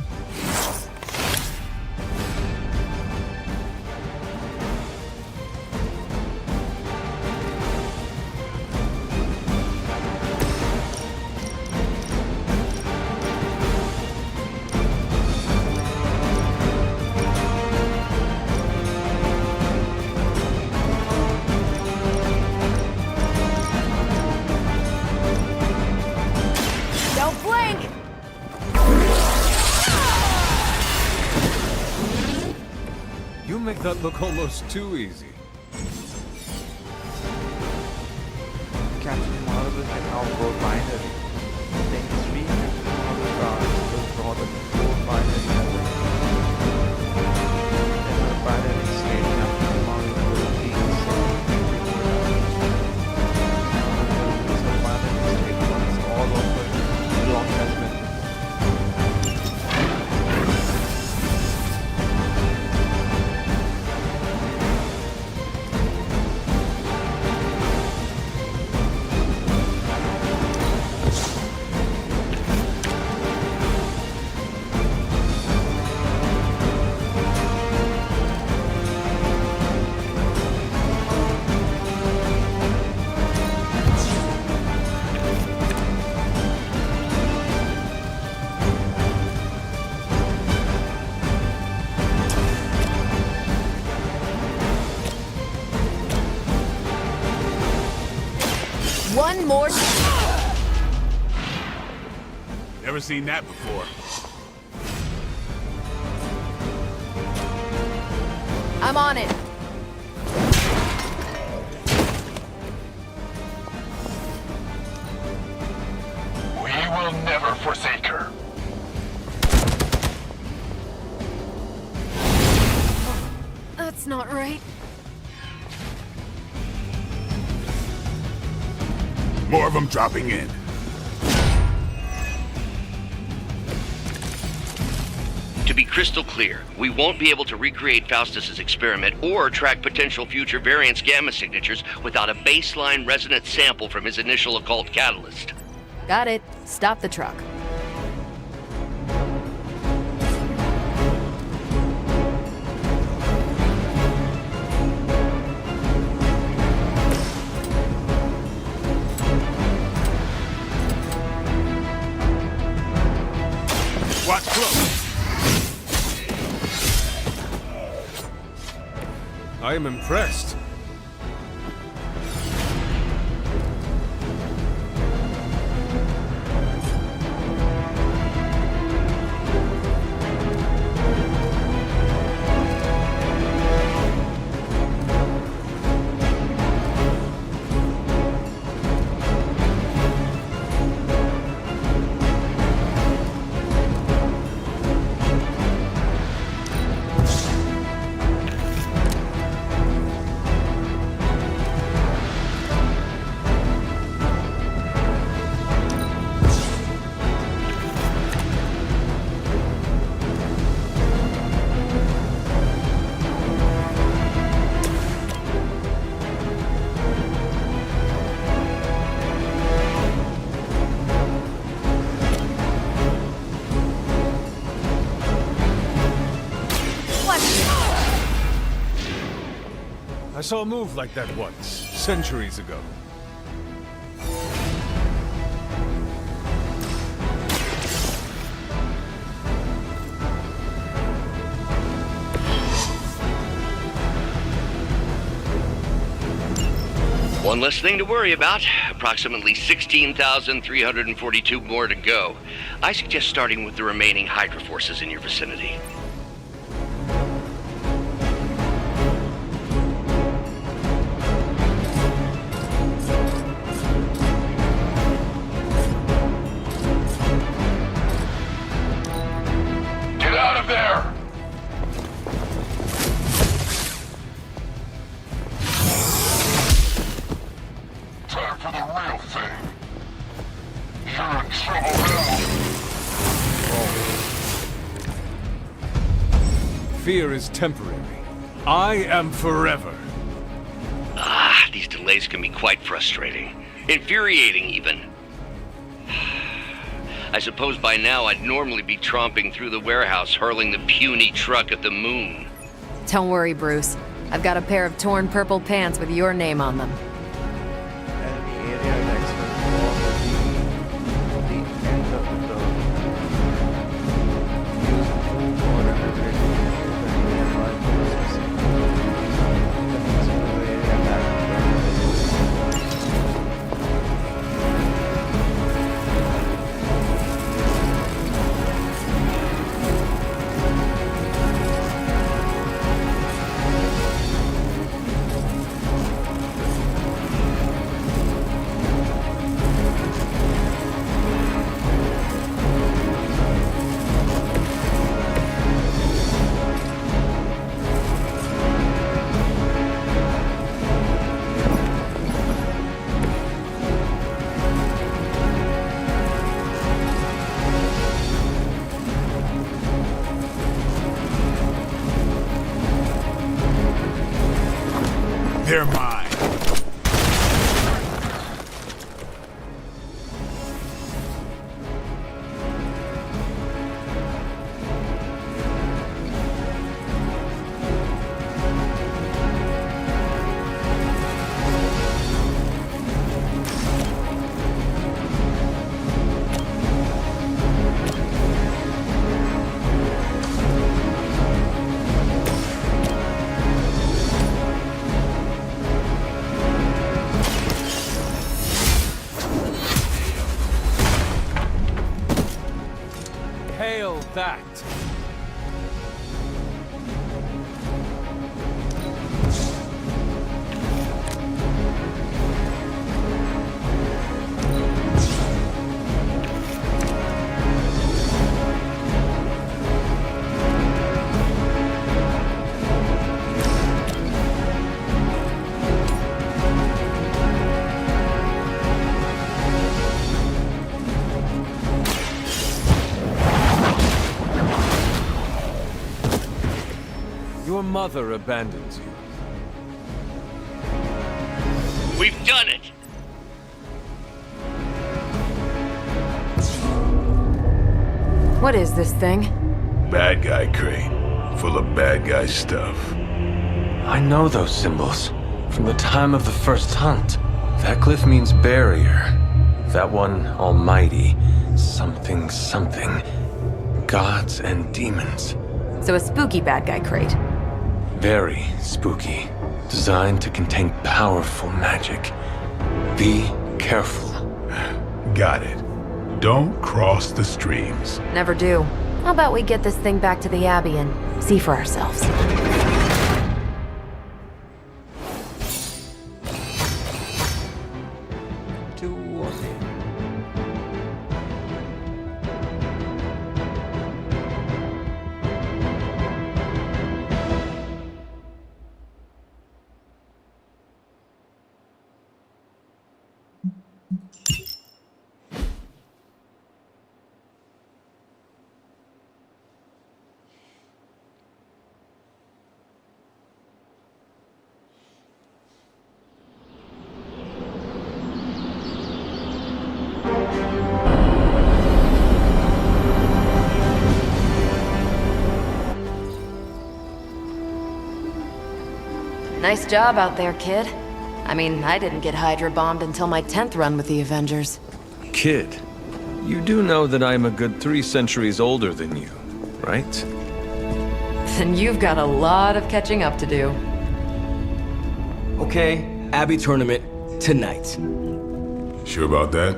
You make that look almost too easy. Captain Marvel can now go binary. Then 3 Captain Marvel cards will draw the 4 binary elements. In the binary state, Captain Marvel will deal some binary state once all of the block has been. One more. Never seen that before. I'm on it. We will never forsake her. That's not right. More of them dropping in. To be crystal clear, we won't be able to recreate Faustus's experiment or track potential future variants' gamma signatures without a baseline resonance sample from his initial occult catalyst. Got it. Stop the truck. Watch close. I am impressed. saw a move like that once, centuries ago. One less thing to worry about. Approximately 16,342 more to go. I suggest starting with the remaining Hydra forces in your vicinity. Get out of there! Time for the real thing. You're in trouble now. Fear is temporary. I am forever. Ah, these delays can be quite frustrating. Infuriating, even. I suppose by now I'd normally be tromping through the warehouse hurling the puny truck at the moon. Don't worry, Bruce. I've got a pair of torn purple pants with your name on them. Enemy area attachment for the end of the turn. Use move or ability to nearby process. The physical area attachment. They're mine. Hail that! Your mother abandons you. We've done it! What is this thing? Bad guy crate. Full of bad guy stuff. I know those symbols from the time of the first hunt. That glyph means barrier. That one, almighty. Something, something. Gods and demons. So a spooky bad guy crate. Very spooky. Designed to contain powerful magic. Be careful. Got it. Don't cross the streams. Never do. How about we get this thing back to the Abbey and see for ourselves? Nice job out there, kid. I mean, I didn't get Hydra bombed until my 10th run with the Avengers. Kid, you do know that I'm a good 3 centuries older than you, right? Then you've got a lot of catching up to do. Okay, Abby tournament tonight. Sure about that?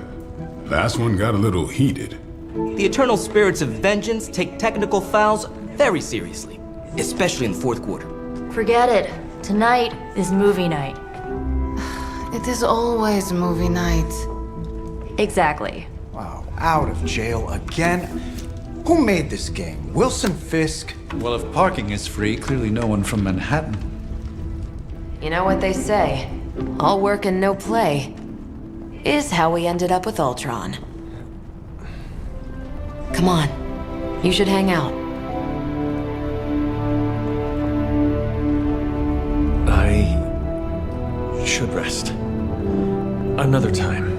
Last one got a little heated. The Eternal Spirits of Vengeance take technical fouls very seriously, especially in the fourth quarter. Forget it. Tonight is movie night. It is always movie night. Exactly. Wow, out of jail again? Who made this game? Wilson Fisk? Well, if parking is free, clearly no one from Manhattan. You know what they say? All work and no play is how we ended up with Ultron. Come on, you should hang out. I should rest. Another time.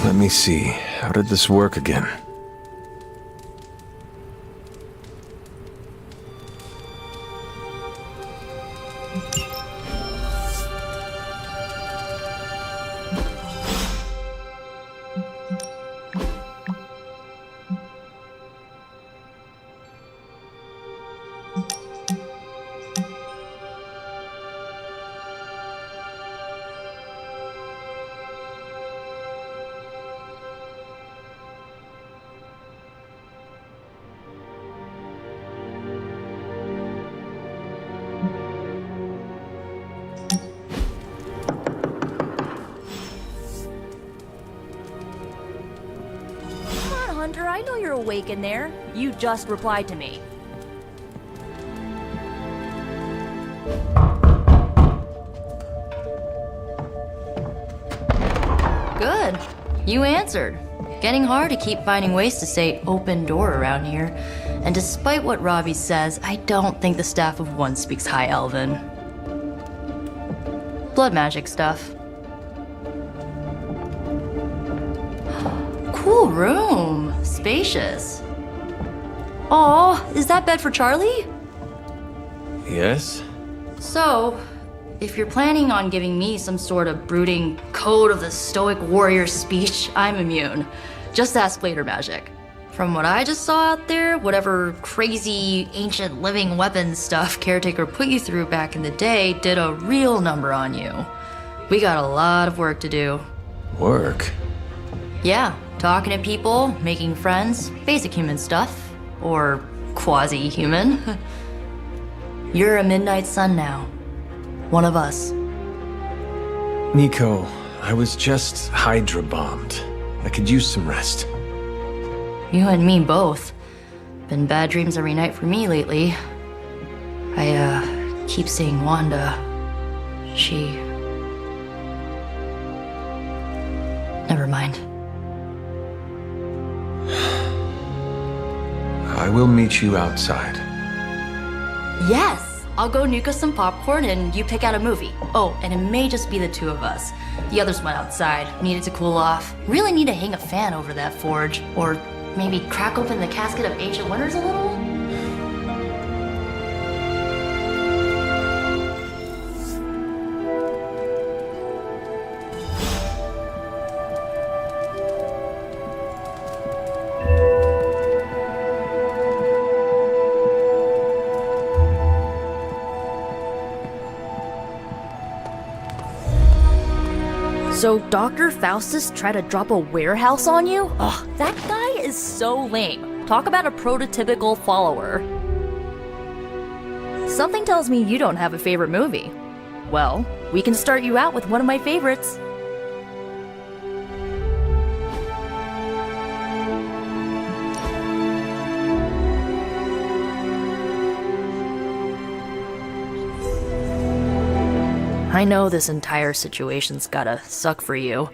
Let me see. How did this work again? Hunter, I know you're awake in there. You just replied to me. Good. You answered. Getting hard to keep finding ways to say open door around here. And despite what Robbie says, I don't think the staff of One speaks High Elven. Blood magic stuff. Cool room. Spacious. Aw, is that bed for Charlie? Yes? So, if you're planning on giving me some sort of brooding code of the stoic warrior speech, I'm immune. Just ask Blader Magic. From what I just saw out there, whatever crazy ancient living weapons stuff Caretaker put you through back in the day did a real number on you. We got a lot of work to do. Work? Yeah, talking to people, making friends, basic human stuff. Or quasi-human. You're a Midnight Sun now. One of us. Nico, I was just Hydra bombed. I could use some rest. You and me both. Been bad dreams every night for me lately. I, keep seeing Wanda. She... Never mind. I will meet you outside. Yes! I'll go nuke us some popcorn and you pick out a movie. Oh, and it may just be the two of us. The others went outside, needed to cool off. Really need to hang a fan over that forge. Or maybe crack open the casket of ancient wonders a little? So Dr. Faustus tried to drop a warehouse on you? Ugh, that guy is so lame. Talk about a prototypical follower. Something tells me you don't have a favorite movie. Well, we can start you out with one of my favorites. I know this entire situation's gotta suck for you.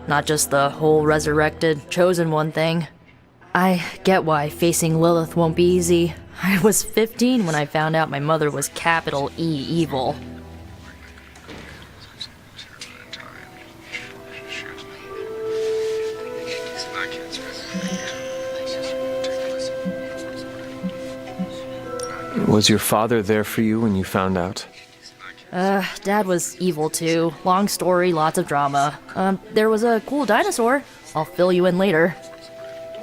Not just the whole resurrected, chosen one thing. I get why facing Lilith won't be easy. I was 15 when I found out my mother was capital E evil. Was your father there for you when you found out? Dad was evil too. Long story, lots of drama. There was a cool dinosaur. I'll fill you in later.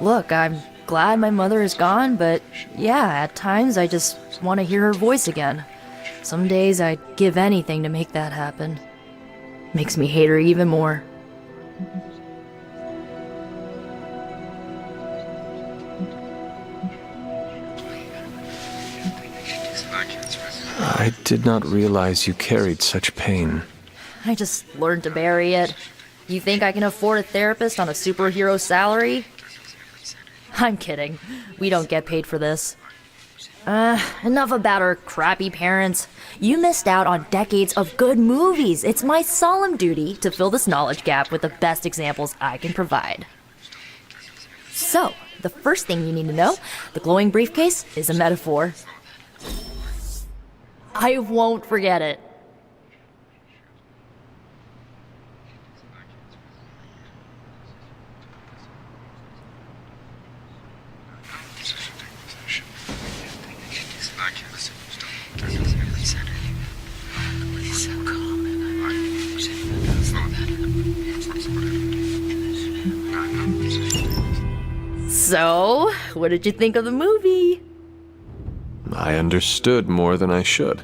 Look, I'm glad my mother is gone, but yeah, at times I just want to hear her voice again. Some days I'd give anything to make that happen. Makes me hate her even more. I did not realize you carried such pain. I just learned to bury it. You think I can afford a therapist on a superhero salary? I'm kidding. We don't get paid for this. Enough about our crappy parents. You missed out on decades of good movies. It's my solemn duty to fill this knowledge gap with the best examples I can provide. So, the first thing you need to know, the glowing briefcase is a metaphor. I won't forget it. So, what did you think of the movie? I understood more than I should.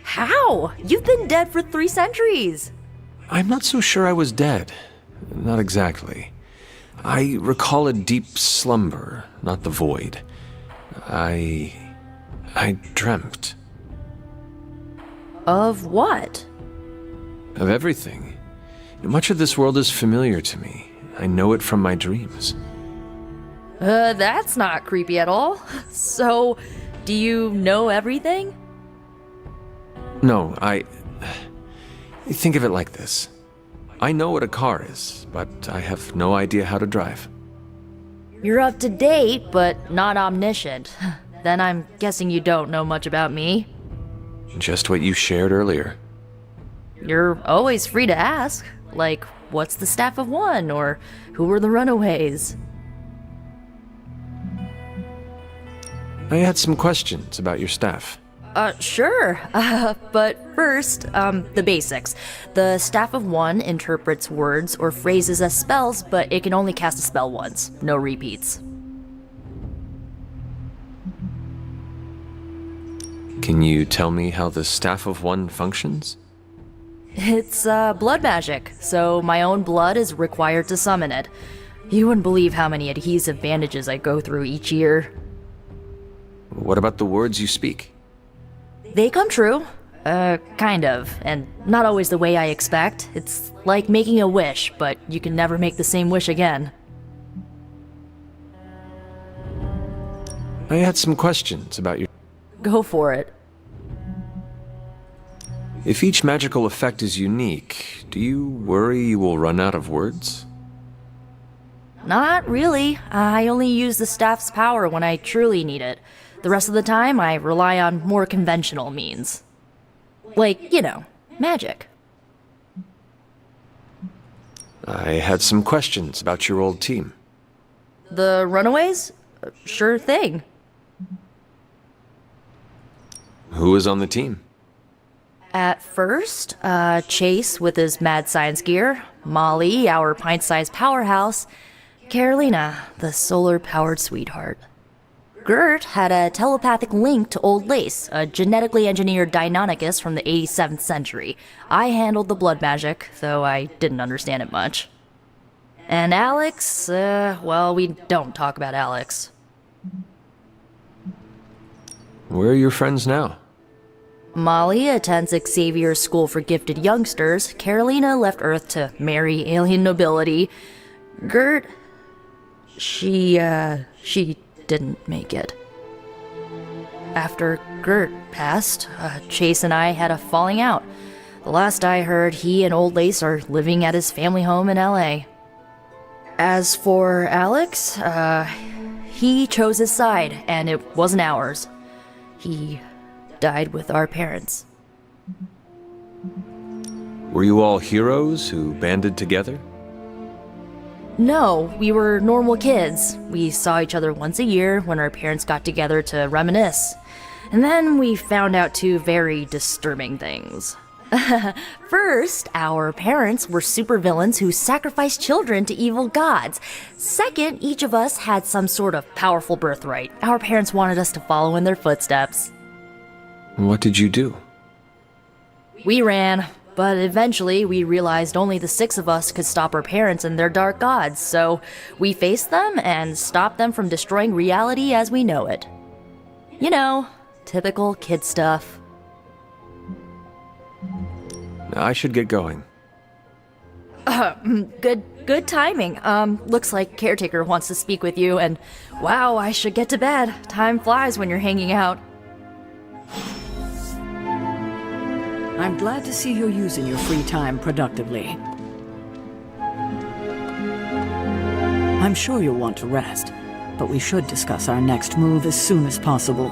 How? You've been dead for 3 centuries. I'm not so sure I was dead. Not exactly. I recall a deep slumber, not the void. I dreamt. Of what? Of everything. Much of this world is familiar to me. I know it from my dreams. That's not creepy at all. So, do you know everything? No, think of it like this. I know what a car is, but I have no idea how to drive. You're up to date, but not omniscient. Then I'm guessing you don't know much about me. Just what you shared earlier. You're always free to ask. Like, what's the Staff of One? Or who were the Runaways? I had some questions about your staff. Sure. But first, the basics. The Staff of One interprets words or phrases as spells, but it can only cast a spell once. No repeats. Can you tell me how the Staff of One functions? It's, blood magic, so my own blood is required to summon it. You wouldn't believe how many adhesive bandages I go through each year. What about the words you speak? They come true. Kind of. And not always the way I expect. It's like making a wish, but you can never make the same wish again. I had some questions about your... Go for it. If each magical effect is unique, do you worry you will run out of words? Not really. I only use the staff's power when I truly need it. The rest of the time, I rely on more conventional means. Like, you know, magic. I had some questions about your old team. The Runaways? Sure thing. Who was on the team? At first, Chase with his mad science gear, Molly, our pint-sized powerhouse, Carolina, the solar-powered sweetheart. Gert had a telepathic link to Old Lace, a genetically engineered Deinonychus from the 87th century. I handled the blood magic, though I didn't understand it much. And Alex, well, we don't talk about Alex. Where are your friends now? Molly attends Xavier's School for Gifted Youngsters. Carolina left Earth to marry alien nobility. Gert, she didn't make it. After Gert passed, Chase and I had a falling out. The last I heard, he and Old Lace are living at his family home in LA. As for Alex, he chose his side, and it wasn't ours. He died with our parents. Were you all heroes who banded together? No, we were normal kids. We saw each other once a year when our parents got together to reminisce. And then we found out two very disturbing things. First, our parents were supervillains who sacrificed children to evil gods. Second, each of us had some sort of powerful birthright. Our parents wanted us to follow in their footsteps. What did you do? We ran, but eventually we realized only the 6 of us could stop our parents and their dark gods, so we faced them and stopped them from destroying reality as we know it. You know, typical kid stuff. I should get going. Good timing. Looks like Caretaker wants to speak with you, and wow, I should get to bed. Time flies when you're hanging out. I'm glad to see you're using your free time productively. I'm sure you'll want to rest, but we should discuss our next move as soon as possible.